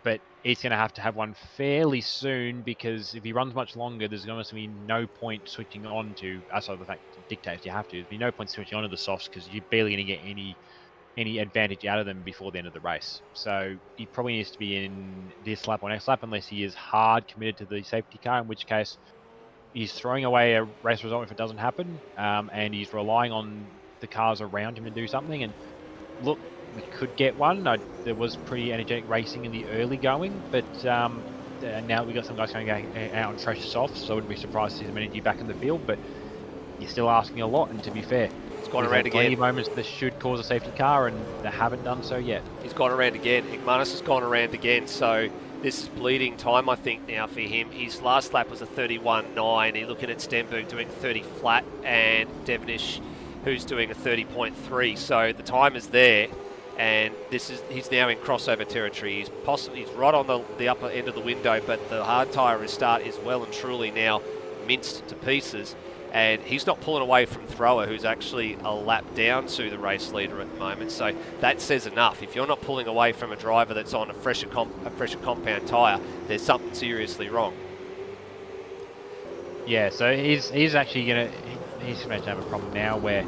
But he's going to have one fairly soon, because if he runs much longer, there's going to be no point switching on to, outside of the fact it dictates you have to, there's be no point switching on to the softs because you're barely going to get any advantage out of them before the end of the race. So he probably needs to be in this lap or next lap unless he is hard committed to the safety car, in which case he's throwing away a race result if it doesn't happen, and he's relying on the cars around him to do something. And look, we could get one. There was pretty energetic racing in the early going, but now we've got some guys going out on fresh softs, so I wouldn't be surprised to see some energy back in the field, but you're still asking a lot, and to be fair, it's gone around again. Plenty of moments that should cause a safety car, and they haven't done so yet. He's gone around again. Egmanis has gone around again, so this is bleeding time, I think, now for him. His last lap was a 31.9. He's looking at Stenberg doing 30 flat, and Devonish, who's doing a 30.3. So the time is there. and he's now in crossover territory. He's right on the upper end of the window, but the hard tyre restart is well and truly now minced to pieces, and he's not pulling away from Thrower, who's actually a lap down to the race leader at the moment. So that says enough. If you're not pulling away from a driver that's on a fresher compound tyre, there's something seriously wrong. Yeah, so he's actually he's going to have a problem now where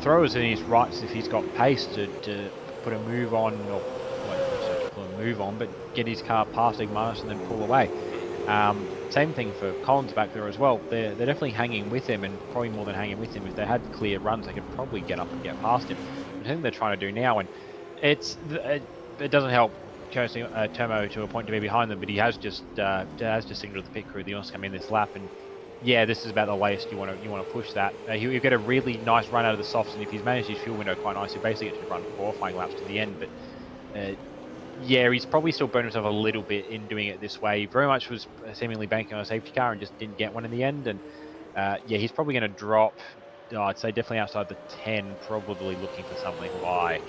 Thrower's in his rights if he's got pace to put a move on, or well, put a move on, but get his car past Igmanis and then pull away. Same thing for Collins back there as well. They're definitely hanging with him, and probably more than hanging with him. If they had clear runs, they could probably get up and get past him. But I think they're trying to do now, and it doesn't help Termo to a point to be behind them, but he has just signaled the pit crew that he wants to come in this lap, and yeah, this is about the latest you want to push that. He'll get a really nice run out of the softs, and if he's managed his fuel window quite nice, he basically gets to run qualifying laps to the end. But yeah, he's probably still burned himself a little bit in doing it this way. He very much was seemingly banking on a safety car and just didn't get one in the end. And yeah, he's probably going to drop, I'd say definitely outside the 10, probably looking for something like...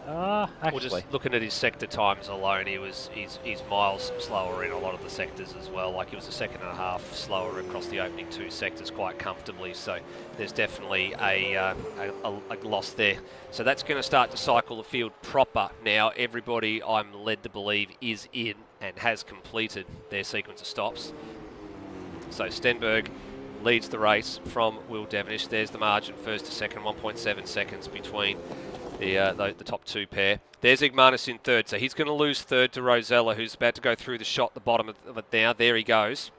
actually. Well, just looking at his sector times alone, he's miles slower in a lot of the sectors as well. Like, he was a second and a half slower across the opening 2 sectors quite comfortably. So there's definitely a loss there. So that's going to start to cycle the field proper. Now everybody, I'm led to believe, is in and has completed their sequence of stops. So Stenberg leads the race from Will Devonish. There's the margin, first to second, 1.7 seconds between the top 2 pair. There's Igmanis in third, so he's going to lose third to Rosella, who's about to go through the shot at the bottom of it now. There he goes.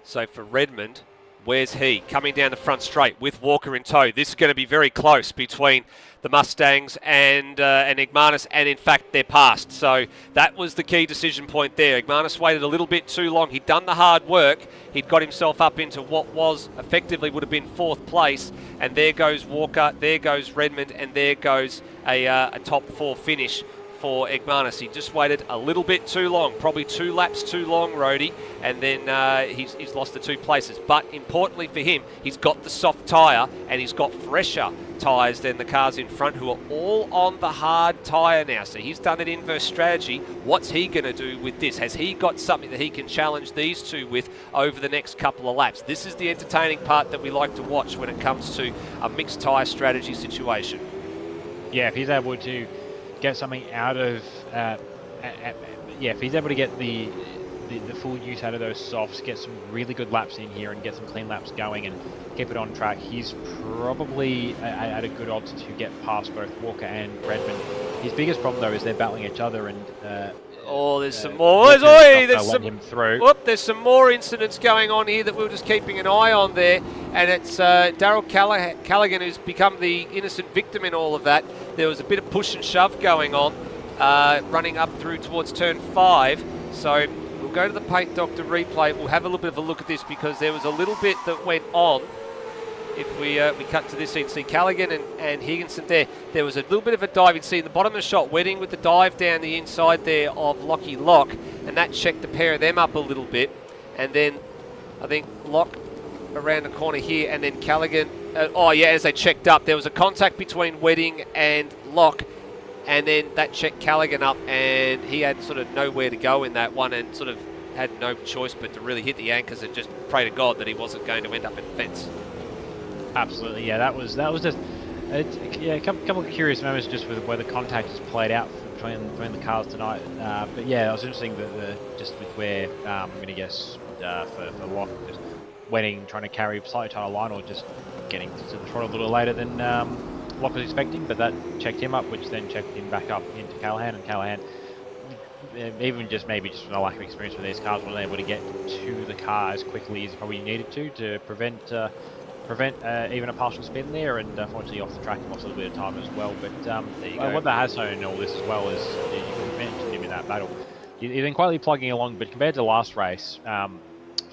So for Redmond, where's he? Coming down the front straight with Walker in tow. This is going to be very close between the Mustangs and Igmanis, and in fact they're past. So that was the key decision point there. Igmanis waited a little bit too long. He'd done the hard work. He'd got himself up into what was effectively would have been 4th place, and there goes Walker, there goes Redmond, and there goes a top 4 finish for Igmanis. He just waited a little bit too long, probably 2 laps too long, Rhodey, and then he's lost the 2 places. But importantly for him, he's got the soft tyre, and he's got fresher tyres than the cars in front, who are all on the hard tyre now. So he's done an inverse strategy. What's he going to do with this? Has he got something that he can challenge these 2 with over the next couple of laps? This is the entertaining part that we like to watch when it comes to a mixed tyre strategy situation. Yeah, if he's able to get something out of, if he's able to get the full use out of those softs, get some really good laps in here and get some clean laps going and keep it on track, he's probably at a good odds to get past both Walker and Redmond. His biggest problem though is they're battling each other, and there's some more. There's some more incidents going on here that we're just keeping an eye on there, and it's Daryl Callaghan who's become the innocent victim in all of that. There was a bit of push and shove going on, running up through towards turn 5. So we'll go to the Paint Doctor replay. We'll have a little bit of a look at this because there was a little bit that went on. If we cut to this, you can see Callaghan and Higginson there. There was a little bit of a dive. You'd see in the bottom of the shot, Wedding with the dive down the inside there of Lockie Lock, and that checked the pair of them up a little bit. And then I think Lock around the corner here, and then Callaghan. As they checked up, there was a contact between Wedding and Lock, and then that checked Callaghan up, and he had sort of nowhere to go in that one, and sort of had no choice but to really hit the anchors and just pray to God that he wasn't going to end up in the fence. Absolutely, yeah. That was just a couple of curious moments just with where the contact has played out between the cars tonight. But yeah, it was interesting that just with where I'm going to guess for Lock, just Wedding trying to carry slightly tighter line, or just getting to the throttle a little later than Lock was expecting, but that checked him up, which then checked him back up into Callaghan, and Callaghan, even maybe just from a lack of experience with these cars, wasn't able to get to the car as quickly as he probably needed to prevent even a partial spin there, and unfortunately off the track he lost a little bit of time as well. But what that has shown in all this as well is, you mentioned him in that battle, he's been quietly plugging along, but compared to the last race,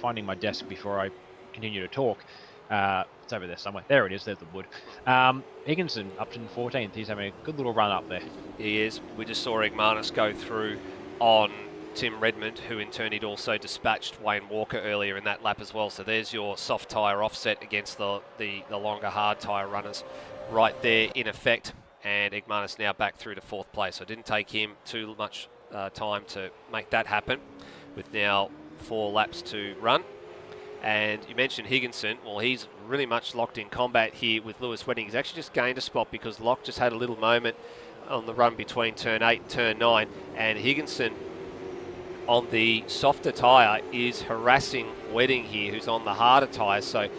finding my desk before I continue to talk, it's over there somewhere. There it is, there's the wood. Higginson up to 14th, he's having a good little run up there. He is. We just saw Igmanis go through on Tim Redmond, who in turn he'd also dispatched Wayne Walker earlier in that lap as well. So there's your soft tyre offset against the longer hard tyre runners. right there in effect. And Egmanus now back through to 4th place. So it didn't take him too much time to make that happen, with now 4 laps to run. And you mentioned Higginson. Well, he's really much locked in combat here with Lewis Wedding. He's actually just gained a spot because Locke just had a little moment on the run between turn 8 and turn 9. And Higginson on the softer tyre is harassing Wedding here, who's on the harder tyre. So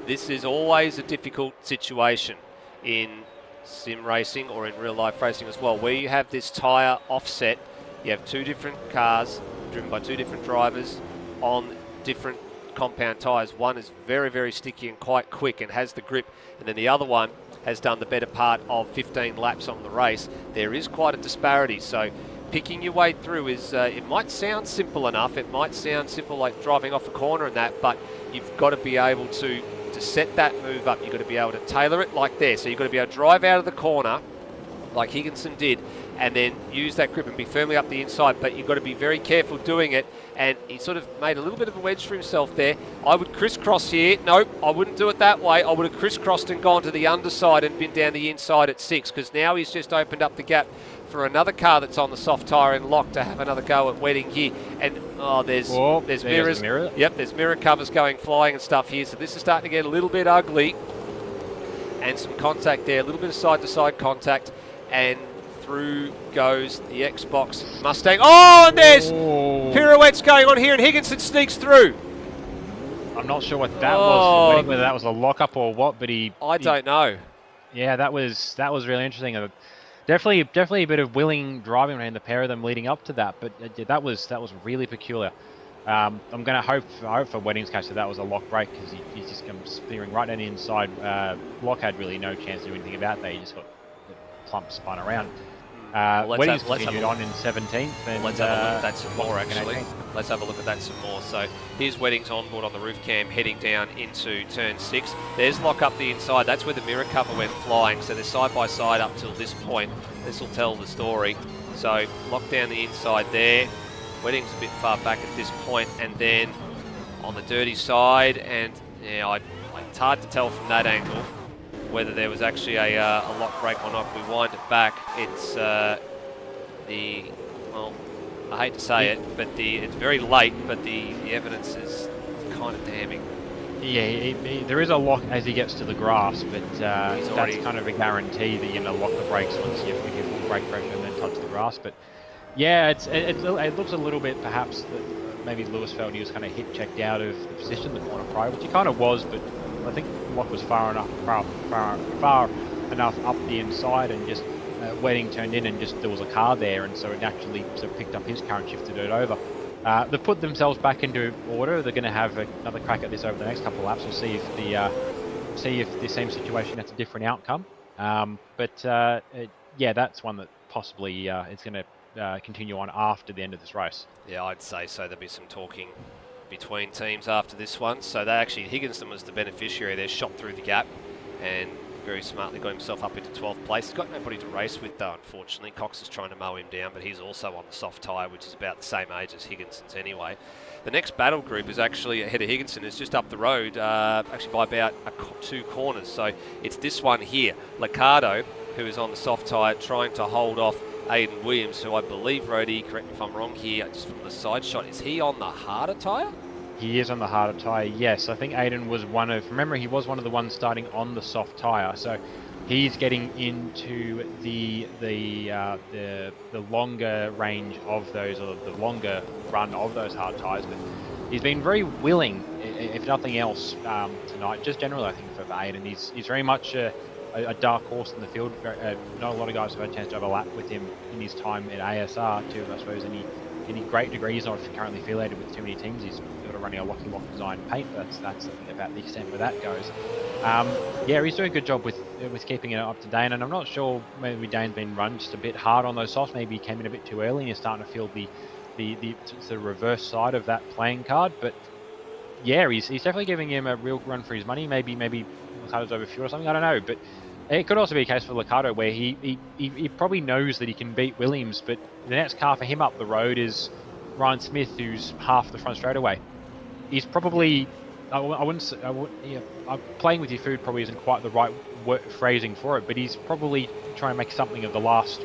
this is always a difficult situation in sim racing or in real life racing as well, where you have this tyre offset. You have 2 different cars driven by 2 different drivers on different compound tyres. One is very, very sticky and quite quick and has the grip, and then the other one has done the better part of 15 laps on the race. There is quite a disparity, so picking your way through is, it might sound simple enough, it might sound simple like driving off a corner and that, but you've got to be able to set that move up. You've got to be able to tailor it like there, so you've got to be able to drive out of the corner like Higginson did, and then use that grip and be firmly up the inside, but you've got to be very careful doing it. And he sort of made a little bit of a wedge for himself there. I would crisscross here. Nope, I wouldn't do it that way. I would have crisscrossed and gone to the underside and been down the inside at 6, because now he's just opened up the gap for another car that's on the soft tyre and Locke to have another go at Wedding here. And there's mirrors. Mirror. Yep, there's mirror covers going flying and stuff here. So this is starting to get a little bit ugly. And some contact there, a little bit of side-to-side contact. And through goes the Xbox Mustang. Oh, and there's pirouettes going on here, and Higginson sneaks through. I'm not sure what that was for Wedding, whether that was a lock-up or what, but I don't know. Yeah, that was really interesting. Definitely a bit of willing driving around the pair of them leading up to that, but that was really peculiar. I'm going to hope for Wedding's case that was a lock break, because he's just come steering right down the inside. Locke had really no chance to do anything about that. He just got plump spun around. Wedding's continued on in 17th. And, let's have a look at that some more, actually. Let's have a look at that some more. So here's Wedding's on board on the roof cam heading down into turn 6. There's Locke up the inside. That's where the mirror cover went flying. So they're side by side up till this point. This will tell the story. So Locke down the inside there. Wedding's a bit far back at this point, and then on the dirty side, and yeah, it's hard to tell from that angle whether there was actually a lock break or not. If we wind it back, it's well, I hate to say it, but it's very late, but the evidence is kind of damning. Yeah, there is a lock as he gets to the grass, but that's kind of a guarantee that you're going to lock the brakes once you get full brake pressure and then touch the grass. But yeah, it looks a little bit perhaps that maybe Lewis felt he was kind of hit checked out of the position, the corner prior, which he kind of was, but I think Locke was far enough up the inside, and just Wedding turned in, and just there was a car there, and so it naturally sort of picked up his car and shifted it over. They've put themselves back into order. They're going to have another crack at this over the next couple of laps. We'll see if the same situation has a different outcome. Yeah, that's one that possibly is going to continue on after the end of this race. Yeah, I'd say so. There'll be some talking between teams after this one. So Higginson was the beneficiary there, shot through the gap and very smartly got himself up into 12th place. He's got nobody to race with though, unfortunately. Cox is trying to mow him down, but he's also on the soft tyre, which is about the same age as Higginson's anyway. The next battle group is actually ahead of Higginson. It's just up the road, actually by about 2 corners. So it's this one here, Liccardo, who is on the soft tyre, trying to hold off Aiden Williams, who I believe, Rhodey, correct me if I'm wrong here, just from the side shot, is he on the harder tyre? He is on the harder tyre, yes. I think Aiden was remember, he was one of the ones starting on the soft tyre, so he's getting into the longer range of those, or the longer run of those hard tyres, but he's been very willing, if nothing else, tonight, just generally I think for Aiden. He's very much a dark horse in the field. Not a lot of guys have had a chance to overlap with him in his time at ASR to, I suppose, any great degree. He's not currently affiliated with too many teams. He's sort of running a Lock design paint. That's about the extent where that goes. Yeah, he's doing a good job with keeping it up to Dane, and I'm not sure, maybe Dane's been run just a bit hard on those softs. Maybe he came in a bit too early and you're starting to feel the reverse side of that playing card. But yeah, he's definitely giving him a real run for his money. Maybe Liccardo's over fuel or something, I don't know. But it could also be a case for Liccardo where he probably knows that he can beat Williams, but the next car for him up the road is Ryan Smith, who's half the front straightaway. He's probably I wouldn't say, yeah, playing with your food probably isn't quite the right phrasing for it, but he's probably trying to make something of the last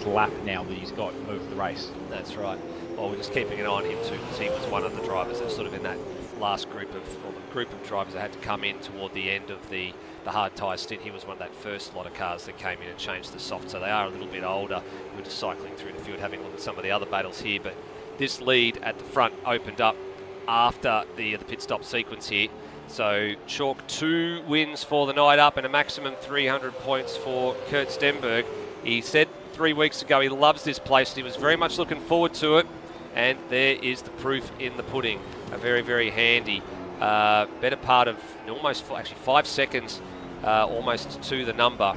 lap now that he's got over the race. That's right. Well, we're just keeping an eye on him too, because he was one of the drivers that sort of in that last group of drivers that had to come in toward the end of the hard tyre stint. He was one of that first lot of cars that came in and changed the soft, so they are a little bit older. We're just cycling through the field, having a look at some of the other battles here, but this lead at the front opened up after the pit stop sequence here. So chalk 2 wins for the night up and a maximum 300 points for Kurt Stenberg. He said 3 weeks ago he loves this place and he was very much looking forward to it, and there is the proof in the pudding. A very, very handy better part of almost 5 seconds almost to the number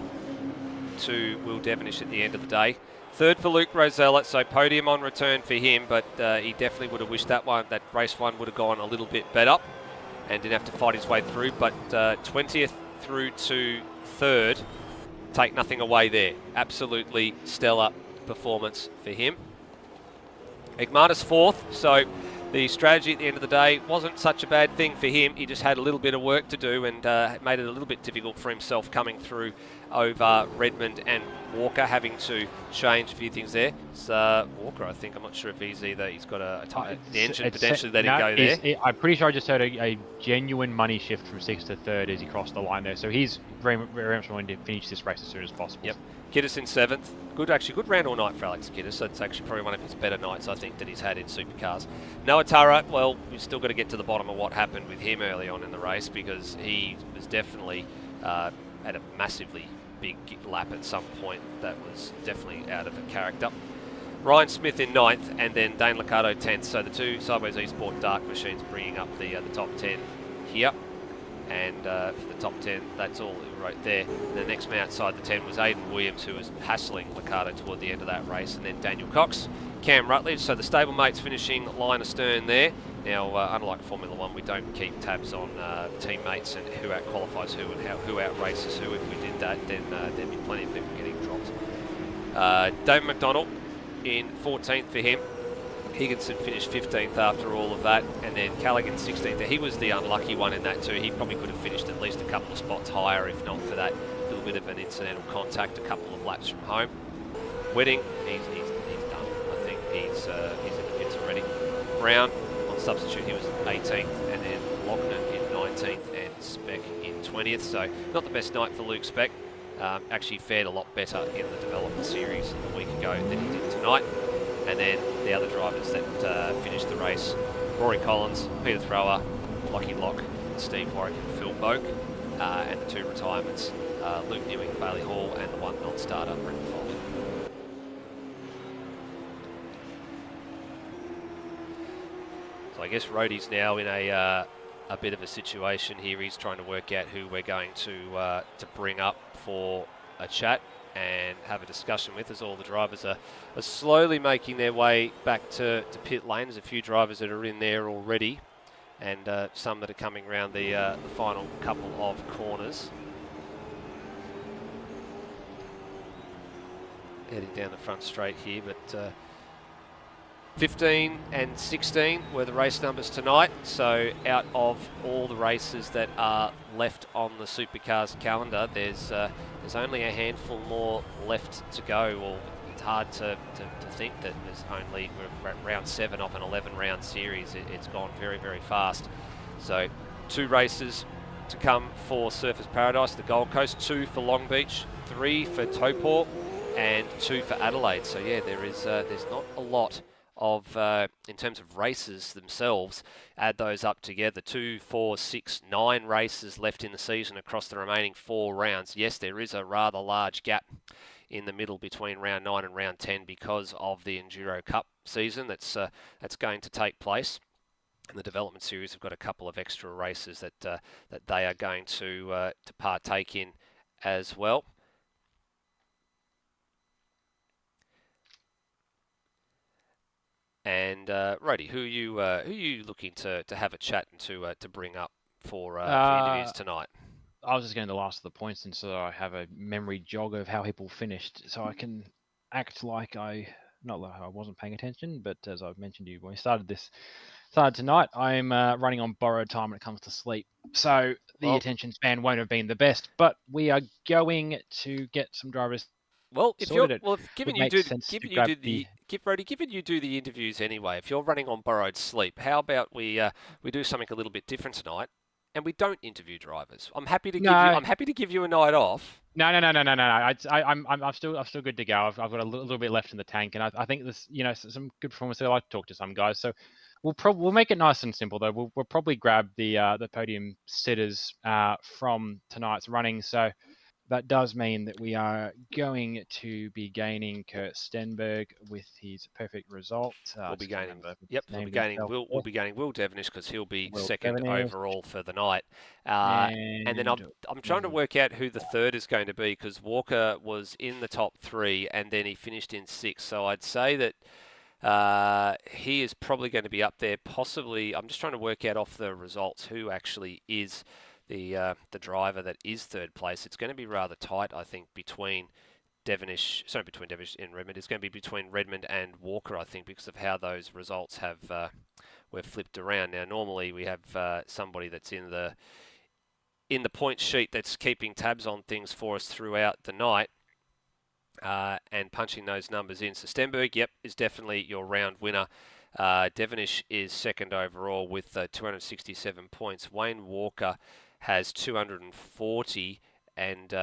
to Will Devonish at the end of the day. Third for Luke Rosella, so podium on return for him, but he definitely would have wished that race one would have gone a little bit better and didn't have to fight his way through, but 20th through to third, take nothing away there. Absolutely stellar performance for him. Egmana's fourth, so the strategy at the end of the day wasn't such a bad thing for him. He just had a little bit of work to do and made it a little bit difficult for himself coming through over Redmond and Walker, having to change a few things there. So Walker, I think, I'm not sure if he's got the engine potentially letting go there. I'm pretty sure I just heard a genuine money shift from 6th to 3rd as he crossed the line there. So he's very, very much wanting to finish this race as soon as possible. Yep. Kiddis in 7th. Good round all night for Alex Kiddis. It's actually probably one of his better nights, I think, that he's had in Supercars. Noah Tyre, well, we've still got to get to the bottom of what happened with him early on in the race, because he was definitely at a massively big lap at some point that was definitely out of character. Ryan Smith in 9th, and then Dane Liccardo 10th. So the two Sideways Esport Dark machines bringing up the top 10 here. And for the top 10, that's all right there. The next man outside the 10 was Aidan Williams, who was hassling Liccardo toward the end of that race, and then Daniel Cox, Cam Rutledge. So the stablemates finishing line astern there. Now, unlike Formula One, we don't keep tabs on teammates and who out-qualifies who and who out-races who. If we did that, then there'd be plenty of people getting dropped. David McDonald in 14th for him. Higginson finished 15th after all of that, and then Callaghan 16th. He was the unlucky one in that too. He probably could have finished at least a couple of spots higher if not for that little bit of an incidental contact a couple of laps from home. Wedding, he's done. I think he's in the pits already. Brown on substitute, he was 18th, and then Loughnane in 19th and Speck in 20th. So not the best night for Luke Speck. Actually fared a lot better in the development series a week ago than he did tonight. And then the other drivers that finished the race, Rory Collins, Peter Thrower, Lockie Locke, Steve Warwick and Phil Boak, and the two retirements, Luke Newing, Bailey Hall, and the one non-starter, Brendan Folt. So I guess Rhodey's now in a bit of a situation here. He's trying to work out who we're going to bring up for a chat and have a discussion with, as all the drivers are slowly making their way back to pit lane. There's a few drivers that are in there already, and some that are coming around the final couple of corners. Heading down the front straight here, but 15 and 16 were the race numbers tonight. So out of all the races that are left on the Supercars calendar, there's only a handful more left to go. Well, it's hard to think that we're at round 7 of an 11-round series. It's gone very, very fast. So 2 races to come for Surfers Paradise, the Gold Coast, 2 for Long Beach, 3 for Taupo, and 2 for Adelaide. So yeah, there's not a lot of in terms of races themselves. Add those up together, 2, 4, 6, 9 races left in the season across the remaining 4 rounds. Yes, there is a rather large gap in the middle between round 9 and round 10 because of the Enduro Cup season that's going to take place. And the development series have got a couple of extra races that they are going to partake in as well. And Rhodey, who are you looking to have a chat and to bring up for interviews tonight? I was just getting the last of the points, and so I have a memory jog of how people finished, so I can act like not like I wasn't paying attention. But as I've mentioned to you when we started this So tonight I'm running on borrowed time when it comes to sleep. So the Well, attention span won't have been the best, but we are going to get some drivers Well, if you're sorted. It well, if, would given you make do sense to given you grab do the. the give Brody, given you do the interviews anyway, if you're running on borrowed sleep, how about we do something a little bit different tonight, and we don't interview drivers. No, I'm happy to give you a night off. no. I'm still good to go. I've got a little bit left in the tank, and I think this, some good performance. I like to talk to some guys, so we'll make it nice and simple though. We'll probably grab the podium sitters from tonight's running. So that does mean that we are going to be gaining Kurt Stenberg with his perfect result. We'll be Just can't gaining. remember Yep, his name himself. We'll be gaining Will Devenish because he'll be Will second Devenish overall for the night. And then and I'm trying to work out who the third is going to be because Walker was in the top three and then he finished in sixth. So I'd say that he is probably going to be up there. Possibly, I'm just trying to work out off the results who actually is the driver that is third place. It's going to be rather tight, I think, between between Devonish and Redmond. It's going to be between Redmond and Walker, I think, because of how those results have were flipped around. Now, normally we have somebody that's in the point sheet that's keeping tabs on things for us throughout the night. And punching those numbers in. So Stenberg, yep, is definitely your round winner. Devonish is second overall with 267 points. Wayne Walker has 240, and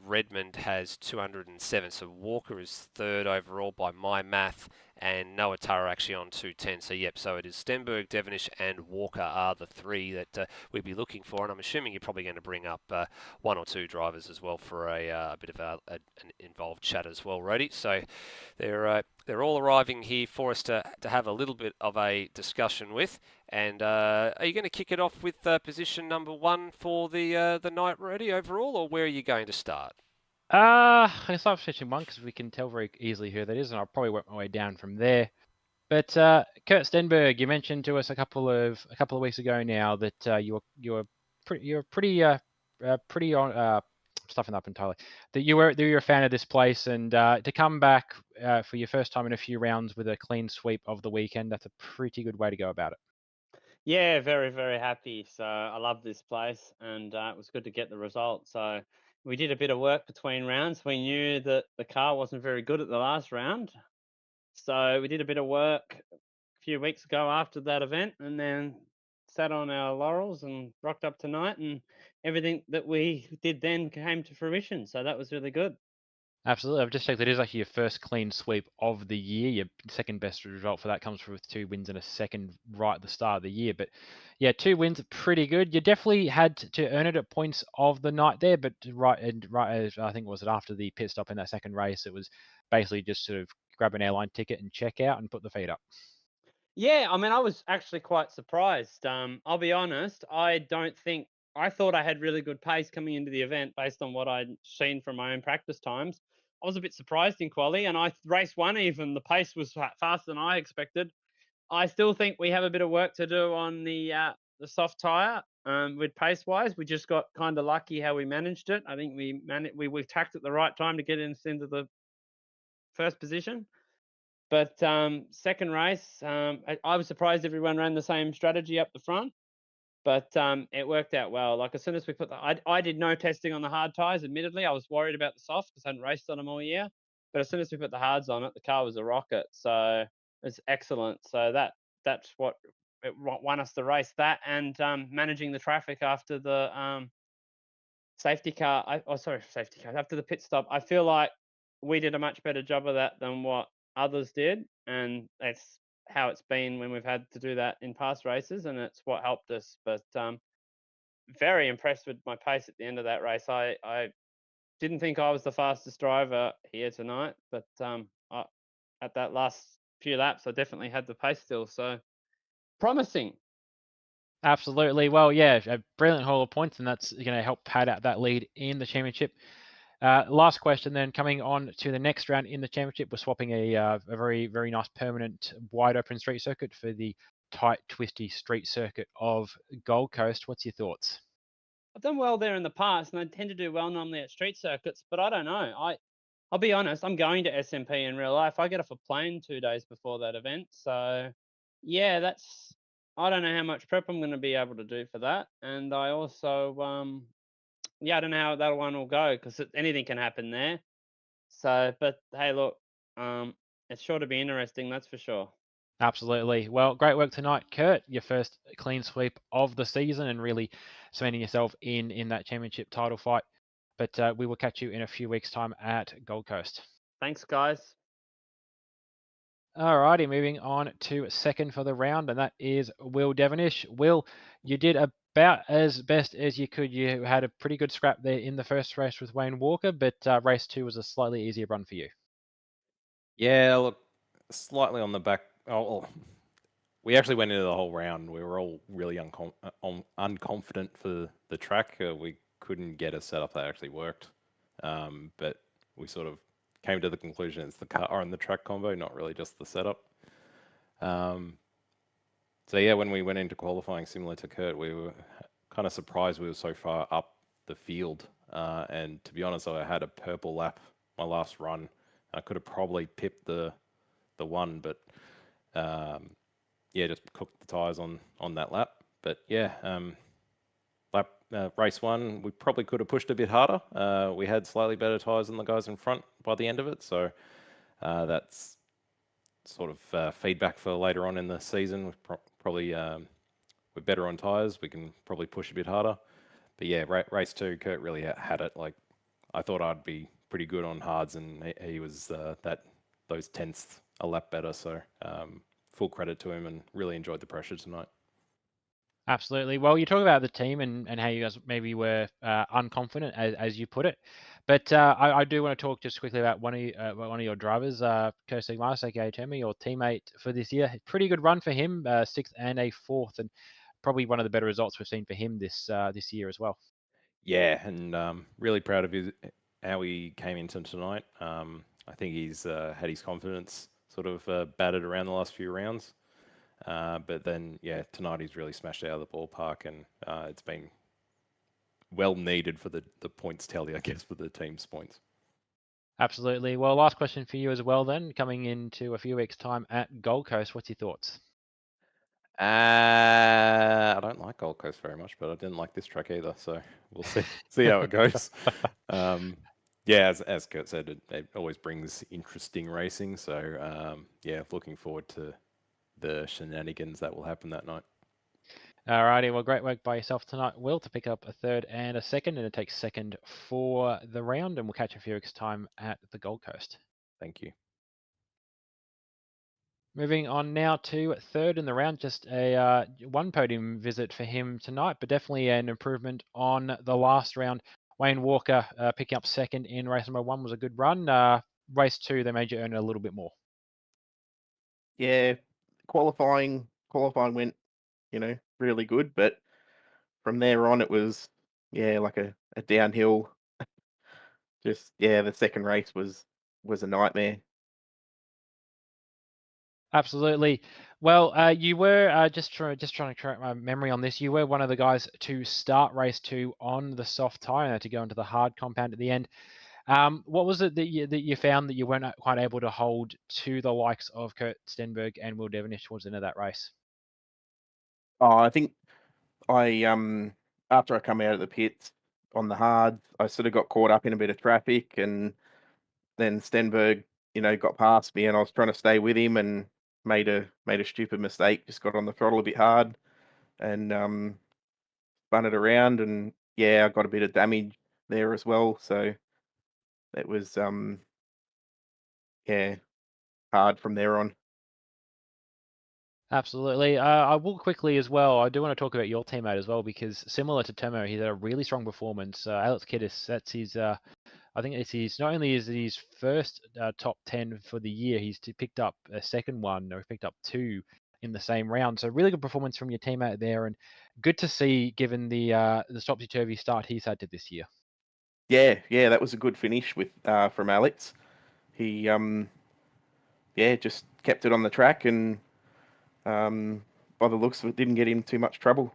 Redmond has 207. So Walker is third overall by my math, and Noah Tyre actually on 210. So yep, so it is Stenberg, Devonish, and Walker are the three that we'd be looking for. And I'm assuming you're probably going to bring up one or two drivers as well for a bit of an involved chat as well, Rody. So they're all arriving here for us to have a little bit of a discussion with. And are you going to kick it off with position number one for the night, Rody, overall, or where are you going to start? I can start with section one because we can tell very easily who that is, and I'll probably work my way down from there. But Kurt Stenberg, you mentioned to us a couple of weeks ago now that you're pretty on stuffing up entirely. That you're a fan of this place, and to come back for your first time in a few rounds with a clean sweep of the weekend, that's a pretty good way to go about it. Yeah, very, very happy. So I love this place, and it was good to get the result. So we did a bit of work between rounds. We knew that the car wasn't very good at the last round, so we did a bit of work a few weeks ago after that event, and then sat on our laurels and rocked up tonight, and everything that we did then came to fruition. So that was really good. Absolutely. I've just checked. It is actually your first clean sweep of the year. Your second best result for that comes with 2 wins and a second right at the start of the year. But yeah, 2 wins, pretty good. You definitely had to earn it at points of the night there. But right as I think was it after the pit stop in that second race, it was basically just sort of grab an airline ticket and check out and put the feet up. Yeah, I mean, I was actually quite surprised. I'll be honest, I thought I had really good pace coming into the event based on what I'd seen from my own practice times. I was a bit surprised in quali, and race one even the pace was faster than I expected. I still think we have a bit of work to do on the soft tire. With pace wise, we just got kind of lucky how we managed it. I think we tacked at the right time to get us into the first position. But second race, I was surprised everyone ran the same strategy up the front, but it worked out well. Like as soon as we I did no testing on the hard tires. Admittedly, I was worried about the soft because I hadn't raced on them all year. But as soon as we put the hards on it, the car was a rocket. So it's excellent. So that's what won us the race. That and managing the traffic after the safety car. Safety car after the pit stop. I feel like we did a much better job of that than what others did, and that's how it's been when we've had to do that in past races, and it's what helped us. But very impressed with my pace at the end of that race. I didn't think I was the fastest driver here tonight, but at that last few laps, I definitely had the pace still. So promising. Absolutely. Well, yeah, a brilliant haul of points, and that's going to help pad out that lead in the championship. Last question then, coming on to the next round in the championship, we're swapping a very, very nice permanent wide open street circuit for the tight, twisty street circuit of Gold Coast. What's your thoughts? I've done well there in the past, and I tend to do well normally at street circuits, but I don't know. I'll be honest, I'm going to SMP in real life. I get off a plane 2 days before that event. So, yeah, I don't know how much prep I'm going to be able to do for that, and I also yeah, I don't know how that one will go because anything can happen there. So, but hey, look, it's sure to be interesting, that's for sure. Absolutely. Well, great work tonight, Kurt. Your first clean sweep of the season and really cementing yourself in that championship title fight. But we will catch you in a few weeks' time at Gold Coast. Thanks, guys. Alrighty, moving on to second for the round, and that is Will Devonish. Will, you did about as best as you could. You had a pretty good scrap there in the first race with Wayne Walker, but race 2 was a slightly easier run for you. Yeah, look, slightly on the back. We actually went into the whole round. We were all really unconfident for the track. We couldn't get a setup that actually worked. But we sort of came to the conclusion it's the car and the track combo, not really just the setup. So yeah, when we went into qualifying, similar to Kurt, we were kind of surprised we were so far up the field. And to be honest, I had a purple lap my last run. I could have probably pipped the one, but yeah, just cooked the tires on that lap. But yeah, race 1, we probably could have pushed a bit harder. We had slightly better tires than the guys in front by the end of it, so that's sort of feedback for later on in the season. Probably we're better on tires. We can probably push a bit harder. But yeah, race 2, Kurt really had it. Like, I thought I'd be pretty good on hards, and he was those tenths a lap better. So full credit to him, and really enjoyed the pressure tonight. Absolutely. Well, you talk about the team and how you guys maybe were unconfident, as you put it. But I do want to talk just quickly about one of your drivers, Kirsty Mars, aka Tommy, your teammate for this year. Pretty good run for him, 6th and a 4th, and probably one of the better results we've seen for him this year as well. Yeah, and really proud of how he came into tonight. I think he's had his confidence sort of battered around the last few rounds. But then, yeah, tonight he's really smashed it out of the ballpark, and it's been well needed for the points tally, I guess, for the team's points. Absolutely. Well, last question for you as well then, coming into a few weeks' time at Gold Coast, what's your thoughts? I don't like Gold Coast very much, but I didn't like this track either, so we'll see how it goes. Yeah, as Kurt said, it always brings interesting racing, so yeah, looking forward to the shenanigans that will happen that night. Alrighty, well, great work by yourself tonight, Will, to pick up a 3rd and a 2nd, and it takes 2nd for the round, and we'll catch you a few weeks' time at the Gold Coast. Thank you. Moving on now to 3rd in the round, just a one podium visit for him tonight, but definitely an improvement on the last round. Wayne Walker picking up 2nd in race number 1 was a good run. Race 2, they made you earn a little bit more. Yeah, qualifying went, really good, but from there on it was, yeah, like a downhill. Just, yeah, the second race was a nightmare. Absolutely. Well, you were just trying to correct my memory on this. You were one of the guys to start race 2 on the soft tire to go into the hard compound at the end. What was it that you found that you weren't quite able to hold to the likes of Kurt Stenberg and Will Devonish towards the end of that race? Oh, I think I after I come out of the pits on the hard, I sort of got caught up in a bit of traffic, and then Stenberg, got past me, and I was trying to stay with him and made a stupid mistake. Just got on the throttle a bit hard and spun it around, and yeah, I got a bit of damage there as well. So it was yeah, hard from there on. Absolutely. I will quickly as well. I do want to talk about your teammate as well, because similar to Tomo, he's had a really strong performance. Alex Kiddis, that's his. I think it's his. Not only is it his first top 10 for the year, he's picked up a second one, or picked up 2 in the same round. So really good performance from your teammate there, and good to see given the topsy turvy start he's had to this year. Yeah, that was a good finish with from Alex. He yeah, just kept it on the track, and by the looks of it, didn't get him too much trouble.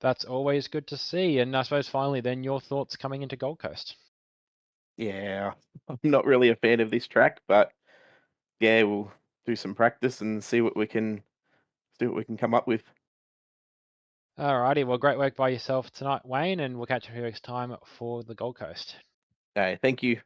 That's always good to see. And I suppose finally, then, your thoughts coming into Gold Coast. Yeah, I'm not really a fan of this track, but yeah, we'll do some practice and see what we can see what we can come up with. Alrighty, well, great work by yourself tonight, Wayne, and we'll catch you next time for the Gold Coast. Thank you.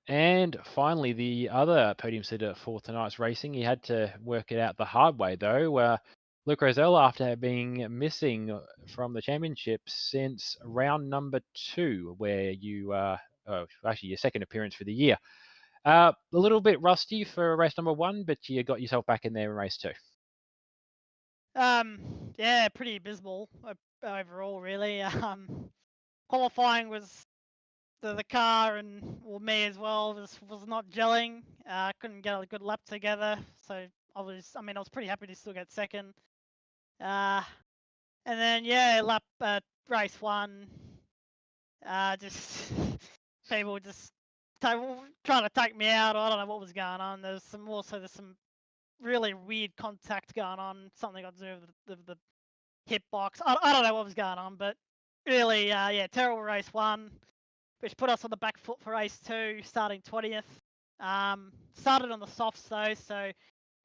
And finally, the other podium sitter for tonight's racing, he had to work it out the hard way, though. Luke Rosell, after being missing from the championship since round number 2, where you, actually your second appearance for the year. A little bit rusty for race number 1, but you got yourself back in there in race 2. Yeah, pretty abysmal overall, really. Qualifying was the car and me as well was not gelling. Couldn't get a good lap together, so I was pretty happy to still get second. And then race 1, just people just trying to take me out. I don't know what was going on. There's some really weird contact going on. Something got to do with the hip box. I don't know what was going on, but really, terrible race 1, which put us on the back foot for race 2, starting 20th. Started on the softs though, so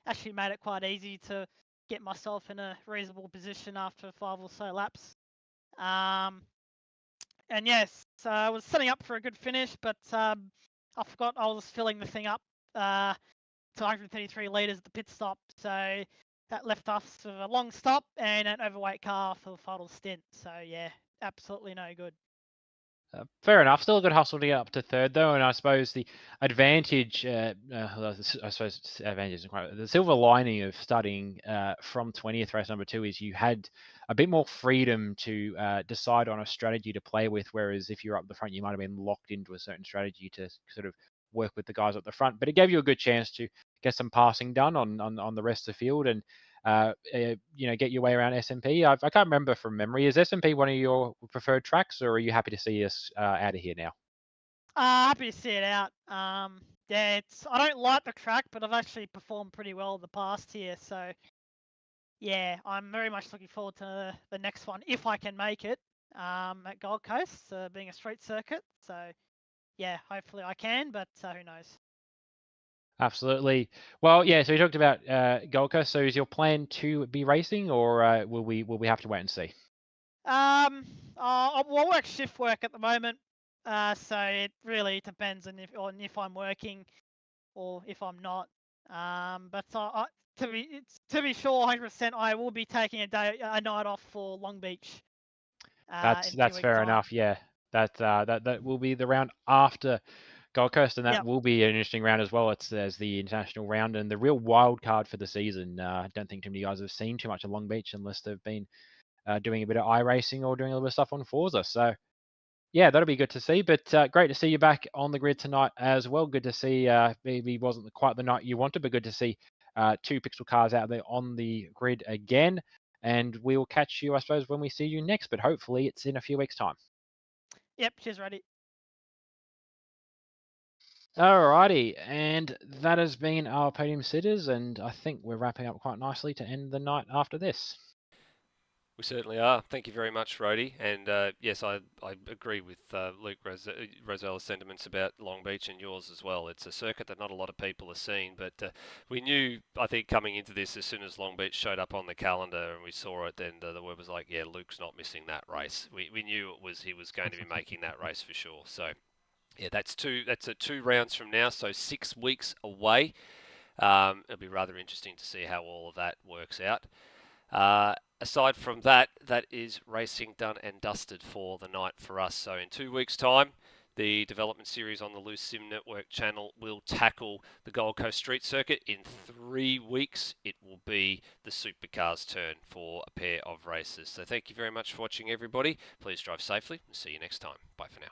actually made it quite easy to get myself in a reasonable position after 5 or so laps. And yes, so I was setting up for a good finish, but I forgot I was filling the thing up to 133 litres at the pit stop, so that left us with a long stop and an overweight car for the final stint. So yeah, absolutely no good. Fair enough. Still a good hustle to get up to third, though, and I suppose the advantage, the silver lining of starting from 20th race number 2 is you had a bit more freedom to decide on a strategy to play with, whereas if you're up the front, you might have been locked into a certain strategy to sort of work with the guys at the front. But it gave you a good chance to get some passing done on the rest of the field and get your way around SMP. I can't remember from memory. Is SMP one of your preferred tracks, or are you happy to see us out of here now? Happy to see it out. I don't like the track, but I've actually performed pretty well in the past here. So yeah, I'm very much looking forward to the next one if I can make it at Gold Coast, being a street circuit. So yeah, hopefully I can, but who knows. Absolutely. Well, yeah. So we talked about Gold Coast. So is your plan to be racing, or will we have to wait and see? I work shift work at the moment, so it really depends on if I'm working or if I'm not. But to be sure, 100%, I will be taking a night off for Long Beach. That's fair enough. Yeah, that will be the round after Gold Coast, and that will be an interesting round as well. It's as the international round and the real wild card for the season. I don't think too many guys have seen too much of Long Beach unless they've been doing a bit of iRacing or doing a little bit of stuff on Forza. So yeah, that'll be good to see. But great to see you back on the grid tonight as well. Good to see maybe wasn't quite the night you wanted, but good to see 2 Pixel cars out there on the grid again. And we will catch you, I suppose, when we see you next. But hopefully it's in a few weeks' time. Yep, cheers, Roddy. Alrighty, and that has been our podium sitters, and I think we're wrapping up quite nicely to end the night after this. We certainly are. Thank you very much, Rody. And yes, I agree with Luke Rosella's sentiments about Long Beach and yours as well. It's a circuit that not a lot of people have seen, but we knew, I think, coming into this, as soon as Long Beach showed up on the calendar and we saw it, then the word was like, yeah, Luke's not missing that race. We knew he was going to be making that race for sure. So yeah, that's 2 rounds from now, so 6 weeks away. It'll be rather interesting to see how all of that works out. Aside from that, that is racing done and dusted for the night for us. So in 2 weeks' time, the development series on the Loose Sim Network channel will tackle the Gold Coast Street Circuit. In 3 weeks, it will be the Supercars' turn for a pair of races. So thank you very much for watching, everybody. Please drive safely and see you next time. Bye for now.